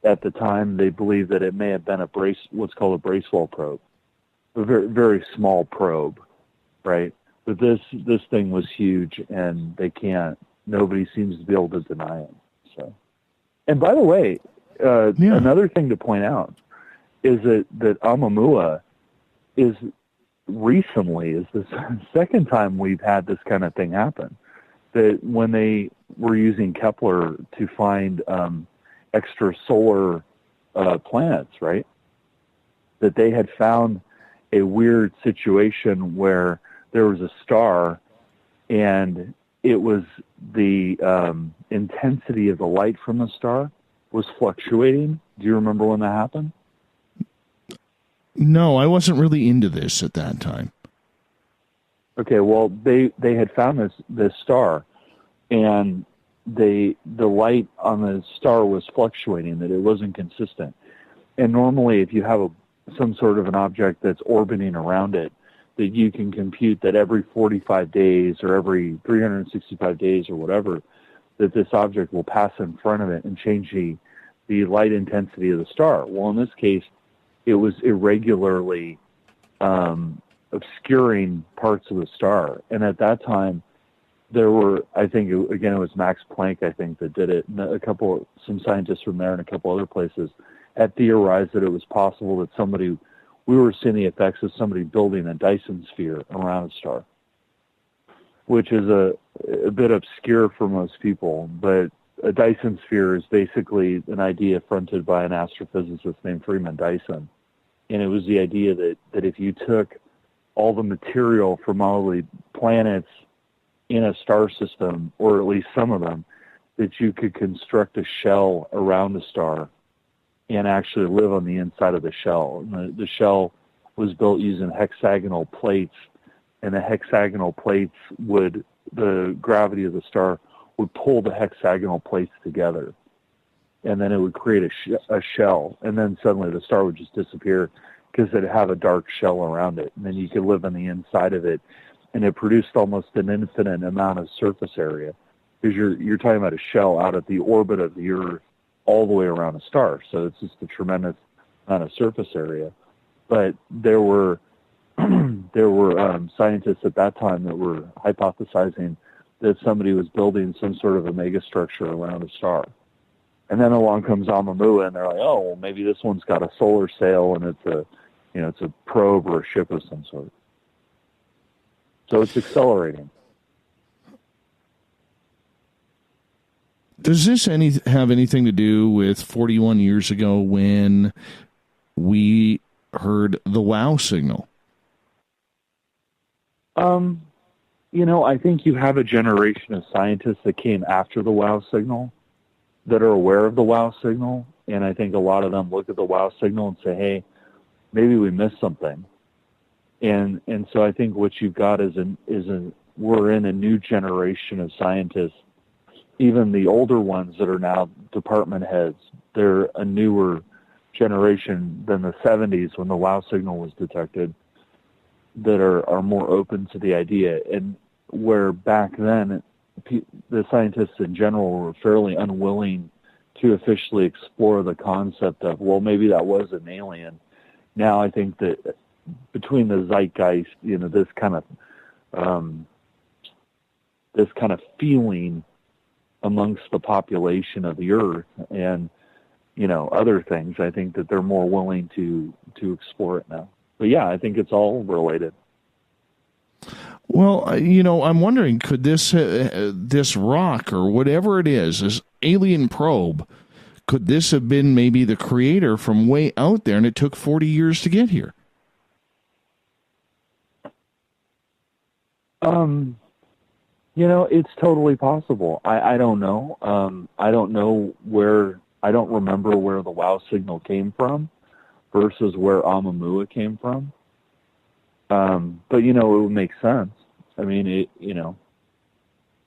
at the time, they believed that it may have been what's called a Bracewell probe, a very, very small probe, right? But this thing was huge, and nobody seems to be able to deny it. So, and by the way, another thing to point out is that Oumuamua is the second time we've had this kind of thing happen. That when they were using Kepler to find extrasolar planets, right? That they had found a weird situation where there was a star, and it was the intensity of the light from the star was fluctuating. Do you remember when that happened? No, I wasn't really into this at that time. Okay, well, they had found this star, and the light on the star was fluctuating, that it wasn't consistent. And normally, if you have some sort of an object that's orbiting around it, that you can compute that every 45 days or every 365 days or whatever, that this object will pass in front of it and change the light intensity of the star. Well, in this case, it was irregularly obscuring parts of the star. And at that time, there were, I think, it was Max Planck, I think, that did it. And some scientists from there and a couple other places had theorized that it was possible that we were seeing the effects of somebody building a Dyson sphere around a star, which is a bit obscure for most people. But a Dyson sphere is basically an idea fronted by an astrophysicist named Freeman Dyson. And it was the idea that if you took all the material from all the planets in a star system, or at least some of them, that you could construct a shell around the star and actually live on the inside of the shell. And the shell was built using hexagonal plates, and the hexagonal plates the gravity of the star would pull the hexagonal plates together, and then it would create a shell, and then suddenly the star would just disappear because it'd have a dark shell around it, and then you could live on the inside of it, and it produced almost an infinite amount of surface area, because you're talking about a shell out at the orbit of the Earth all the way around a star, so it's just a tremendous amount of surface area. But there were scientists at that time that were hypothesizing that somebody was building some sort of a megastructure around a star. And then along comes Oumuamua, and they're like, oh, well, maybe this one's got a solar sail, and it's a probe or a ship of some sort. So it's accelerating. Does this have anything to do with 41 years ago when we heard the wow signal? I think you have a generation of scientists that came after the wow signal that are aware of the wow signal, and I think a lot of them look at the wow signal and say, hey, maybe we missed something. And so I think what you've got is we're in a new generation of scientists even the older ones that are now department heads, they're a newer generation than the 70s when the wow signal was detected, that are more open to the idea. And where back then the scientists in general were fairly unwilling to officially explore the concept of, well, maybe that was an alien. Now I think that between the zeitgeist, this kind of feeling amongst the population of the Earth and, other things, I think that they're more willing to explore it now. But yeah, I think it's all related. Well, I'm wondering, could this rock or whatever it is, this alien probe, could this have been maybe the creator from way out there and it took 40 years to get here? It's totally possible. I don't know. I don't know I don't remember where the wow signal came from versus where Oumuamua came from. But, it would make sense. I mean,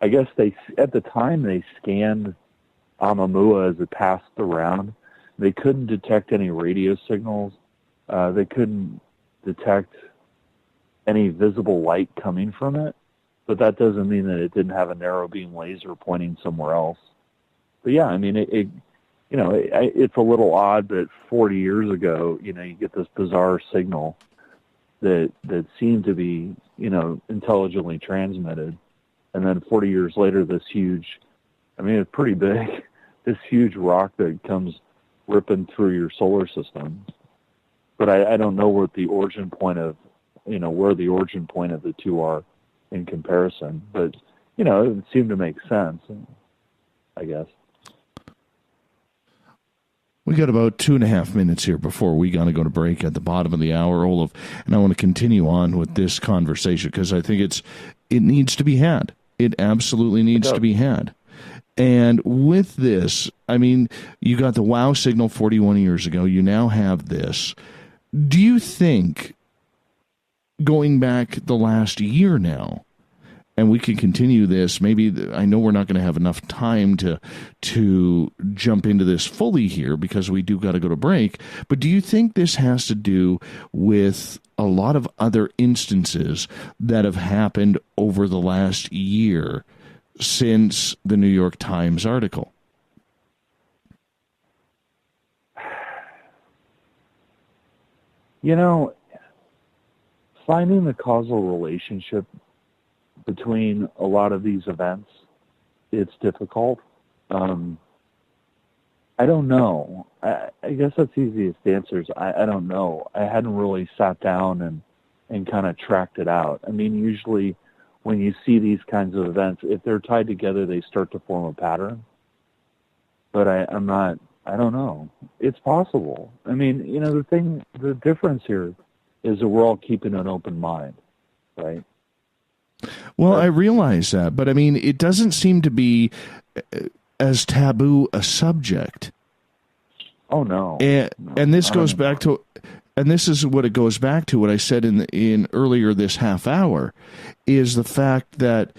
I guess at the time they scanned Oumuamua as it passed around. They couldn't detect any radio signals. They couldn't detect any visible light coming from it. But that doesn't mean that it didn't have a narrow beam laser pointing somewhere else. But yeah, I mean, it's a little odd that 40 years ago, you get this bizarre signal that seemed to be, intelligently transmitted. And then 40 years later, this huge, it's pretty big, this huge rock that comes ripping through your solar system. But I don't know what the origin point of, where the origin point of the two are in comparison. But, it seemed to make sense, I guess. We got about 2.5 minutes here before we got to go to break at the bottom of the hour, Olaf, and I want to continue on with this conversation because I think it needs to be had. It absolutely needs to be had. And with this, you got the wow signal 41 years ago. You now have this. Do you think, going back the last year now, and we can continue this, maybe, I know we're not going to have enough time to jump into this fully here because we do got to go to break, but do you think this has to do with a lot of other instances that have happened over the last year since the New York Times article? Finding the causal relationship between a lot of these events, it's difficult. I don't know. I guess that's the easiest answers. I don't know. I hadn't really sat down and kind of tracked it out. Usually when you see these kinds of events, if they're tied together, they start to form a pattern. But I don't know. It's possible. The difference here is that we're all keeping an open mind, right? Well, I realize that, but it doesn't seem to be as taboo a subject. Oh no. And this goes back to, and this is what it goes back to. What I said in earlier this half hour is the fact that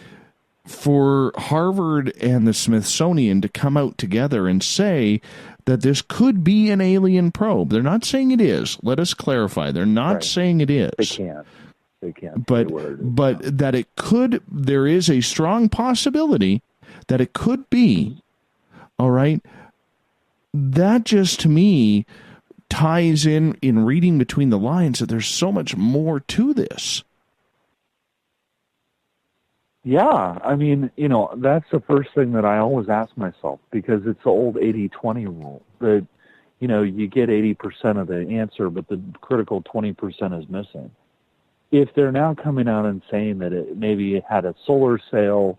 for Harvard and the Smithsonian to come out together and say that this could be an alien probe. They're not saying it is. Let us clarify. They're not saying it is. They can't. But that it could, there is a strong possibility that it could be, all right? That just, to me, ties in reading between the lines that there's so much more to this. Yeah, that's the first thing that I always ask myself, because it's the old 80-20 rule that, you get 80% of the answer, but the critical 20% is missing. If they're now coming out and saying that it had a solar sail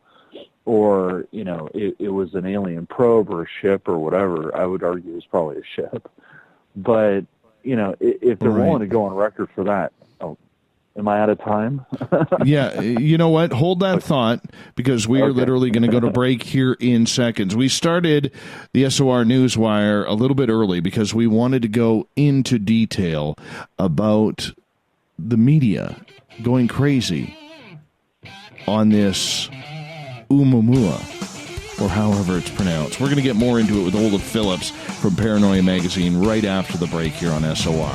or, it was an alien probe or a ship or whatever, I would argue it's probably a ship. But, if they're willing to go on record for that, am I out of time? Yeah, you know what? Hold that thought, because we are literally going to go to break here in seconds. We started the SOR Newswire a little bit early because we wanted to go into detail about the media going crazy on this Oumuamua or however it's pronounced. We're going to get more into it with Olaf Phillips from Paranoia Magazine right after the break here on SOR.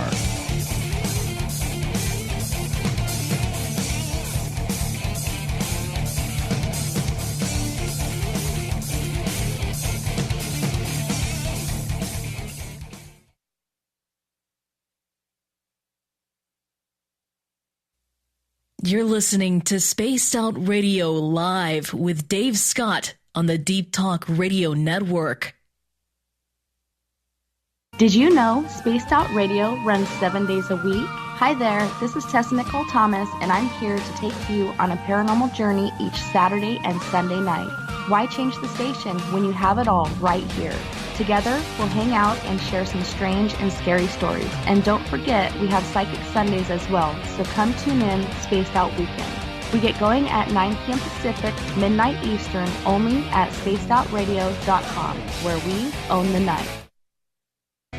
You're listening to Spaced Out Radio Live with Dave Scott on the Deep Talk Radio Network. Did you know Spaced Out Radio runs 7 days a week? Hi there, this is Tessa Nicole Thomas, and I'm here to take you on a paranormal journey each Saturday and Sunday night. Why change the station when you have it all right here? Together, we'll hang out and share some strange and scary stories. And don't forget, we have Psychic Sundays as well, so come tune in Spaced Out Weekend. We get going at 9 p.m. Pacific, midnight Eastern, only at spacedoutradio.com, where we own the night.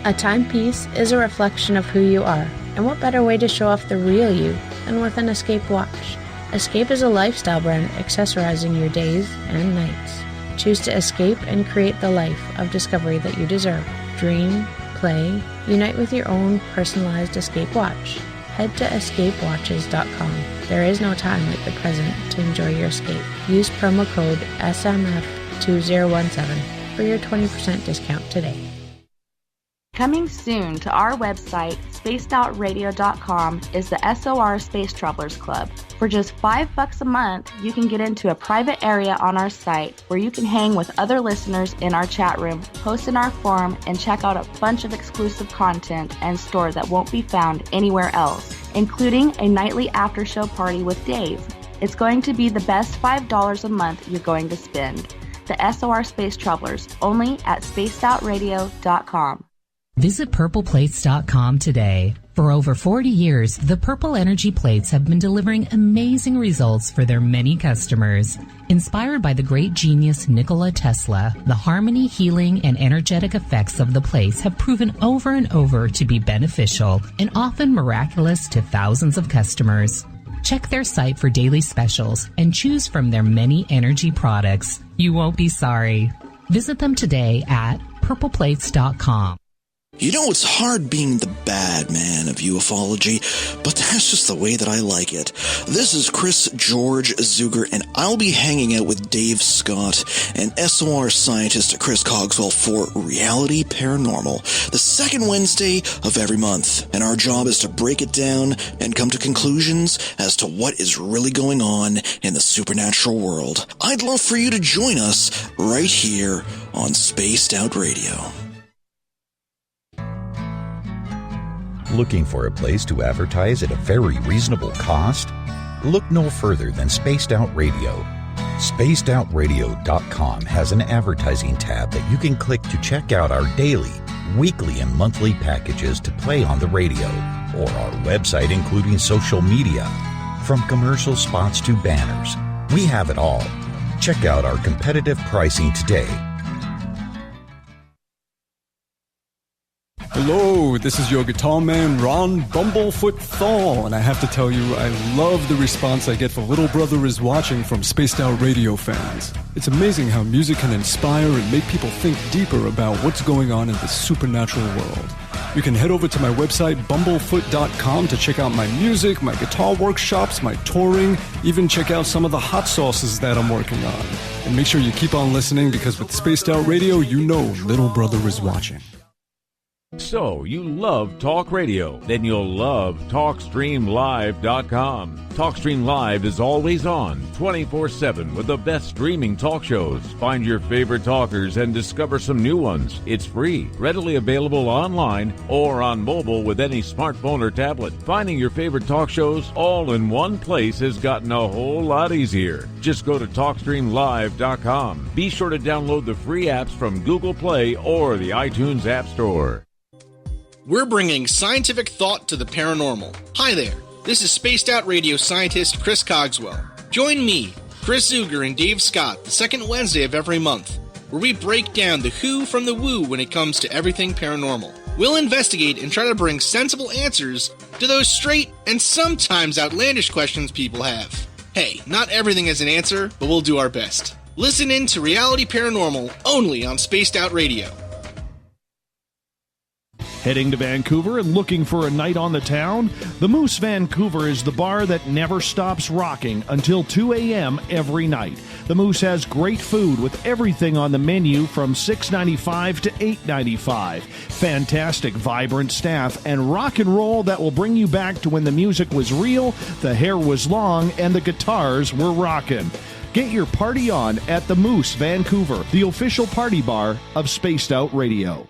A timepiece is a reflection of who you are, and what better way to show off the real you than with an Escape watch? Escape is a lifestyle brand accessorizing your days and nights. Choose to escape and create the life of discovery that you deserve. Dream, play, unite with your own personalized Escape watch. Head to escapewatches.com. There is no time like the present to enjoy your escape. Use promo code SMF2017 for your 20% discount today. Coming soon to our website, spacedoutradio.com, is the SOR Space Travelers Club. For just $5 a month, you can get into a private area on our site where you can hang with other listeners in our chat room, post in our forum, and check out a bunch of exclusive content and store that won't be found anywhere else, including a nightly after-show party with Dave. It's going to be the best $5 a month you're going to spend. The SOR Space Travelers, only at spacedoutradio.com. Visit purpleplates.com today. For over 40 years, the Purple Energy Plates have been delivering amazing results for their many customers. Inspired by the great genius Nikola Tesla, the harmony, healing, and energetic effects of the plates have proven over and over to be beneficial and often miraculous to thousands of customers. Check their site for daily specials and choose from their many energy products. You won't be sorry. Visit them today at purpleplates.com. You know, it's hard being the bad man of ufology, but that's just the way that I like it. This is Chris George Zuger, and I'll be hanging out with Dave Scott and SOR scientist Chris Cogswell for Reality Paranormal, the second Wednesday of every month. And our job is to break it down and come to conclusions as to what is really going on in the supernatural world. I'd love for you to join us right here on Spaced Out Radio. Looking for a place to advertise at a very reasonable cost? Look no further than Spaced Out Radio. SpacedOutRadio.com has an advertising tab that you can click to check out our daily, weekly, and monthly packages to play on the radio, or our website including social media. From commercial spots to banners, we have it all. Check out our competitive pricing today. Hello, this is your guitar man, Ron Bumblefoot Thal, and I have to tell you, I love the response I get for Little Brother is Watching from Spaced Out Radio fans. It's amazing how music can inspire and make people think deeper about what's going on in the supernatural world. You can head over to my website, bumblefoot.com, to check out my music, my guitar workshops, my touring, even check out some of the hot sauces that I'm working on. And make sure you keep on listening, because with Spaced Out Radio, you know Little Brother is watching. So, you love talk radio? Then you'll love TalkStreamLive.com. TalkStream Live is always on, 24/7, with the best streaming talk shows. Find your favorite talkers and discover some new ones. It's free, readily available online or on mobile with any smartphone or tablet. Finding your favorite talk shows all in one place has gotten a whole lot easier. Just go to TalkStreamLive.com. Be sure to download the free apps from Google Play or the iTunes App Store. We're bringing scientific thought to the paranormal. Hi there, this is Spaced Out Radio scientist Chris Cogswell. Join me, Chris Zuger, and Dave Scott the second Wednesday of every month, where we break down the who from the woo when it comes to everything paranormal. We'll investigate and try to bring sensible answers to those straight and sometimes outlandish questions people have. Hey, not everything has an answer, but we'll do our best. Listen in to Reality Paranormal only on Spaced Out Radio. Heading to Vancouver and looking for a night on the town? The Moose Vancouver is the bar that never stops rocking until 2 a.m. every night. The Moose has great food with everything on the menu from $6.95 to $8.95. Fantastic, vibrant staff and rock and roll that will bring you back to when the music was real, the hair was long, and the guitars were rocking. Get your party on at the Moose Vancouver, the official party bar of Spaced Out Radio.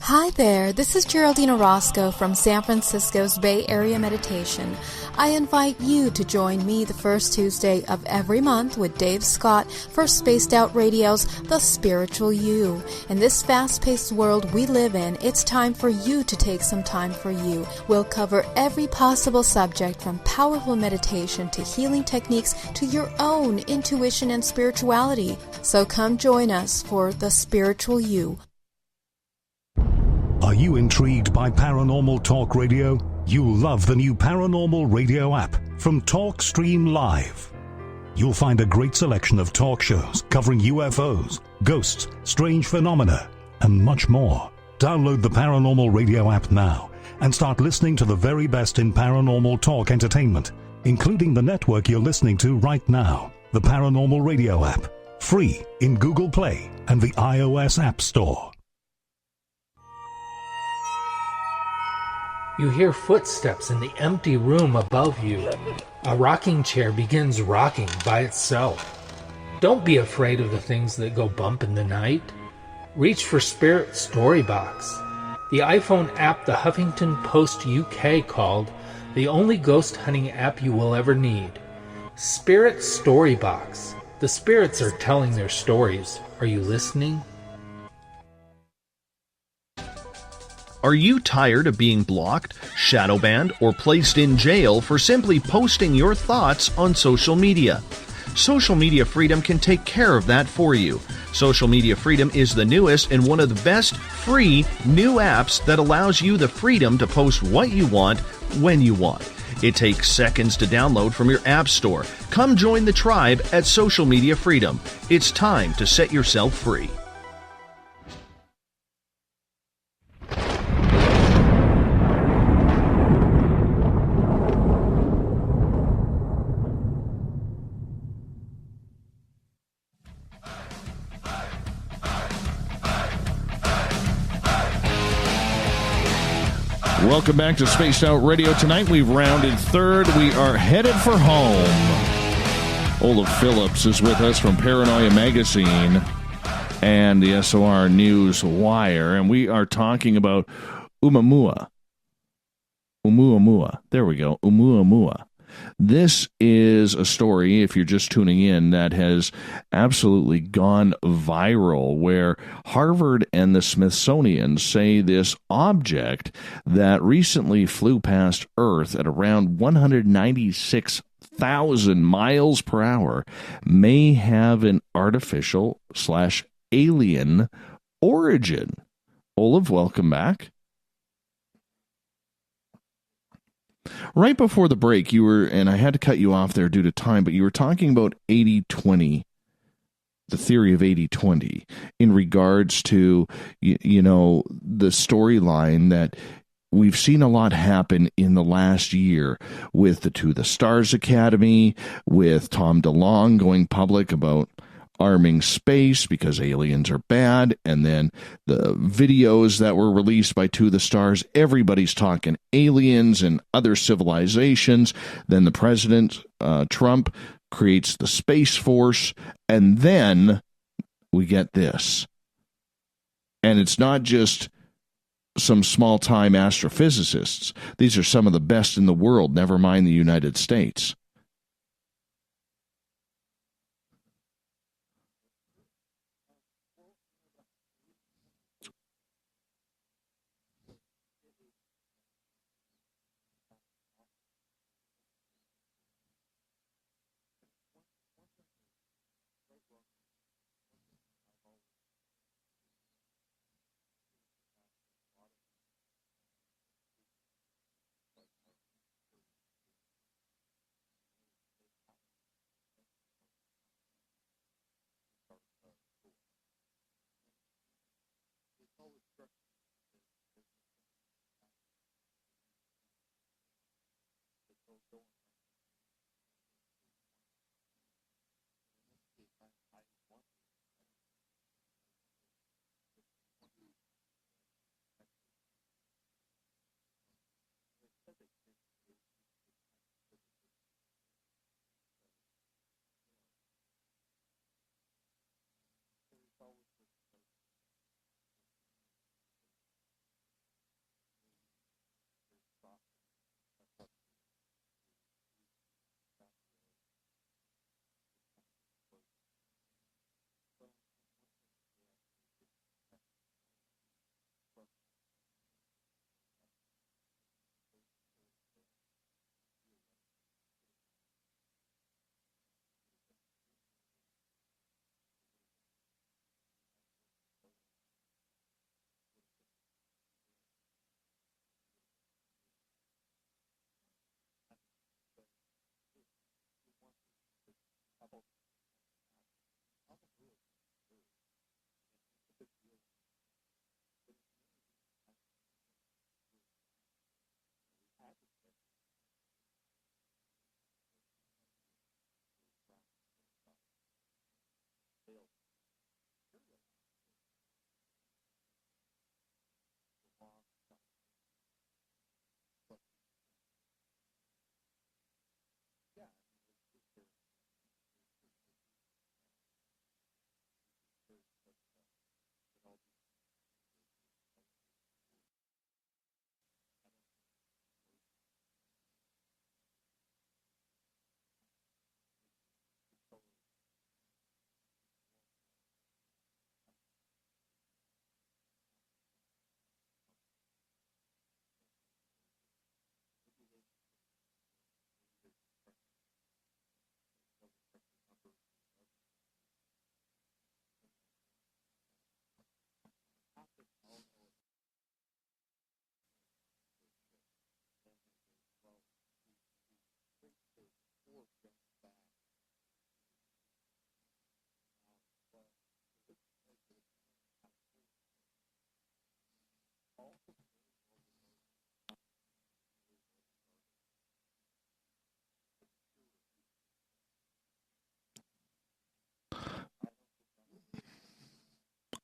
Hi there, this is Geraldine Orozco from San Francisco's Bay Area Meditation. I invite you to join me the first Tuesday of every month with Dave Scott for Spaced Out Radio's The Spiritual You. In this fast-paced world we live in, it's time for you to take some time for you. We'll cover every possible subject from powerful meditation to healing techniques to your own intuition and spirituality. So come join us for The Spiritual You. Are you intrigued by Paranormal Talk Radio? You'll love the new Paranormal Radio app from TalkStream Live. You'll find a great selection of talk shows covering UFOs, ghosts, strange phenomena, and much more. Download the Paranormal Radio app now and start listening to the very best in paranormal talk entertainment, including the network you're listening to right now, the Paranormal Radio app, free in Google Play and the iOS App Store. You hear footsteps in the empty room above you. A rocking chair begins rocking by itself. Don't be afraid of the things that go bump in the night. Reach for Spirit Storybox, the iPhone app the Huffington Post UK called the only ghost hunting app you will ever need. Spirit Storybox. The spirits are telling their stories. Are you listening? Are you tired of being blocked, shadow banned, or placed in jail for simply posting your thoughts on social media? Social Media Freedom can take care of that for you. Social Media Freedom is the newest and one of the best free new apps that allows you the freedom to post what you want, when you want. It takes seconds to download from your app store. Come join the tribe at Social Media Freedom. It's time to set yourself free. Welcome back to Spaced Out Radio. Tonight we've rounded third. We are headed for home. Olaf Phillips is with us from Paranoia Magazine and the SOR News Wire, and we are talking about Oumuamua. Oumuamua. There we go. Oumuamua. This is a story, if you're just tuning in, that has absolutely gone viral, where Harvard and the Smithsonian say this object that recently flew past Earth at around 196,000 miles per hour may have an artificial/alien origin. Olaf, welcome back. Right before the break, you were, and I had to cut you off there due to time, but you were talking about 80-20, the theory of 80-20, in regards to, you know, the storyline that we've seen a lot happen in the last year with the To the Stars Academy, with Tom DeLonge going public about arming space because aliens are bad, and then the videos that were released by To the Stars, everybody's talking aliens and other civilizations. Then the president, Trump, creates the Space Force, and then we get this. And it's not just some small-time astrophysicists. These are some of the best in the world, never mind the United States.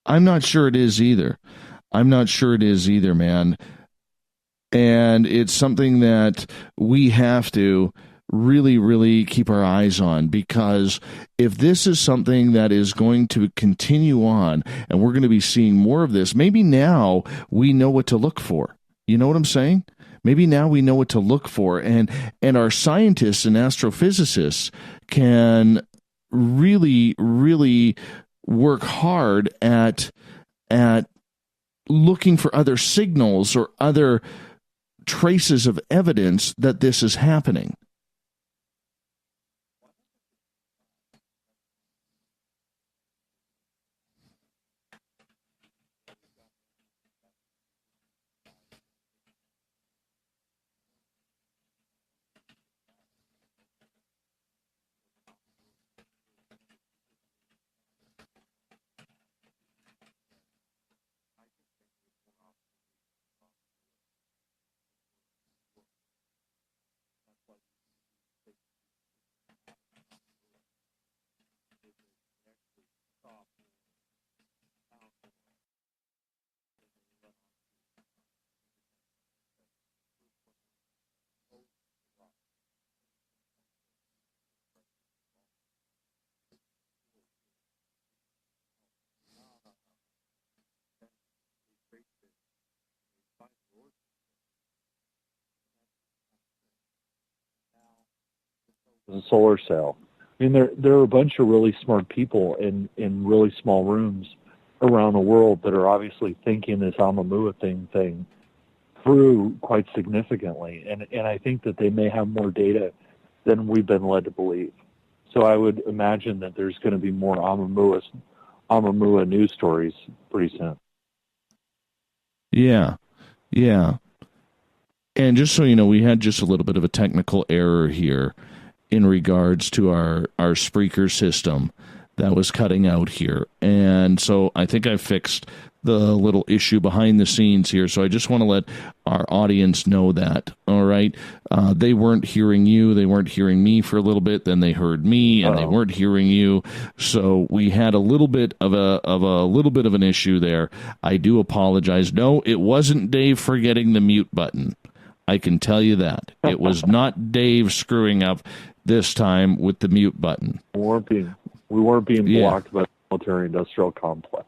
I'm not sure it is either. I'm not sure it is either, man. And it's something that we have to really, really keep our eyes on, because if this is something that is going to continue on and we're going to be seeing more of this, maybe now we know what to look for. You know what I'm saying? Maybe now we know what to look for, and our scientists and astrophysicists can really, really work hard at looking for other signals or other traces of evidence that this is happening. The solar cell. I mean, there are a bunch of really smart people in really small rooms around the world that are obviously thinking this Oumuamua thing through quite significantly, and I think that they may have more data than we've been led to believe. So I would imagine that there's going to be more Oumuamua news stories pretty soon. Yeah. And just so you know, we had just a little bit of a technical error here in regards to our Spreaker system that was cutting out here. And so I think I fixed little issue behind the scenes here. So I just want to let our audience know that. All right, they weren't hearing you, they weren't hearing me for a little bit. Then they heard me, and they weren't hearing you. So we had a little bit of an issue there. I do apologize. No, it wasn't Dave forgetting the mute button. I can tell you that it was not Dave screwing up this time with the mute button. We weren't being blocked by the military-industrial complex.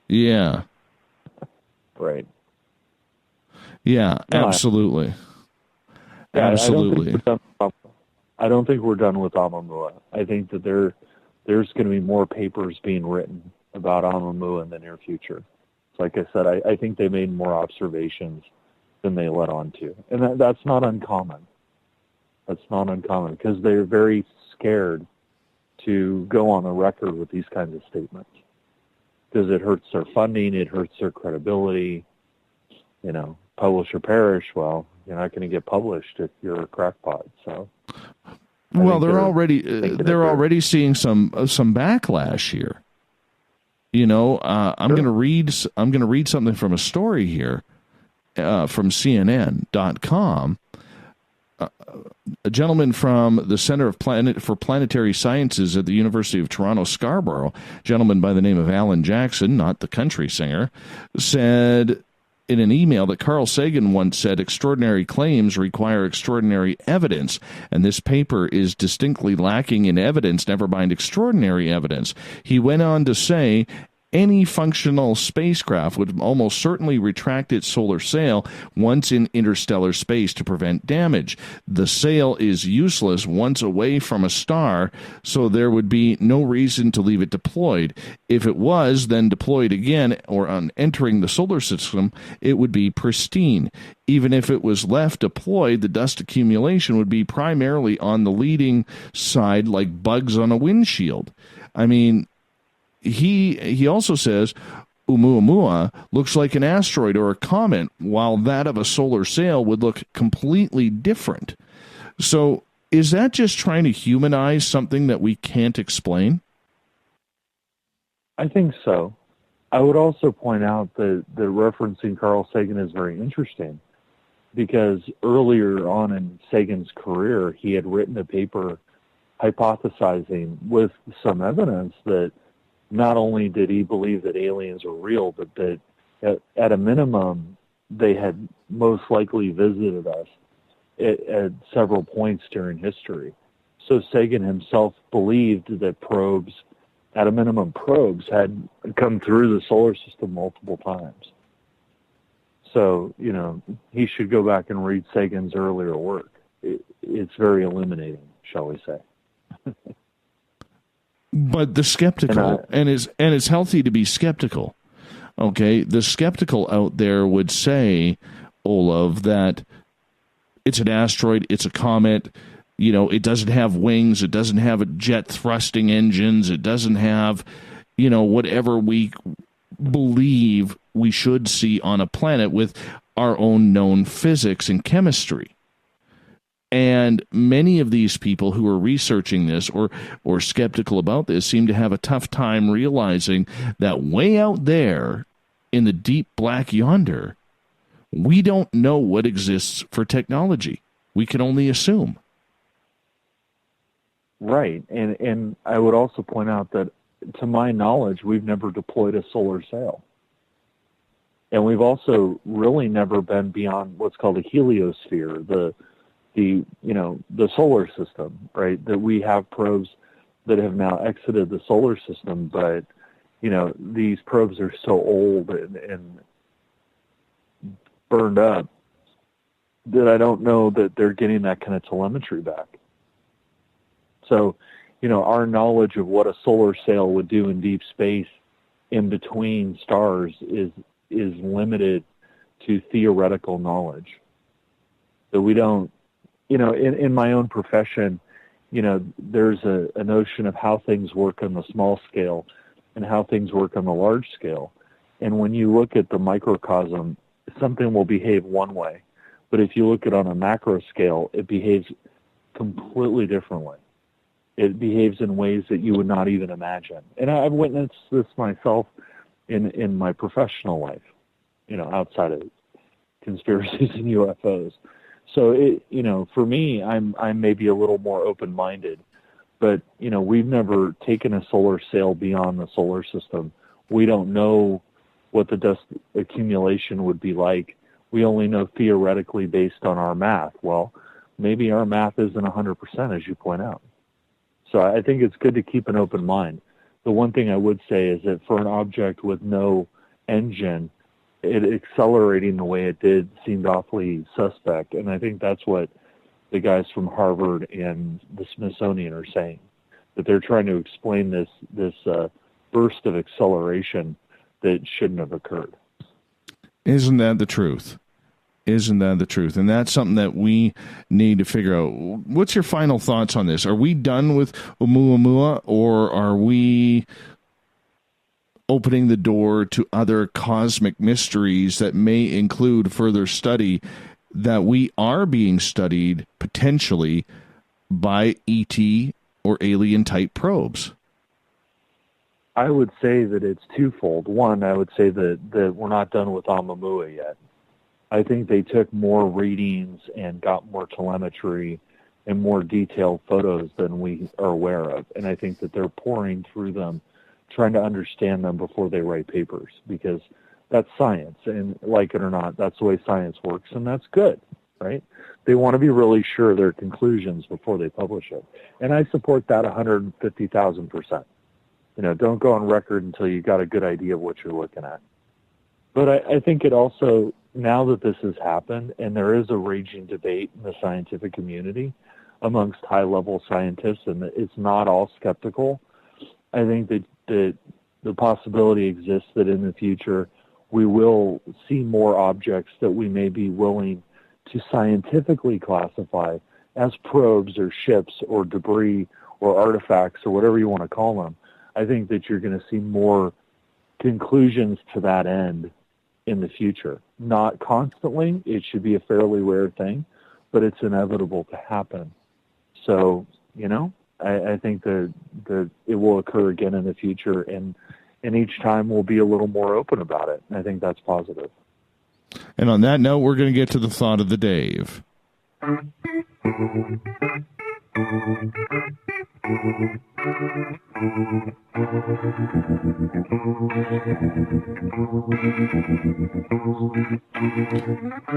Yeah. Right. Yeah, absolutely. Absolutely. I don't think we're done with Oumuamua. I think that there's going to be more papers being written about Oumuamua in the near future. Like I said, I think they made more observations than they let on to. And that's not uncommon. That's not uncommon because they're very scared to go on the record with these kinds of statements because it hurts their funding, it hurts their credibility. You know, publish or perish. Well, you're not going to get published if you're a crackpot. So, well, they're already seeing some backlash here. You know, I'm going to read something from a story here from CNN.com. A gentleman from the Center for Planetary Sciences at the University of Toronto, Scarborough, a gentleman by the name of Alan Jackson, not the country singer, said in an email that Carl Sagan once said extraordinary claims require extraordinary evidence, and this paper is distinctly lacking in evidence, never mind extraordinary evidence. He went on to say, any functional spacecraft would almost certainly retract its solar sail once in interstellar space to prevent damage. The sail is useless once away from a star, so there would be no reason to leave it deployed. If it was then deployed again or on entering the solar system, it would be pristine. Even if it was left deployed, the dust accumulation would be primarily on the leading side like bugs on a windshield. I mean, He also says Oumuamua looks like an asteroid or a comet, while that of a solar sail would look completely different. So is that just trying to humanize something that we can't explain? I think so. I would also point out that the referencing Carl Sagan is very interesting because earlier on in Sagan's career, he had written a paper hypothesizing with some evidence that not only did he believe that aliens were real, but that at a minimum, they had most likely visited us at several points during history. So Sagan himself believed that probes, at a minimum probes, had come through the solar system multiple times. So, you know, he should go back and read Sagan's earlier work. It's very illuminating, shall we say. But the skeptical, and it's healthy to be skeptical, okay? The skeptical out there would say, Olav, that it's an asteroid, it's a comet, you know, it doesn't have wings, it doesn't have jet thrusting engines, it doesn't have, you know, whatever we believe we should see on a planet with our own known physics and chemistry. And many of these people who are researching this or skeptical about this seem to have a tough time realizing that way out there in the deep black yonder, we don't know what exists for technology. We can only assume. Right. And I would also point out that, to my knowledge, we've never deployed a solar sail. And we've also really never been beyond what's called a heliosphere, the solar system, right? That we have probes that have now exited the solar system, but, you know, these probes are so old and burned up that I don't know that they're getting that kind of telemetry back. So, you know, our knowledge of what a solar sail would do in deep space in between stars is limited to theoretical knowledge. So we don't, you know, in my own profession, you know, there's a notion of how things work on the small scale and how things work on the large scale. And when you look at the microcosm, something will behave one way. But if you look at it on a macro scale, it behaves completely differently. It behaves in ways that you would not even imagine. And I've witnessed this myself in my professional life, outside of conspiracies and UFOs. So for me, I'm maybe a little more open-minded, but we've never taken a solar sail beyond the solar system. We don't know what the dust accumulation would be like. We only know theoretically based on our math. Well, maybe our math isn't 100%, as you point out. So I think it's good to keep an open mind. The one thing I would say is that for an object with no engine, it accelerating the way it did seemed awfully suspect. And I think that's what the guys from Harvard and the Smithsonian are saying, that they're trying to explain this burst of acceleration that shouldn't have occurred. Isn't that the truth? Isn't that the truth? And that's something that we need to figure out. What's your final thoughts on this? Are we done with Oumuamua, or are we opening the door to other cosmic mysteries that may include further study, that we are being studied potentially by ET or alien-type probes? I would say that it's twofold. One, I would say that we're not done with Oumuamua yet. I think they took more readings and got more telemetry and more detailed photos than we are aware of. And I think that they're pouring through them, trying to understand them before they write papers, because that's science. And like it or not, that's the way science works, and that's good, right? They want to be really sure of their conclusions before they publish it. And I support that 150,000%. Don't go on record until you got a good idea of what you're looking at. But I think it also, now that this has happened, and there is a raging debate in the scientific community amongst high-level scientists, and it's not all skeptical, I think that the possibility exists that in the future we will see more objects that we may be willing to scientifically classify as probes or ships or debris or artifacts or whatever you want to call them. I think that you're going to see more conclusions to that end in the future. Not constantly. It should be a fairly rare thing, but it's inevitable to happen. So, I think that it will occur again in the future, and each time we'll be a little more open about it. And I think that's positive. And on that note, we're going to get to the thought of the Dave.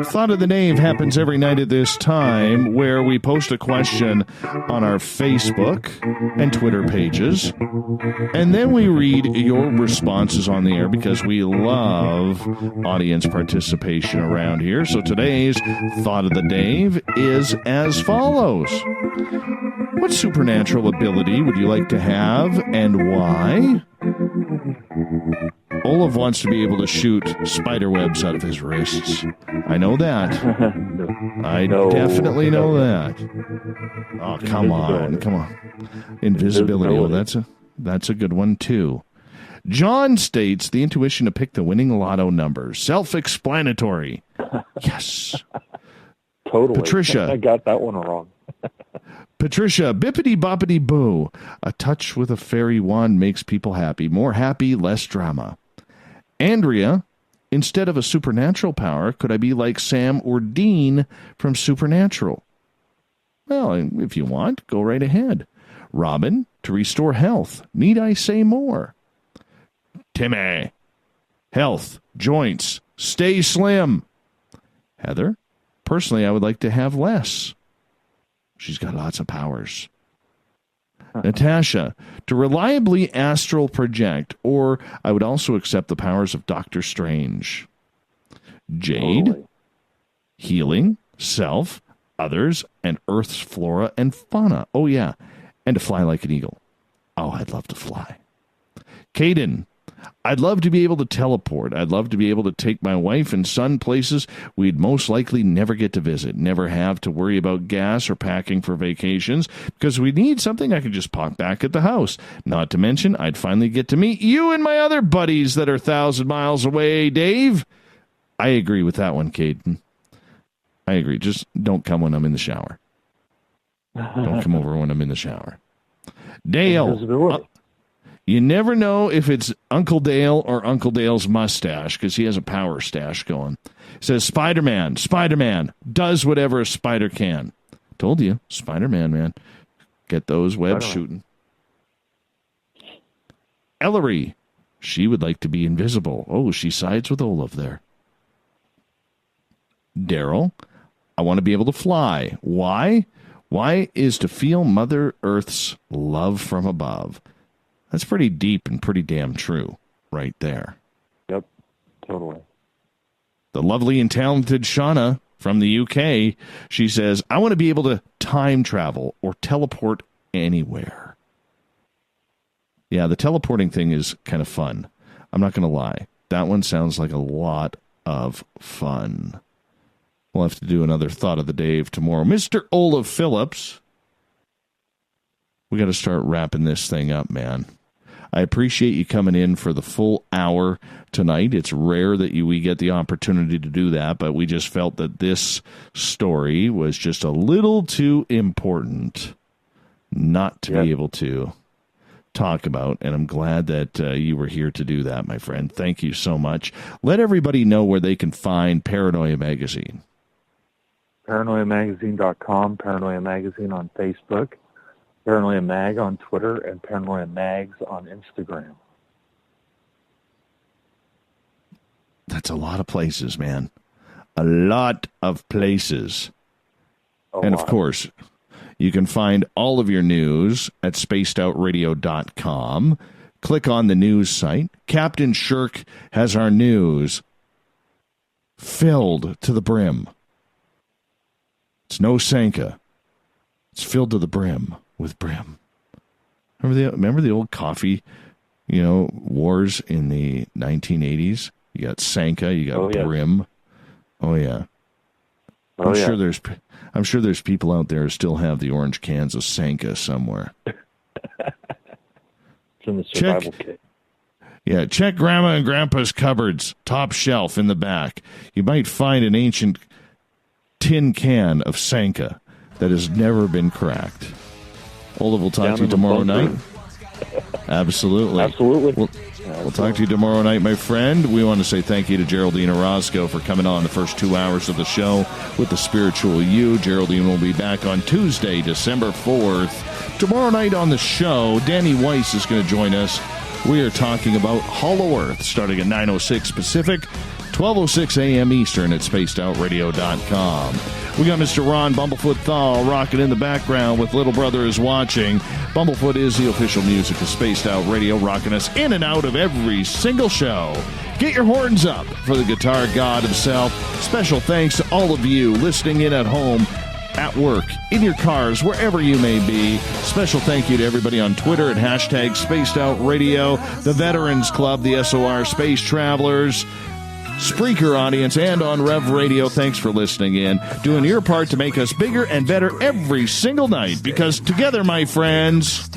Thought of the Dave happens every night at this time, where we post a question on our Facebook and Twitter pages, and then we read your responses on the air, because we love audience participation around here. So today's Thought of the Dave is as follows. What supernatural ability would you like to have, and why? Olaf wants to be able to shoot spider webs out of his wrists. I know that. I definitely know that. Oh, come on. Invisibility. Oh, that's a good one, too. John states the intuition to pick the winning lotto number. Self-explanatory. Yes. Totally. Patricia. I got that one wrong. Patricia, bippity boppity boo. A touch with a fairy wand makes people happy. More happy, less drama. Andrea, instead of a supernatural power, could I be like Sam or Dean from Supernatural? Well, if you want, go right ahead. Robin, to restore health. Need I say more? Timmy, health, joints, stay slim. Heather, personally, I would like to have less. She's got lots of powers. Natasha, to reliably astral project, or I would also accept the powers of Doctor Strange. Jade, healing, self, others, and Earth's flora and fauna. Oh, yeah, and to fly like an eagle. Oh, I'd love to fly. Caden, I'd love to be able to teleport. I'd love to be able to take my wife and son places we'd most likely never get to visit, never have to worry about gas or packing for vacations, because we need something I could just pop back at the house. Not to mention, I'd finally get to meet you and my other buddies that are 1,000 miles away, Dave. I agree with that one, Caden. I agree. Just don't come when I'm in the shower. Don't come over when I'm in the shower. Dale. You never know if it's Uncle Dale or Uncle Dale's mustache, because he has a power stash going. It says, Spider-Man does whatever a spider can. Told you, Spider-Man, man. Get those webs shooting. Ellery, she would like to be invisible. Oh, she sides with Olaf there. Daryl, I want to be able to fly. Why? Why is to feel Mother Earth's love from above. That's pretty deep and pretty damn true right there. Yep, totally. The lovely and talented Shauna from the UK, she says, I want to be able to time travel or teleport anywhere. Yeah, the teleporting thing is kind of fun. I'm not going to lie. That one sounds like a lot of fun. We'll have to do another Thought of the Day tomorrow. Mr. Olaf Phillips, we got to start wrapping this thing up, man. I appreciate you coming in for the full hour tonight. It's rare that we get the opportunity to do that, but we just felt that this story was just a little too important not to be able to talk about, and I'm glad that you were here to do that, my friend. Thank you so much. Let everybody know where they can find Paranoia Magazine. ParanoiaMagazine.com, Paranoia Magazine on Facebook, Paranoia Mag on Twitter, and Paranoia Mags on Instagram. That's a lot of places, man. A lot of places. Of course, you can find all of your news at spacedoutradio.com. Click on the news site. Captain Shirk has our news filled to the brim. It's no Sanka. It's filled to the brim with brim. Remember the old coffee, wars in the 1980s? You got Sanka, you got brim. Oh yeah. I'm sure there's people out there who still have the orange cans of Sanka somewhere. It's in the survival kit. Yeah, check Grandma and Grandpa's cupboards, top shelf in the back. You might find an ancient tin can of Sanka that has never been cracked. Olaf will talk to you tomorrow night. Absolutely. We'll talk to you tomorrow night, my friend. We want to say thank you to Geraldine Orozco for coming on the first 2 hours of the show with the Spiritual You. Geraldine will be back on Tuesday, December 4th. Tomorrow night on the show, Danny Weiss is going to join us. We are talking about Hollow Earth, starting at 9:06 Pacific, 12:06 a.m. Eastern at spacedoutradio.com. We got Mr. Ron Bumblefoot Thal rocking in the background with Little Brother Is Watching. Bumblefoot is the official music of Spaced Out Radio, rocking us in and out of every single show. Get your horns up for the guitar god himself. Special thanks to all of you listening in at home, at work, in your cars, wherever you may be. Special thank you to everybody on Twitter at hashtag Spaced Out Radio, the Veterans Club, the SOR Space Travelers, Spreaker audience, and on Rev Radio. Thanks for listening in, doing your part to make us bigger and better every single night, because together, my friends,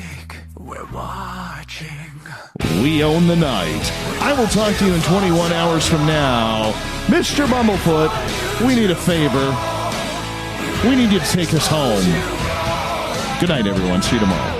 we own the night. I will talk to you in 21 hours from now. Mr. Bumblefoot, we need a favor. We need you to take us home. Good night, everyone. See you tomorrow.